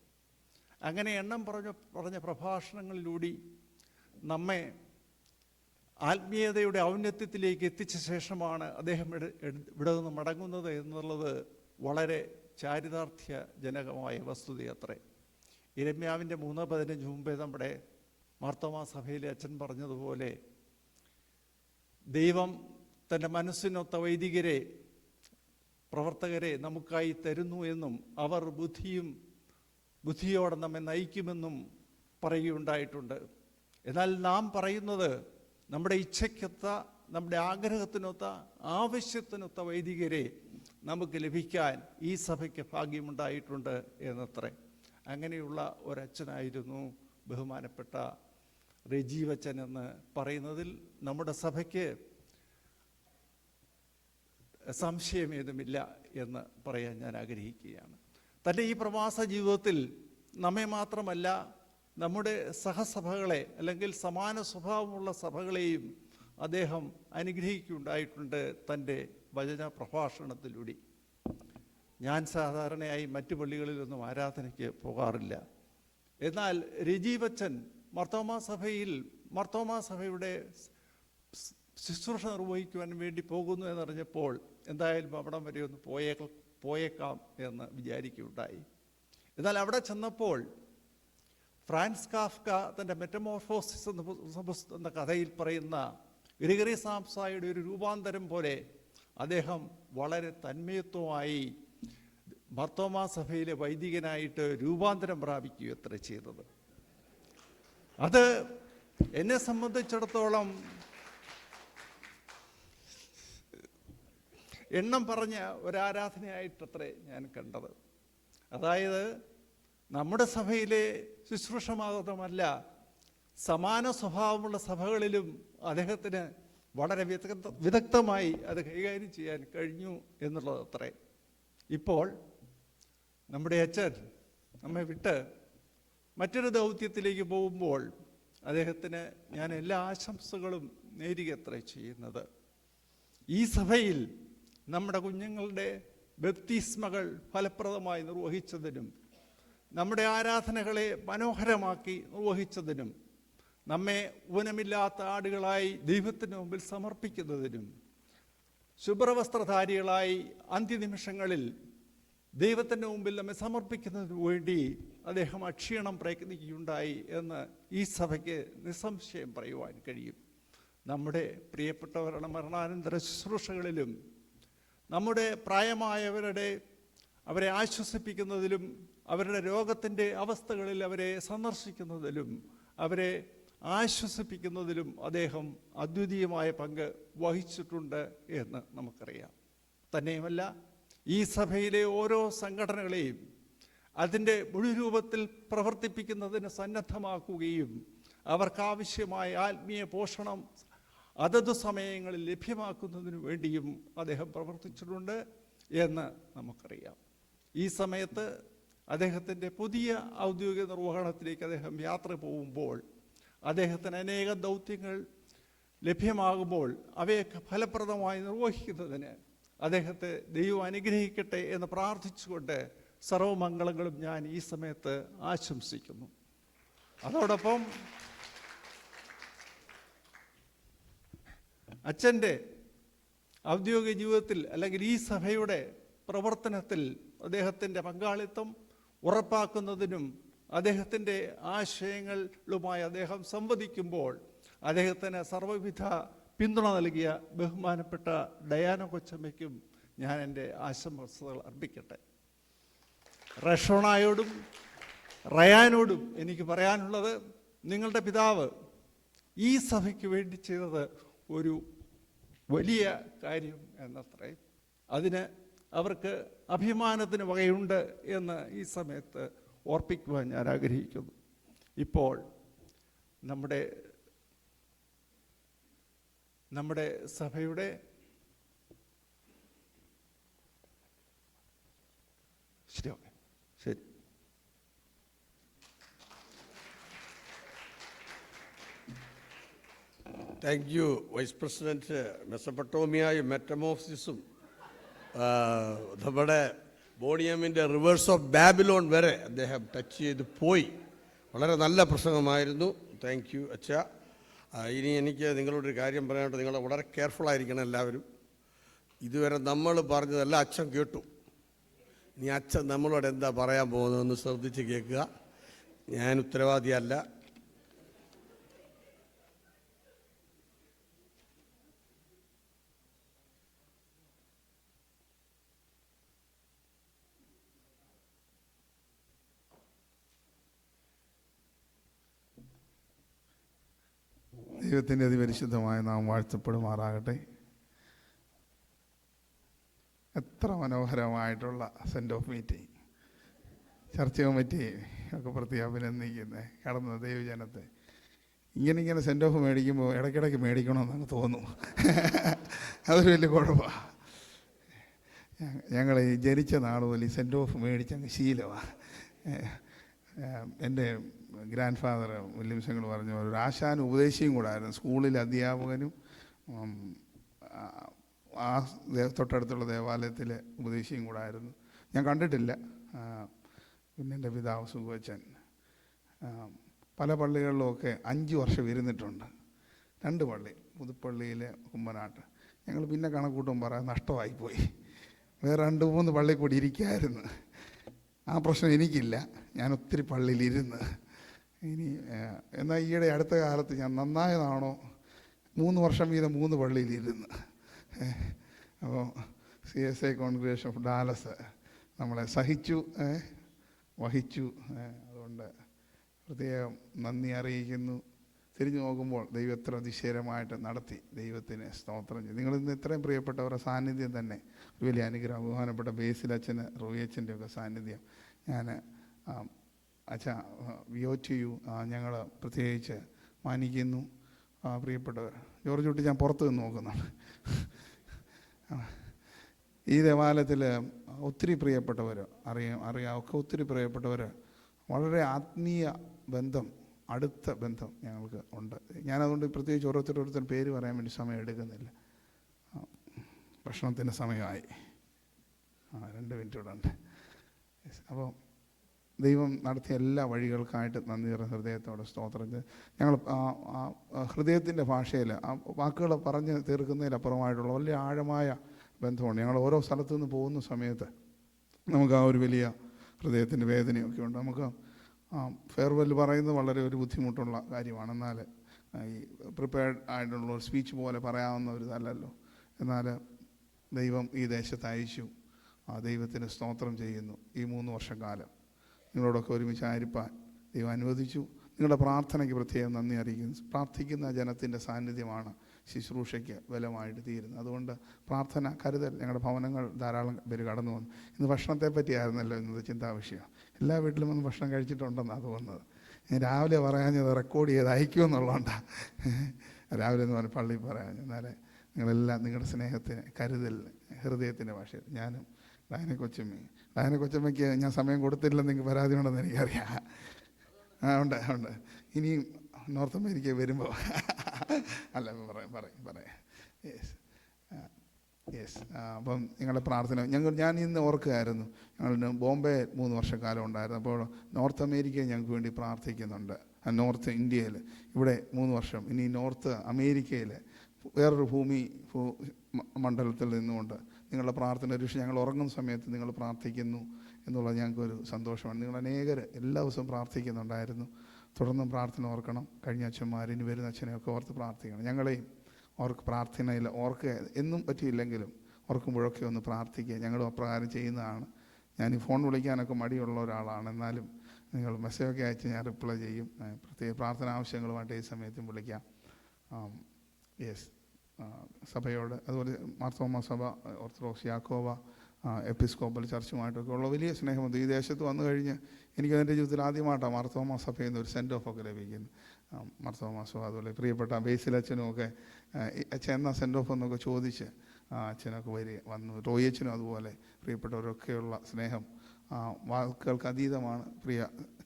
അങ്ങനെ എണ്ണം പറഞ്ഞ പ്രഭാഷണങ്ങളിലൂടെ നമ്മെ ആത്മീയതയുടെ ഔന്നത്യത്തിലേക്ക് എത്തിച്ച ശേഷമാണ് അദ്ദേഹം ഇവിടെ നിന്ന് മടങ്ങുന്നത് എന്നുള്ളത് വളരെ ചാരിതാർത്ഥ്യജനകമായ വസ്തുതയത്രേ. ഇരമ്യാവിൻ്റെ 3:15 മുമ്പേ നമ്മുടെ മാർത്തോമാ സഭയിലെ അച്ഛൻ പറഞ്ഞതുപോലെ ദൈവം തൻ്റെ മനസ്സിനൊത്ത വൈദികരെ, പ്രവർത്തകരെ നമുക്കായി തരുന്നു എന്നും അവർ ബുദ്ധിയോടെ നമ്മെ നയിക്കുമെന്നും പറയുകയുണ്ടായിട്ടുണ്ട്. എന്നാൽ നാം പറയുന്നത് നമ്മുടെ ഇച്ഛയ്ക്കൊത്ത, നമ്മുടെ ആഗ്രഹത്തിനൊത്ത, ആവശ്യത്തിനൊത്ത വൈദികരെ നമുക്ക് ലഭിക്കാൻ ഈ സഭയ്ക്ക് ഭാഗ്യമുണ്ടായിട്ടുണ്ട് എന്നത്രേ. അങ്ങനെയുള്ള ഒരച്ഛനായിരുന്നു ബഹുമാനപ്പെട്ട റജീവച്ചൻ എന്ന് പറയുന്നതിൽ നമ്മുടെ സഭയ്ക്ക് സംശയമേതുമില്ല എന്ന് പറയാൻ ഞാൻ ആഗ്രഹിക്കുകയാണ്. തൻ്റെ ഈ പ്രവാസ ജീവിതത്തിൽ നമ്മെ മാത്രമല്ല, നമ്മുടെ സഹസഭകളെ അല്ലെങ്കിൽ സമാന സ്വഭാവമുള്ള സഭകളെയും അദ്ദേഹം അനുഗ്രഹിക്കുകയുണ്ടായിട്ടുണ്ട് തൻ്റെ വചന പ്രഭാഷണത്തിലൂടെ. ഞാൻ സാധാരണയായി മറ്റു പള്ളികളിലൊന്നും ആരാധനയ്ക്ക് പോകാറില്ല. എന്നാൽ രജീവച്ചൻ മാർത്തോമാ സഭയുടെ ശുശ്രൂഷ നിർവഹിക്കുവാൻ വേണ്ടി പോകുന്നു എന്നറിഞ്ഞപ്പോൾ എന്തായാലും അവിടം വരെ ഒന്ന് പോയേക്കാം എന്ന് വിചാരിക്കുകയുണ്ടായി. എന്നാൽ അവിടെ ചെന്നപ്പോൾ ഫ്രാൻസ് കാഫ്ക തൻ്റെ മെറ്റമോർഫോസിസ് എന്ന കഥയിൽ പറയുന്ന ഗ്രിഗറി സാംസായുടെ ഒരു രൂപാന്തരം പോലെ അദ്ദേഹം വളരെ തന്മയത്വമായി മാർത്തോമാ സഭയിലെ വൈദികനായിട്ട് രൂപാന്തരം പ്രാപിക്കുകയോ എത്ര ചെയ്തത്. അത് എന്നെ സംബന്ധിച്ചിടത്തോളം എണ്ണം പറഞ്ഞ ഒരാരാധനയായിട്ടത്രേ ഞാൻ കണ്ടത്. അതായത് നമ്മുടെ സഭയിലെ ശുശ്രൂഷ മാത്രമല്ല, സമാന സ്വഭാവമുള്ള സഭകളിലും അദ്ദേഹത്തിന് വളരെ വിദഗ്ധമായി അത് കൈകാര്യം ചെയ്യാൻ കഴിഞ്ഞു എന്നുള്ളത് അത്രേ. ഇപ്പോൾ നമ്മുടെ അച്ഛൻ നമ്മെ വിട്ട് മറ്റൊരു ദൗത്യത്തിലേക്ക് പോകുമ്പോൾ അദ്ദേഹത്തിന് ഞാൻ എല്ലാ ആശംസകളും നേരുകയത്രേ ചെയ്യുന്നത്. ഈ സഭയിൽ നമ്മുടെ കുഞ്ഞുങ്ങളുടെ ബപ്തിസ്മകൾ ഫലപ്രദമായി നിർവഹിച്ചതിനും നമ്മുടെ ആരാധനകളെ മനോഹരമാക്കി നിർവഹിച്ചതിനും നമ്മെ ഊനമില്ലാത്ത ആടുകളായി ദൈവത്തിന് മുമ്പിൽ സമർപ്പിക്കുന്നതിനും ശുഭ്രവസ്ത്രധാരികളായി അന്ത്യനിമിഷങ്ങളിൽ ദൈവത്തിൻ്റെ മുമ്പിൽ നമ്മെ സമർപ്പിക്കുന്നതിനു വേണ്ടി അദ്ദേഹം അക്ഷീണം പ്രയത്നിക്കുകയുണ്ടായി എന്ന് ഈ സഭയ്ക്ക് നിസ്സംശയം പറയുവാൻ കഴിയും. നമ്മുടെ പ്രിയപ്പെട്ടവരുടെ മരണാനന്തര ശുശ്രൂഷകളിലും നമ്മുടെ അവരെ ആശ്വസിപ്പിക്കുന്നതിലും അവരുടെ രോഗത്തിൻ്റെ അവസ്ഥകളിൽ അവരെ സന്ദർശിക്കുന്നതിലും അവരെ ആശ്വസിപ്പിക്കുന്നതിലും അദ്ദേഹം അദ്വിതീയമായ പങ്ക് വഹിച്ചിട്ടുണ്ട് എന്ന് നമുക്കറിയാം. തന്നെയുമല്ല, ഈ സഭയിലെ ഓരോ സംഘടനകളെയും അതിൻ്റെ മുഴുരൂപത്തിൽ പ്രവർത്തിപ്പിക്കുന്നതിന് സന്നദ്ധമാക്കുകയും അവർക്കാവശ്യമായ ആത്മീയ പോഷണം അതത് സമയങ്ങളിൽ ലഭ്യമാക്കുന്നതിനു വേണ്ടിയും അദ്ദേഹം പ്രവർത്തിച്ചിട്ടുണ്ട് എന്ന് നമുക്കറിയാം. ഈ സമയത്ത് അദ്ദേഹത്തിൻ്റെ പുതിയ ഔദ്യോഗിക നിർവഹണത്തിലേക്ക് അദ്ദേഹം യാത്ര പോകുമ്പോൾ അദ്ദേഹത്തിന് അനേകം ദൗത്യങ്ങൾ ലഭ്യമാകുമ്പോൾ അവയൊക്കെ ഫലപ്രദമായി നിർവഹിക്കുന്നതിന് അദ്ദേഹത്തെ ദൈവം അനുഗ്രഹിക്കട്ടെ എന്ന് പ്രാർത്ഥിച്ചുകൊണ്ട് സർവമംഗളങ്ങളും ഞാൻ ഈ സമയത്ത് ആശംസിക്കുന്നു. അതോടൊപ്പം അച്ഛൻ്റെ ഔദ്യോഗിക ജീവിതത്തിൽ അല്ലെങ്കിൽ ഈ സഭയുടെ പ്രവർത്തനത്തിൽ അദ്ദേഹത്തിൻ്റെ പങ്കാളിത്തം ഉറപ്പാക്കുന്നതിനും അദ്ദേഹത്തിൻ്റെ ആശയങ്ങളുമായി അദ്ദേഹം സംവദിക്കുമ്പോൾ അദ്ദേഹത്തിന് സർവ്വവിധ പിന്തുണ നൽകിയ ബഹുമാനപ്പെട്ട ഡയാന കൊച്ചമ്മയ്ക്കും ഞാൻ എൻ്റെ ആശംസകൾ അർപ്പിക്കട്ടെ. റഷോണായോടും റയാനോടും എനിക്ക് പറയാനുള്ളത്, നിങ്ങളുടെ പിതാവ് ഈ സഭയ്ക്ക് വേണ്ടി ചെയ്തത് ഒരു വലിയ കാര്യം എന്നത്രേ. അതിന് അവർക്ക് അഭിമാനത്തിന് വകയുണ്ട് എന്ന് ഈ സമയത്ത് ഓർപ്പിക്കുവാൻ ഞാൻ ആഗ്രഹിക്കുന്നു. ഇപ്പോൾ നമ്മുടെ സഭയുടെ ശരി. Thank you vice president. മെസപ്പട്ടോമിയായും മെറ്റമോർഫിസും നമ്മുടെ ബോണിയമിൻ്റെ റിവേഴ്സ് ഓഫ് ബാബിലോൺ വരെ അദ്ദേഹം ടച്ച് ചെയ്ത് പോയി. വളരെ നല്ല പ്രസംഗമായിരുന്നു. താങ്ക് യു അച്ഛ. ഇനി എനിക്ക് നിങ്ങളോടൊരു കാര്യം പറയാനുണ്ട്. നിങ്ങൾ വളരെ കെയർഫുള്ളായിരിക്കണം എല്ലാവരും. ഇതുവരെ നമ്മൾ പറഞ്ഞതെല്ലാം അച്ഛൻ കേട്ടു. ഇനി അച്ഛൻ നമ്മളോട് എന്താ പറയാൻ പോകുന്നതെന്ന് ശ്രദ്ധിച്ച് കേൾക്കുക. ഞാൻ ഉത്തരവാദിയല്ല. ദൈവത്തിൻ്റെ അതിപരിശുദ്ധമായ നാം വാഴ്ത്തപ്പെടുമാറാകട്ടെ. എത്ര മനോഹരമായിട്ടുള്ള സെൻഡ് ഓഫ് മീറ്റിംഗ്. ചർച്ച കമ്മിറ്റി ഒക്കെ പ്രത്യേകം അഭിനന്ദിക്കുന്നത് കടന്ന ദൈവജനത്തെ. ഇങ്ങനെ സെൻഡ് ഓഫ് മേടിക്കുമ്പോൾ ഇടയ്ക്കിടയ്ക്ക് മേടിക്കണമെന്നങ്ങ് തോന്നും. അതൊരു വലിയ കുഴപ്പമാണ്. ഞങ്ങൾ ഈ ജനിച്ച നാൾ മുതൽ ഈ സെൻഡ് ഓഫ് മേടിച്ചങ്ങ് ശീലമാണ്. എൻ്റെ ഗ്രാൻഡ് ഫാദർ വില്യംസങ്ങൾ പറഞ്ഞ ഒരു ആശാൻ ഉപദേശിയും കൂടായിരുന്നു. സ്കൂളിലെ അധ്യാപകനും ആ തൊട്ടടുത്തുള്ള ദേവാലയത്തിലെ ഉപദേശിയും കൂടായിരുന്നു. ഞാൻ കണ്ടിട്ടില്ല. പിന്നെ എൻ്റെ പിതാവ് സുഖവച്ചൻ പല പള്ളികളിലുമൊക്കെ 5 വർഷം ഇരുന്നിട്ടുണ്ട്. 2 പള്ളി, പുതുപ്പള്ളിയിലെ കുമ്പനാട്ട്. ഞങ്ങൾ പിന്നെ കണക്കൂട്ടും പറയാൻ നഷ്ടമായിപ്പോയി. വേറെ 2-3 പള്ളി കൂടി ഇരിക്കായിരുന്നു. ആ പ്രശ്നം എനിക്കില്ല. ഞാൻ ഒത്തിരി പള്ളിയിലിരുന്ന്. ഇനി എന്നാൽ ഈയിടെ അടുത്ത കാലത്ത് ഞാൻ നന്നായതാണോ 3 വർഷം വീതം 3 പള്ളിയിലിരുന്ന്. അപ്പോൾ CSI കോൺഗ്രിഗേഷൻ ഓഫ് ഡാലസ് നമ്മളെ സഹിച്ചു, വഹിച്ചു. അതുകൊണ്ട് പ്രത്യേകം നന്ദി അറിയിക്കുന്നു. തിരിഞ്ഞു നോക്കുമ്പോൾ ദൈവം എത്ര അതിശയമായിട്ട് നടത്തി. ദൈവത്തിന് സ്തോത്രം ചെയ്തു. നിങ്ങളിന്ന് ഇത്രയും പ്രിയപ്പെട്ടവരുടെ സാന്നിധ്യം തന്നെ ഒരു വലിയ അനുഗ്രഹം. ബഹുമാനപ്പെട്ട ബേസിലച്ഛന്, റോയിയച്ഛൻ്റെ ഒക്കെ സാന്നിധ്യം ഞാൻ അച്ഛാ വിയോറ്റിയു ഞങ്ങൾ പ്രത്യേകിച്ച് മാനിക്കുന്നു. പ്രിയപ്പെട്ടവർ ജോർജ് കുട്ടി ഞാൻ പുറത്ത് നിന്ന് നോക്കുന്നുണ്ട്. ഈ ദേവാലയത്തിൽ ഒത്തിരി പ്രിയപ്പെട്ടവർ അറിയാമൊക്കെ ഒത്തിരി പ്രിയപ്പെട്ടവർ വളരെ ആത്മീയ ബന്ധം, അടുത്ത ബന്ധം ഞങ്ങൾക്ക് ഉണ്ട്. ഞാനതുകൊണ്ട് പ്രത്യേകിച്ച് ഓരോരുത്തരും പേര് പറയാൻ വേണ്ടി സമയം എടുക്കുന്നില്ല. ഭക്ഷണത്തിൻ്റെ സമയമായി. 2 മിനിറ്റ് ഇവിടെ ഉണ്ട്. അപ്പോൾ ദൈവം നടത്തിയ എല്ലാ വഴികൾക്കായിട്ട് നന്ദി നിറഞ്ഞ ഹൃദയത്തോടെ സ്തോത്രം. ഞങ്ങൾ ഹൃദയത്തിൻ്റെ ഭാഷയിൽ ആ വാക്കുകൾ പറഞ്ഞ് തീർക്കുന്നതിലപ്പുറമായിട്ടുള്ള വലിയ ആഴമായ ബന്ധമുണ്ട്. ഞങ്ങൾ ഓരോ സ്ഥലത്തു നിന്ന് പോകുന്ന സമയത്ത് നമുക്ക് ആ ഒരു വലിയ ഹൃദയത്തിൻ്റെ വേദനയൊക്കെ ഉണ്ട്. നമുക്ക് ഫെയർവെൽ പറയുന്നത് വളരെ ഒരു ബുദ്ധിമുട്ടുള്ള കാര്യമാണ്. എന്നാൽ ഈ പ്രിപ്പയർഡ് ആയിട്ടുള്ള ഒരു സ്പീച്ച് പോലെ പറയാവുന്ന ഒരു ഇതല്ലല്ലോ. എന്നാൽ ദൈവം ഈ ദേശത്ത് അയച്ചു. ആ ദൈവത്തിന് സ്തോത്രം ചെയ്യുന്നു. ഈ 3 വർഷക്കാലം നിങ്ങളോടൊക്കെ ഒരുമിച്ച് ആയിരിക്കാൻ ദൈവം അനുവദിച്ചു. നിങ്ങളുടെ പ്രാർത്ഥനയ്ക്ക് പ്രത്യേകം നന്ദി അറിയിക്കുന്നു. പ്രാർത്ഥിക്കുന്ന ജനത്തിൻ്റെ സാന്നിധ്യമാണ് ശുശ്രൂഷയ്ക്ക് ബലമായിട്ട് തീരുന്നത്. അതുകൊണ്ട് പ്രാർത്ഥന, കരുതൽ. ഞങ്ങളുടെ ഭവനങ്ങൾ ധാരാളം പേര് കടന്നു വന്നു. ഇന്ന് ഭക്ഷണത്തെ പറ്റിയായിരുന്നല്ലോ ഇന്നത്തെ ചിന്താ വിഷയം. എല്ലാ വീട്ടിലും വന്ന് ഭക്ഷണം കഴിച്ചിട്ടുണ്ടെന്നാണ് തോന്നുന്നത്. ഞാൻ രാവിലെ പറയാഞ്ഞത് റെക്കോർഡ് ചെയ്ത് അയക്കുമെന്നുള്ളതുകൊണ്ടാണ് രാവിലെ എന്ന് പറഞ്ഞ് പള്ളിയിൽ പറയാൻ. എന്നാലേ നിങ്ങളെല്ലാം നിങ്ങളുടെ സ്നേഹത്തിന്, കരുതൽ, ഹൃദയത്തിൻ്റെ ഭാഷയിൽ. ഞാനും ഡയന കൊച്ചമ്മയ്ക്ക് ഞാൻ സമയം കൊടുത്തില്ലെന്ന് നിങ്ങൾക്ക് പരാതി ഉണ്ടെന്ന് എനിക്കറിയാം. ഉണ്ട്. ഇനിയും നോർത്ത് അമേരിക്ക വരുമ്പോൾ അല്ല പറയാം. യെസ്. അപ്പം നിങ്ങളുടെ പ്രാർത്ഥന ഞാൻ ഇന്ന് ഓർക്കുകയായിരുന്നു. ഞങ്ങൾ ബോംബെ 3 വർഷക്കാലം ഉണ്ടായിരുന്നു. അപ്പോൾ നോർത്ത് അമേരിക്കയിൽ ഞങ്ങൾക്ക് വേണ്ടി പ്രാർത്ഥിക്കുന്നുണ്ട്. നോർത്ത് ഇന്ത്യയിൽ ഇവിടെ 3 വർഷം. ഇനി നോർത്ത് അമേരിക്കയിൽ വേറൊരു മണ്ഡലത്തിൽ നിന്നുകൊണ്ട് നിങ്ങളുടെ പ്രാർത്ഥന ഒരു ഞങ്ങൾ ഉറങ്ങുന്ന സമയത്ത് നിങ്ങൾ പ്രാർത്ഥിക്കുന്നു എന്നുള്ളത് ഞങ്ങൾക്കൊരു സന്തോഷമാണ്. നിങ്ങൾ അനേകർ എല്ലാ ദിവസവും പ്രാർത്ഥിക്കുന്നുണ്ടായിരുന്നു. തുടർന്നും പ്രാർത്ഥന ഓർക്കണം. കഴിഞ്ഞ അച്ഛന്മാർ, ഇനി വരുന്ന അച്ഛനെയൊക്കെ ഓർത്ത് പ്രാർത്ഥിക്കണം. ഞങ്ങളെയും ഓർക്ക് പ്രാർത്ഥനയിൽ ഓർക്ക് എന്നും പറ്റിയില്ലെങ്കിലും ഓർക്കുമ്പോഴൊക്കെ ഒന്ന് പ്രാർത്ഥിക്കുക. ഞങ്ങളും അപ്രകാരം ചെയ്യുന്നതാണ്. ഞാൻ ഈ ഫോൺ വിളിക്കാനൊക്കെ മടിയുള്ള ഒരാളാണ്. എന്നാലും നിങ്ങൾ മെസ്സേജൊക്കെ അയച്ച് ഞാൻ റിപ്ലൈ ചെയ്യും. പ്രത്യേക പ്രാർത്ഥന ആവശ്യങ്ങളുമായിട്ട് ഈ സമയത്തും വിളിക്കാം. യെസ്. സഭയോട്, അതുപോലെ മാർത്തോമാ സഭ, ഓർത്തഡോക്സ് യാക്കോബ എപ്പിസ്കോപ്പൽ ചർച്ചുമായിട്ടൊക്കെ ഉള്ള വലിയ സ്നേഹമുണ്ട്. ഈ ദേശത്ത് വന്നു കഴിഞ്ഞ് എനിക്ക് എൻ്റെ ജീവിതത്തിൽ ആദ്യമായിട്ടാണ് മാർത്തോമാ സഭയിൽ നിന്ന് ഒരു സെൻഡ് ഓഫ് ഒക്കെ ലഭിക്കുന്നത്. മാർത്തോമാ സഭ, അതുപോലെ പ്രിയപ്പെട്ട ബേസിലച്ഛനും ഒക്കെ അച്ഛൻ എന്നാ സെൻഡ് ഓഫ് എന്നൊക്കെ ചോദിച്ച് അച്ഛനൊക്കെ വന്നു. റോയിയച്ഛനും അതുപോലെ പ്രിയപ്പെട്ടവരൊക്കെയുള്ള സ്നേഹം വാക്കുകൾക്ക് അതീതമാണ്.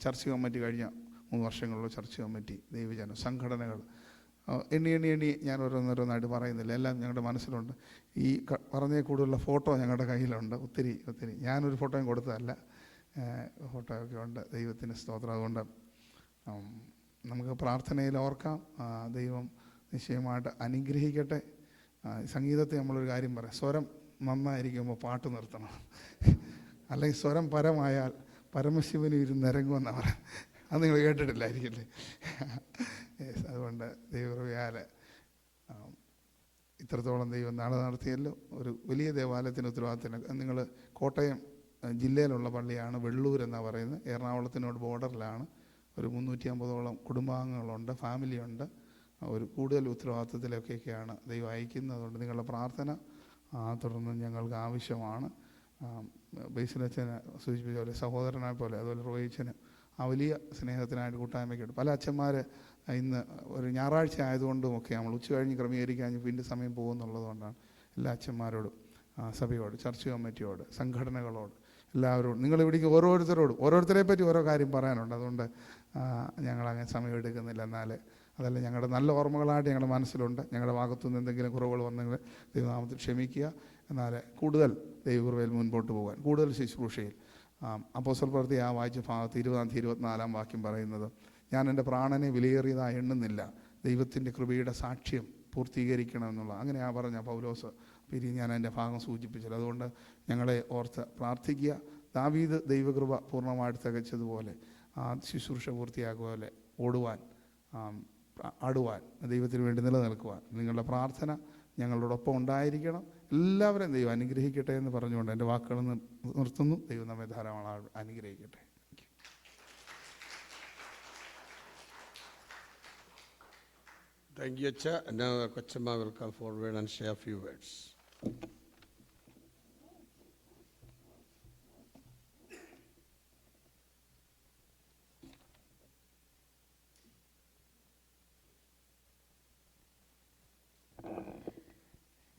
ചർച്ച് കമ്മിറ്റി കഴിഞ്ഞ 3 വർഷങ്ങളിലുള്ള ചർച്ച് കമ്മിറ്റി, ദൈവജന സംഘടനകൾ എണ്ണി ഞാൻ ഓരോന്നോരോന്നായിട്ട് പറയുന്നില്ല. എല്ലാം ഞങ്ങളുടെ മനസ്സിലുണ്ട്. ഈ പറഞ്ഞ കൂടുതലുള്ള ഫോട്ടോ ഞങ്ങളുടെ കയ്യിലുണ്ട്. ഒത്തിരി ഞാനൊരു ഫോട്ടോയും കൊടുത്തതല്ല, ഫോട്ടോയൊക്കെ ഉണ്ട്. ദൈവത്തിന് സ്തോത്രം. അതുകൊണ്ട് നമുക്ക് പ്രാർത്ഥനയിൽ ഓർക്കാം. ദൈവം നിശ്ചയമായിട്ട് അനുഗ്രഹിക്കട്ടെ. സംഗീതത്തെ നമ്മളൊരു കാര്യം പറയാം, സ്വരം നന്നായിരിക്കുമ്പോൾ പാട്ട് നിർത്തണം. അല്ലെങ്കിൽ സ്വരം പരമായാൽ പരമശിവനും ഇരുന്നിറങ്ങുമെന്നാണ് പറയാം. അത് നിങ്ങൾ കേട്ടിട്ടില്ലായിരിക്കില്ലേ? Yes, അതുകൊണ്ട് ദൈവകൃപയാൽ ഇത്രത്തോളം ദൈവം നാളെ നടത്തിയല്ലോ. ഒരു വലിയ ദേവാലയത്തിന് ഉത്തരവാദിത്തത്തിന് നിങ്ങൾ കോട്ടയം ജില്ലയിലുള്ള പള്ളിയാണ്, വെള്ളൂർ എന്നാണ് പറയുന്നത്. എറണാകുളത്തിനോട് ബോർഡറിലാണ്. ഒരു 350ഓളം കുടുംബാംഗങ്ങളുണ്ട്, ഫാമിലിയുണ്ട്. ഒരു കൂടുതൽ ഉത്തരവാദിത്തത്തിലൊക്കെയാണ് ദൈവം അയക്കുന്നത്. അതുകൊണ്ട് നിങ്ങളുടെ പ്രാർത്ഥന തുടർന്ന് ഞങ്ങൾക്ക് ആവശ്യമാണ്. ബേസിലച്ഛന് സൂചിപ്പിച്ച പോലെ, സഹോദരനെ പോലെ, അതുപോലെ റോയിച്ചന് ആ വലിയ സ്നേഹത്തിനായിട്ട് കൂട്ടായ്മയ്ക്കുണ്ട്. പല അച്ഛന്മാർ ഇന്ന് ഒരു ഞായറാഴ്ച ആയതുകൊണ്ടുമൊക്കെ നമ്മൾ ഉച്ച കഴിഞ്ഞ് ക്രമീകരിക്കാൻ പിന്നെ സമയം പോകുന്നുള്ളതുകൊണ്ടാണ് എല്ലാ അച്ഛന്മാരോടും സഭയോട്, ചർച്ച് കമ്മിറ്റിയോട്, സംഘടനകളോട്, എല്ലാവരോടും, നിങ്ങളിവിടേക്ക് ഓരോരുത്തരെ പറ്റി ഓരോ കാര്യം പറയാനുണ്ട്. അതുകൊണ്ട് ഞങ്ങളങ്ങനെ സമയം എടുക്കുന്നില്ല. എന്നാൽ അതല്ല, ഞങ്ങളുടെ നല്ല ഓർമ്മകളായിട്ട് ഞങ്ങളുടെ മനസ്സിലുണ്ട്. ഞങ്ങളുടെ ഭാഗത്തുനിന്ന് എന്തെങ്കിലും കുറവുകൾ വന്നെങ്കിൽ ദൈവനാമത്തിൽ ക്ഷമിക്കുക. എന്നാൽ കൂടുതൽ ദൈവകൃപയിൽ മുൻപോട്ട് പോകാൻ, കൂടുതൽ ശുശ്രൂഷയിൽ അപ്പോസ്തല പ്രവൃത്തി വായിച്ച ഭാഗത്ത് 20-24 വാക്യം പറയുന്നത്, ഞാൻ എൻ്റെ പ്രാണനെ വിലയേറിയതായി എണ്ണുന്നില്ല, ദൈവത്തിൻ്റെ കൃപയുടെ സാക്ഷ്യം പൂർത്തീകരിക്കണമെന്നുള്ള അങ്ങനെ പറഞ്ഞ പൗലോസ് ഞാൻ എൻ്റെ ഭാഗം സൂചിപ്പിച്ചത്. അതുകൊണ്ട് ഞങ്ങളെ ഓർത്ത് പ്രാർത്ഥിക്കുക. ദാവീദ് ദൈവകൃപ പൂർണ്ണമായിട്ട് തികച്ചതുപോലെ ശുശ്രൂഷ പൂർത്തിയാക്കുപോലെ ആടുവാൻ, ദൈവത്തിന് വേണ്ടി നിലനിൽക്കുവാൻ നിങ്ങളുടെ പ്രാർത്ഥന ഞങ്ങളോടൊപ്പം ഉണ്ടായിരിക്കണം. എല്ലാവരെയും ദൈവം അനുഗ്രഹിക്കട്ടെ എന്ന് പറഞ്ഞുകൊണ്ട് എൻ്റെ വാക്കുകൾ നിർത്തുന്നു. ദൈവം നമ്മെ ധാരാളം അനുഗ്രഹിക്കട്ടെ. Thank you, Acha. Now Kochama will come forward and share a few words.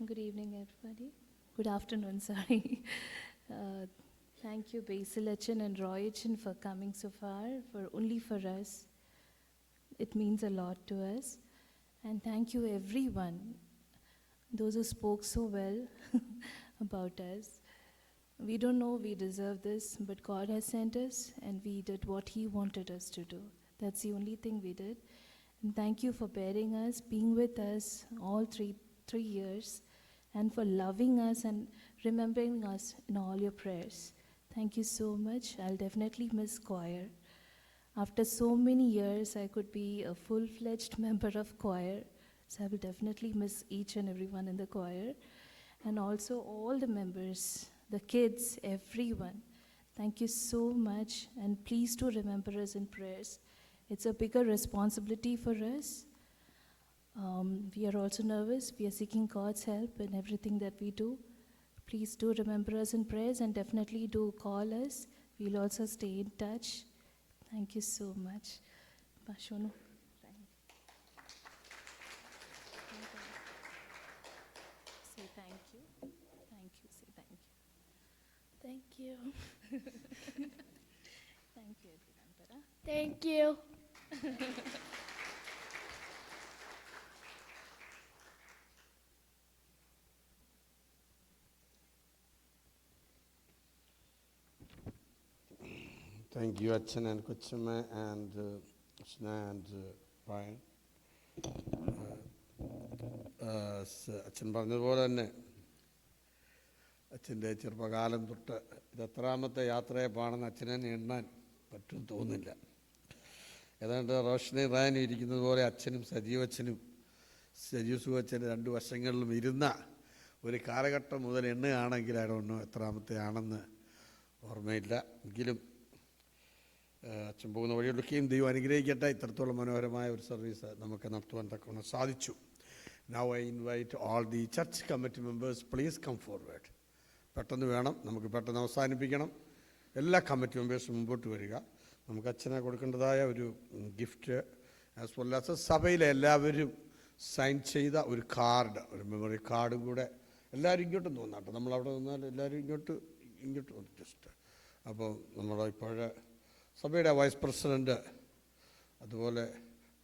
Good evening, everybody. Good afternoon, sorry. Thank you, Basil Achan and Roy Achan, for coming so far, only for us. It means a lot to us. And thank you, everyone, those who spoke so well about us. We don't know we deserve this, but God has sent us, and we did what He wanted us to do. That's the only thing we did. And thank you for bearing us, being with us all three years, and for loving us and remembering us in all your prayers. Thank you so much. I'll definitely miss choir. After so many years, I could be a full-fledged member of choir, so I will definitely miss each and everyone in the choir. And also all the members, the kids, everyone. Thank you so much, and please do remember us in prayers. It's a bigger responsibility for us. We are also nervous. We are seeking God's help in everything that we do. Please do remember us in prayers, and definitely do call us. We'll also stay in touch. Thank you so much. Bashonu. Say thank you. Thank you. Say thank you. Thank you. Thank you, everyone. Thank you. Thank you, Achan and Kochama and Shna and Brian. അച്ഛൻ പറഞ്ഞതുപോലെ തന്നെ അച്ഛൻ്റെ ചെറുപ്പകാലം തൊട്ട് ഇത് എത്രാമത്തെ യാത്രയെപ്പാണെന്ന് അച്ഛനെ എണ്ണാൻ പറ്റും തോന്നുന്നില്ല. ഏതാണ്ട് റോഷനി റാനി ഇരിക്കുന്നത് പോലെ അച്ഛനും സജീവച്ഛനും സജീവ് സുഖച്ഛനും രണ്ട് വശങ്ങളിലും ഇരുന്ന ഒരു കാലഘട്ടം മുതൽ എണ്ണുകയാണെങ്കിൽ ആണോ എത്രാമത്തെ ആണെന്ന് ഓർമ്മയില്ല. എങ്കിലും അച്ഛൻ പോകുന്ന വഴിയൊക്കെയും ദൈവം അനുഗ്രഹിക്കട്ടെ. ഇത്രത്തോളം മനോഹരമായ ഒരു സർവീസ് നമുക്ക് നടത്തുവാൻ തക്കവണ്ണം സാധിച്ചു. Now I invite all the church committee members, please come forward. പെട്ടെന്ന് വേണം, നമുക്ക് പെട്ടെന്ന് അവസാനിപ്പിക്കണം. എല്ലാ കമ്മിറ്റി മെമ്പേഴ്സും മുമ്പോട്ട് വരിക. നമുക്ക് അച്ഛനെ കൊടുക്കേണ്ടതായ ഒരു ഗിഫ്റ്റ് ആസ് വെൽ ആസ് സഭയിലെ എല്ലാവരും സൈൻ ചെയ്ത ഒരു കാർഡ്, ഒരു മെമ്മറി കാർഡും കൂടെ എല്ലാവരും ഇങ്ങോട്ട് തോന്നാട്ടോ. നമ്മളവിടെ നിന്നാൽ എല്ലാവരും ഇങ്ങോട്ട് വന്നു ജസ്റ്റ്. അപ്പോൾ നമ്മുടെ ഇപ്പോഴേ സഭയുടെ വൈസ് പ്രസിഡൻറ്റ്, അതുപോലെ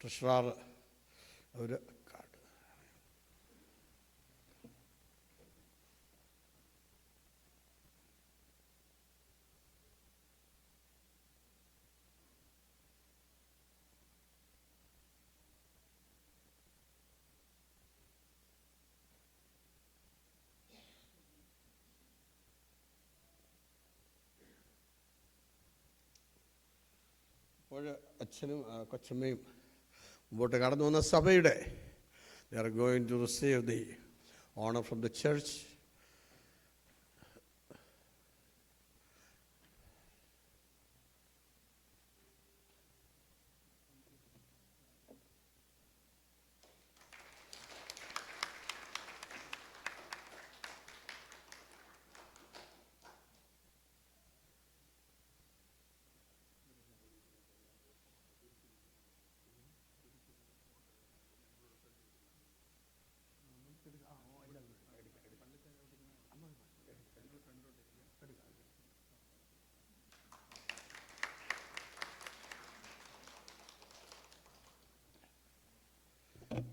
ട്രഷറർ, ഒരു കാർഡ്. അപ്പോൾ അച്ഛനും കൊച്ചമ്മയും മുമ്പോട്ട് കടന്നു വന്ന സഭയുടെ they are going to receive the honor from the church.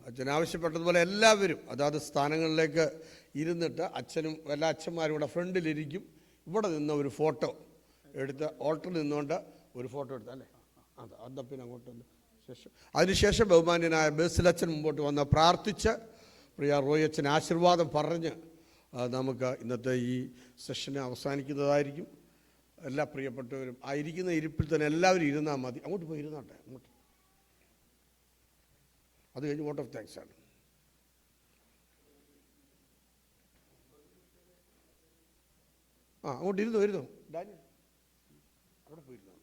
അച്ഛൻ ആവശ്യപ്പെട്ടതുപോലെ എല്ലാവരും അതാത് സ്ഥാനങ്ങളിലേക്ക് ഇരുന്നിട്ട് അച്ഛനും എല്ലാ അച്ഛന്മാരും ഇവിടെ ഫ്രണ്ടിലിരിക്കും. ഇവിടെ നിന്ന് ഒരു ഫോട്ടോ എടുത്ത് ഓൾട്ടറിൽ നിന്നുകൊണ്ട് ഒരു ഫോട്ടോ എടുത്ത് അല്ലേ അത് പിന്നെ അങ്ങോട്ട് ശേഷം അതിനുശേഷം ബഹുമാന്യനായ ബേസിലച്ഛൻ മുമ്പോട്ട് വന്ന് പ്രാർത്ഥിച്ച് പ്രിയ റോയ് അച്ഛൻ ആശീർവാദം പറഞ്ഞ് നമുക്ക് ഇന്നത്തെ ഈ സെഷനെ അവസാനിക്കുന്നതായിരിക്കും. എല്ലാ പ്രിയപ്പെട്ടവരും ആ ഇരിക്കുന്ന ഇരിപ്പിൽ തന്നെ എല്ലാവരും ഇരുന്നാൽ മതി. അങ്ങോട്ട് പോയി ഇരുന്നോട്ടെ. അങ്ങോട്ട് അത് കഴിഞ്ഞ് വോട്ട് ഓഫ് താങ്ക്സ് ആണ്. അങ്ങോട്ട് ഇരുന്നോ ഡാനിയൽ അവിടെ പോയിരുന്നോ.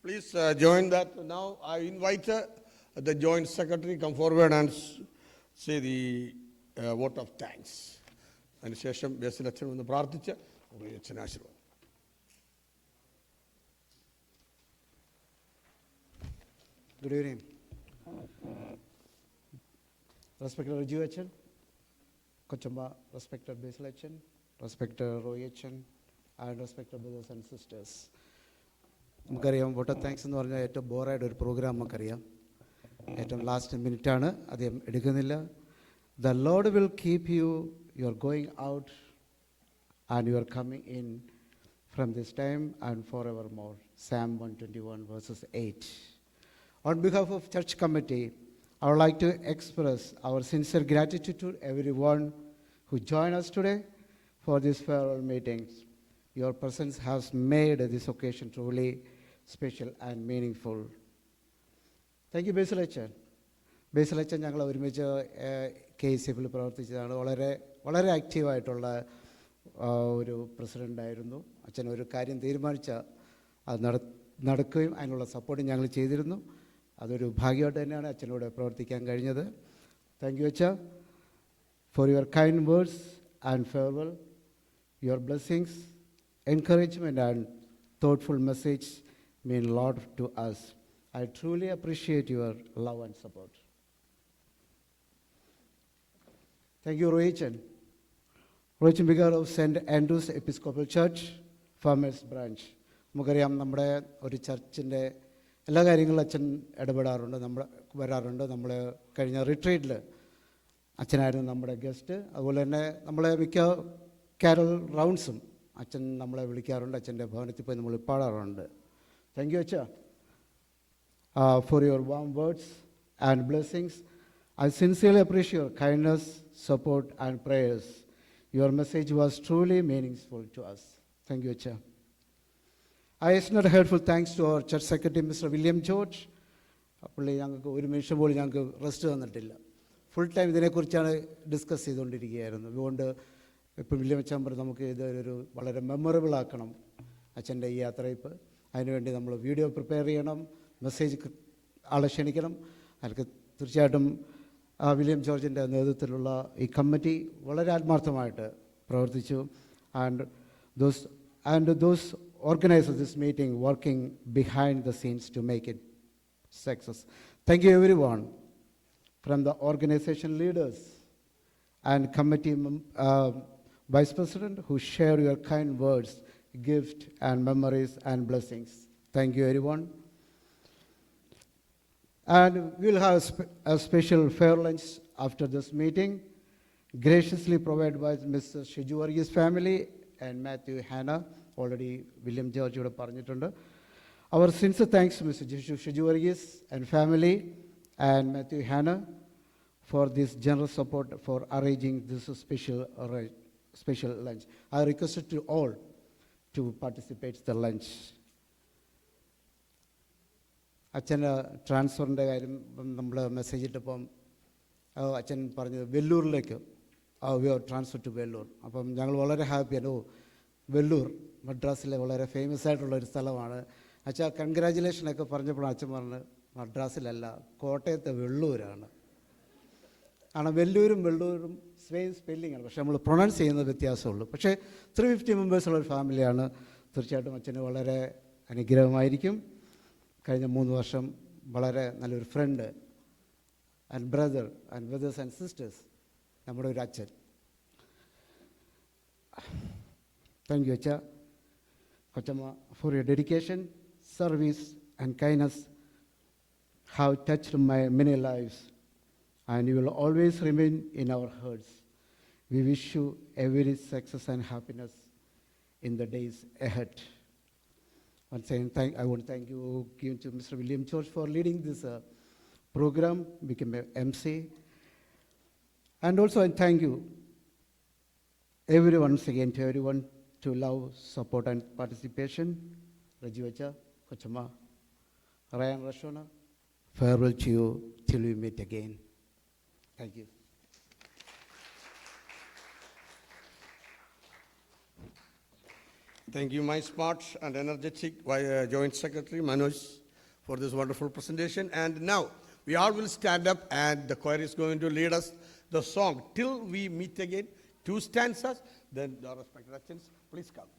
Please join that. Now I invite the Joint Secretary come forward and say the vote of thanks. അതിനുശേഷം ബേസിൽ അച്ഛൻ ഒന്ന് പ്രാർത്ഥിച്ച് അച്ഛൻ ആശീർവാദം. Good evening. Respected Raju Achan, Kochamba, respected Basil Achan, respected Roy Achan, and respected brothers and sisters. നമുക്കറിയാം vote of thanks എന്ന് പറഞ്ഞാൽ ഏറ്റവും ബോറായിട്ട് ഒരു പ്രോഗ്രാം നമുക്കറിയാം. ഏറ്റവും ലാസ്റ്റ് മിനിറ്റാണ്, അദ്ദേഹം എടുക്കുന്നില്ല. The lord will keep U, you are going out and you are coming in from this time and for ever more. Psalm 121 verses 8. On behalf of church committee, I would like to express our sincere gratitude to everyone who joined us today for these farewell meetings. Your presence has made this occasion truly special and meaningful. Thank you, Basil Achan. Basil Achan ഞങ്ങൾ ഒരുമിച്ച് KCF-ൽ പ്രവർത്തിച്ചതാണ്. വളരെ ആക്റ്റീവായിട്ടുള്ള ഒരു പ്രസിഡൻ്റായിരുന്നു. അച്ഛൻ ഒരു കാര്യം തീരുമാനിച്ചാൽ അത് നടക്കുകയും അതിനുള്ള സപ്പോർട്ട് ഞങ്ങൾ ചെയ്തിരുന്നു. അതൊരു ഭാഗ്യമായിട്ട് തന്നെയാണ് അച്ഛനോട് പ്രവർത്തിക്കാൻ കഴിഞ്ഞത്. താങ്ക് യു അച്ഛ for your kind words and farewell. Your blessings, encouragement and thoughtful message mean a lot to us. I truly appreciate your love and support. Thank you, Royichan. Royichan Vicar of St. Andrew's Episcopal Church, farmers branch. നമുക്കറിയാം നമ്മുടെ ഒരു ചർച്ചിൻ്റെ എല്ലാ കാര്യങ്ങളിലും അച്ഛൻ ഇടപെടാറുണ്ട്, വരാറുണ്ട്. നമ്മൾ കഴിഞ്ഞ റിട്രീറ്റിൽ അച്ഛനായിരുന്നു നമ്മുടെ ഗസ്റ്റ്. അതുപോലെ തന്നെ നമ്മളെ മിക്ക കാരൽ റൗണ്ട്സും അച്ഛൻ നമ്മളെ വിളിക്കാറുണ്ട്. അച്ഛൻ്റെ ഭവനത്തിൽ പോയി നമ്മൾ പാടാറുണ്ട്. താങ്ക് യു അച്ഛ for your warm words and blessings. I sincerely appreciate your kindness, support, and prayers. Your message was truly meaningful to us. Thank you, Acha. I extend heartful thanks to our church secretary, Mr. William George. പുള്ളി ഞങ്ങൾക്ക് ഒരു നിമിഷം പോലും ഞങ്ങൾക്ക് rest തന്നിട്ടില്ല. Full time ഇതിനെക്കുറിച്ചാണ് discuss ചെയ്തുകൊണ്ടിരിക്കുകയായിരുന്നു. അതുകൊണ്ട് ഇപ്പോൾ വില്യം അച്ഛൻ പറഞ്ഞു നമുക്ക് ഇതൊരു വളരെ മെമ്മറബിൾ ആക്കണം അച്ഛൻ്റെ ഈ യാത്രയപ്പ്. അതിനുവേണ്ടി നമ്മൾ വീഡിയോ പ്രിപ്പയർ ചെയ്യണം, മെസ്സേജ് ആളെ ക്ഷണിക്കണം. അതിലേക്ക് തീർച്ചയായിട്ടും വില്യം ജോർജിൻ്റെ നേതൃത്വത്തിലുള്ള ഈ കമ്മിറ്റി വളരെ ആത്മാർത്ഥമായിട്ട് പ്രവർത്തിച്ചു. And those organisers this meeting working behind the scenes to make it success. Thank you everyone from the organisation leaders and committee vice president who share your kind words, gift and memories and blessings. Thank you everyone. And we will have a special fair lunch after this meeting, graciously provided by Mr. Shiju Varghese family and Matthew Hannah. Already William George would have parnitunda. Our sincere thanks to Mr. Shiju Varghese and family and Matthew Hannah for this generous support for arranging this special lunch. I requested to all to participate in the lunch. അച്ഛൻ്റെ ട്രാൻസ്ഫറിൻ്റെ കാര്യം നമ്മൾ message ഇട്ടപ്പം അച്ഛൻ പറഞ്ഞത് വെല്ലൂരിലേക്ക് we are transfer to Vellore. അപ്പം ഞങ്ങൾ വളരെ ഹാപ്പിയാണ്. വെല്ലൂർ മദ്രാസിലെ വളരെ ഫേമസ് ആയിട്ടുള്ളൊരു സ്ഥലമാണ്. അച്ഛാ കൺഗ്രാജുലേഷനൊക്കെ പറഞ്ഞപ്പോൾ അച്ഛൻ പറഞ്ഞ് മദ്രാസിലല്ല, കോട്ടയത്തെ വെള്ളൂരാണ്. കാരണം വെല്ലൂരും സെയിം സ്പെല്ലിങ്ങാണ്, പക്ഷേ നമ്മൾ പ്രൊണൗൺസ് ചെയ്യുന്ന വ്യത്യാസമുള്ളൂ. പക്ഷേ 350 മെമ്പേഴ്സുള്ളൊരു ഫാമിലിയാണ്. തീർച്ചയായിട്ടും അച്ഛന് വളരെ അനുഗ്രഹമായിരിക്കും. കഴിഞ്ഞ 3 വർഷം വളരെ നല്ലൊരു friend and brothers and sisters, നമ്മുടെ ഒരു അച്ഛൻ. താങ്ക് യു അച്ഛ കൊച്ചമ്മ for your dedication, service and kindness have touched my many lives and you will always remain in our hearts. We wish you every success and happiness in the days ahead. Once again, I want to thank you to Mr. William George for leading this program, became a MC. And also I thank you once again to everyone to love, support and participation. Raju Acha, Kochama, Ryan Rashona, farewell to you till we meet again. Thank you. Thank you, my smart and energetic Joint Secretary Manoj, for this wonderful presentation. And now we all will stand up and the choir is going to lead us the song Till We Meet Again, 2 stanzas. Then the respected Achans, please come.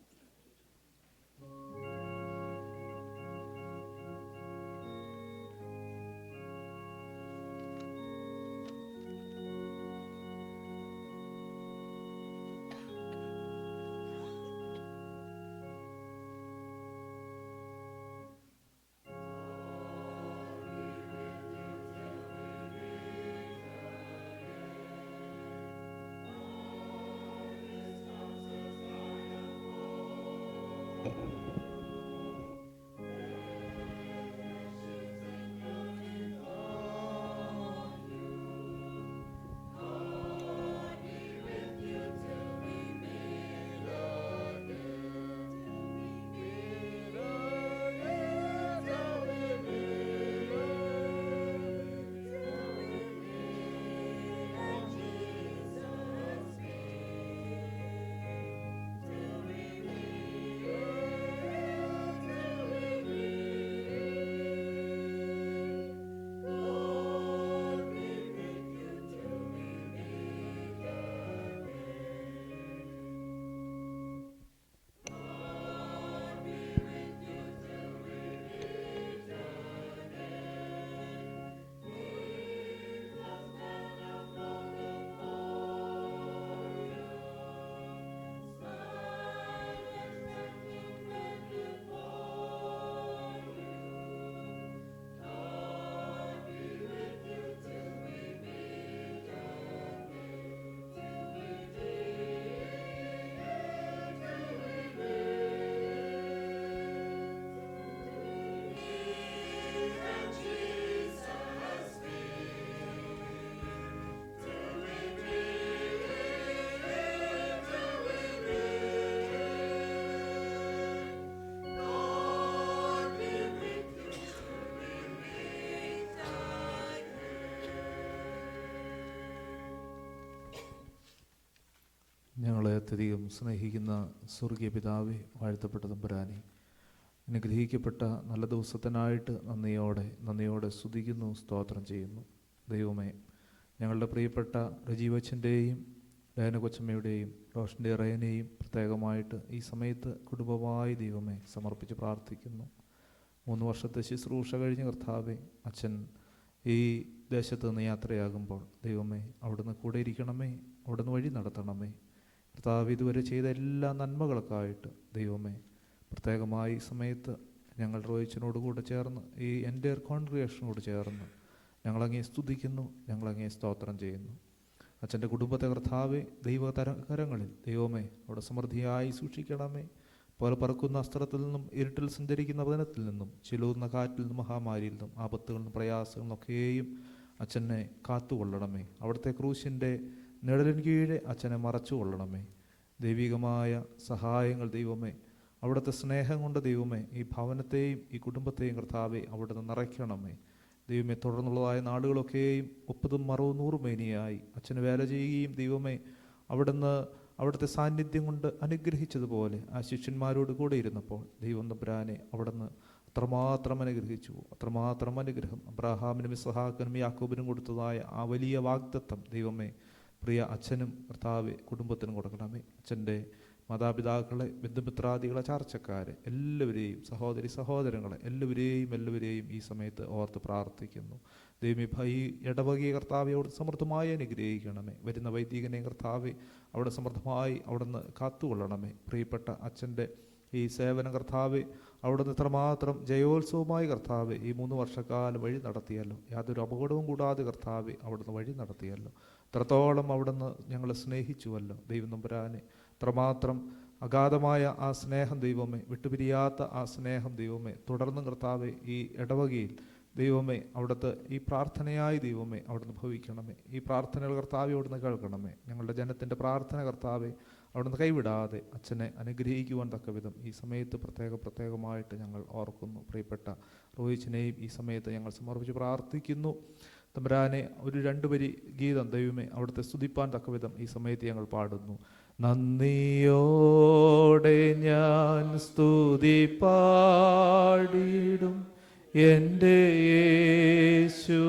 ഞങ്ങളെ അത്യധികം സ്നേഹിക്കുന്ന സ്വർഗീയ പിതാവേ, വാഴ്ത്തപ്പെട്ട തമ്പുരാനെ, അനുഗ്രഹിക്കപ്പെട്ട നല്ല ദിവസത്തിനായിട്ട് നന്ദിയോടെ സ്തുതിക്കുന്നു, സ്തോത്രം ചെയ്യുന്നു. ദൈവമേ, ഞങ്ങളുടെ പ്രിയപ്പെട്ട രജീവച്ചൻ്റെയും ഡയന കൊച്ചമ്മയുടെയും റോഷൻ്റെ റയനെയും പ്രത്യേകമായിട്ട് ഈ സമയത്ത് കുടുംബമായി ദൈവമേ സമർപ്പിച്ച് പ്രാർത്ഥിക്കുന്നു. 3 വർഷത്തെ ശുശ്രൂഷ കഴിഞ്ഞ് കർത്താവേ, അച്ഛൻ ഈ ദേശത്ത് നിന്ന് യാത്രയാകുമ്പോൾ ദൈവമേ അവിടുന്ന് കൂടെ ഇരിക്കണമേ, അവിടുന്ന് വഴി നടത്തണമേ. കർത്താവ് ഇതുവരെ ചെയ്ത എല്ലാ നന്മകൾക്കായിട്ട് ദൈവമേ പ്രത്യേകമായി ഈ സമയത്ത് ഞങ്ങൾ റോയിച്ചനോട് കൂടെ ചേർന്ന് ഈ എൻ്റെ കോൺഗ്രിഗേഷനോട് ചേർന്ന് ഞങ്ങളങ്ങേ സ്തുതിക്കുന്നു, ഞങ്ങളങ്ങേ സ്തോത്രം ചെയ്യുന്നു. അച്ഛൻ്റെ കുടുംബത്തെ കർത്താവെ കരങ്ങളിൽ ദൈവമേ അവിടെ സമൃദ്ധിയായി സൂക്ഷിക്കണമേ. പോലെ പറക്കുന്ന അസ്ത്രത്തിൽ നിന്നും ഇരുട്ടിൽ സഞ്ചരിക്കുന്ന വചനത്തിൽ നിന്നും ചിലൂർന്ന കാറ്റിൽ നിന്നും മഹാമാരിയിൽ നിന്നും ആപത്തുകളിൽ നിന്നും പ്രയാസങ്ങളിൽ നിന്നൊക്കെയും അച്ഛനെ കാത്തുകൊള്ളണമേ. അവിടുത്തെ ക്രൂശിൻ്റെ നിഴലിന് കീഴെ അച്ഛനെ മറച്ചുകൊള്ളണമേ. ദൈവികമായ സഹായങ്ങൾ ദൈവമേ, അവിടുത്തെ സ്നേഹം കൊണ്ട് ദൈവമേ ഈ ഭവനത്തെയും ഈ കുടുംബത്തെയും കർത്താവെ അവിടുന്ന് നിറയ്ക്കണമേ. ദൈവമേ, തുടർന്നുള്ളതായ നാടുകളൊക്കെയും 30 60 100 മേനിയായി അച്ഛന് വേല ചെയ്യുകയും ദൈവമേ അവിടുത്തെ സാന്നിധ്യം കൊണ്ട് അനുഗ്രഹിച്ചതുപോലെ ആ ശിഷ്യന്മാരോട് കൂടെ ഇരുന്നപ്പോൾ ദൈവം തമ്പുരാനെ അവിടുന്ന് അത്രമാത്രം അനുഗ്രഹിച്ചു. അത്രമാത്രം അനുഗ്രഹം അബ്രാഹാമിനും ഇസ്ഹാക്കിനും യാക്കോബിനും കൊടുത്തതായ ആ വലിയ വാഗ്ദത്തം ദൈവമേ പ്രിയ അച്ഛനും കർത്താവെ കുടുംബത്തിനും കൊടുക്കണമേ. അച്ഛൻ്റെ മാതാപിതാക്കളെ, ബന്ധുമിത്രാദികളെ, ചാർച്ചക്കാരെ എല്ലാവരെയും, സഹോദരി സഹോദരങ്ങളെ എല്ലാവരെയും ഈ സമയത്ത് ഓർത്ത് പ്രാർത്ഥിക്കുന്നു. ദൈവമേ, ഈ ഇടവകയെ കർത്താവെ അവിടെ സമൃദ്ധമായി അനുഗ്രഹിക്കണമേ. വരുന്ന വൈദികനെ കർത്താവെ അവിടെ സമൃദ്ധമായി അവിടുന്ന് കാത്തുകൊള്ളണമേ. പ്രിയപ്പെട്ട അച്ഛൻ്റെ ഈ സേവനം കർത്താവെ അവിടുന്ന് ഇത്രമാത്രം ജയോത്സവമായി കർത്താവെ ഈ 3 വർഷക്കാലം വഴി നടത്തിയല്ലോ. യാതൊരു അപകടവും കൂടാതെ കർത്താവെ അവിടുന്ന് വഴി നടത്തിയല്ലോ. ഇത്രത്തോളം അവിടുന്ന് ഞങ്ങളെ സ്നേഹിച്ചുവല്ലോ. ദൈവം തമ്പുരാനെ അത്രമാത്രം അഗാധമായ ആ സ്നേഹം ദൈവമേ, വിട്ടുപിരിയാത്ത ആ സ്നേഹം ദൈവമേ തുടർന്നും കർത്താവെ ഈ ഇടവകയിൽ ദൈവമേ അവിടുത്തെ ഈ പ്രാർത്ഥനയായി ദൈവമേ അവിടുന്ന് ഭവിക്കണമേ. ഈ പ്രാർത്ഥനകൾ കർത്താവെ അവിടുന്ന് കേൾക്കണമേ. ഞങ്ങളുടെ ജനത്തിൻ്റെ പ്രാർത്ഥന കർത്താവെ അവിടുന്ന് കൈവിടാതെ അച്ഛനെ അനുഗ്രഹിക്കുവാൻ തക്ക വിധം ഈ സമയത്ത് പ്രത്യേകമായിട്ട് ഞങ്ങൾ ഓർക്കുന്നു. പ്രിയപ്പെട്ട റോയിച്ചിനെയും ഈ സമയത്ത് ഞങ്ങൾ സമർപ്പിച്ച് പ്രാർത്ഥിക്കുന്നു. തമ്പുരാനെ, ഒരു 2 വരി ഗീതം ദൈവമേ അവിടുത്തെ സ്തുതിപ്പാൻ തക്ക വിധം ഈ സമയത്ത് ഞങ്ങൾ പാടുന്നു. നന്ദിയോടെ ഞാൻ സ്തുതി പാടിടും എൻ്റെ യേശുനാഥ,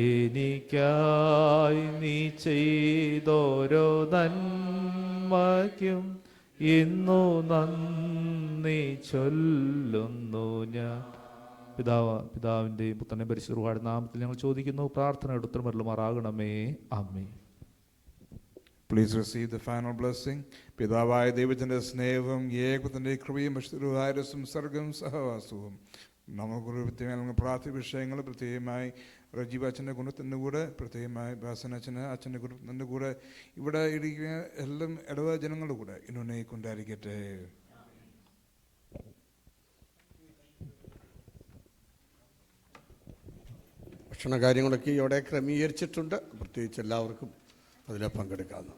എനിക്കായി നീ ചെയ്തോരോ നന്മയ്ക്കും ഇന്നു നന്ദി ചൊല്ലുന്നു ഞാൻ. പിതാവിൻ്റെയും പുത്രൻ്റെയും പരിശുദ്ധ നാമത്തിൽ ഞങ്ങൾ ചോദിക്കുന്നു. പ്രാർത്ഥന ഉത്തരമരുളുമാറാകണമേ. ആമേൻ. Please receive the final blessing. പിതാവായ ദൈവത്തിൻ്റെ സ്നേഹവും ഏകത്തിൻ്റെ കൃപയും വിശുദ്ധരും സർഗവും സഹവാസവും നമുക്കൊരു പ്രത്യേക പ്രാർത്ഥന വിഷയങ്ങൾ പ്രത്യേകമായി റജീവ് അച്ഛൻ്റെ കുടുംബത്തിൻ്റെ കൂടെ, പ്രത്യേകമായി ബാസൻ അച്ഛൻ്റെ കുടുംബത്തിൻ്റെ കൂടെ, ഇവിടെ ഇരിക്കുന്ന എല്ലാം ഇടവ ജനങ്ങളുടെ കൂടെ ഇന്നൊന്നേ കൊണ്ടായിരിക്കട്ടെ. ഭക്ഷണ കാര്യങ്ങളൊക്കെ ഇവിടെ ക്രമീകരിച്ചിട്ടുണ്ട്. പ്രത്യേകിച്ച് എല്ലാവർക്കും അതിൽ പങ്കെടുക്കാമെന്ന്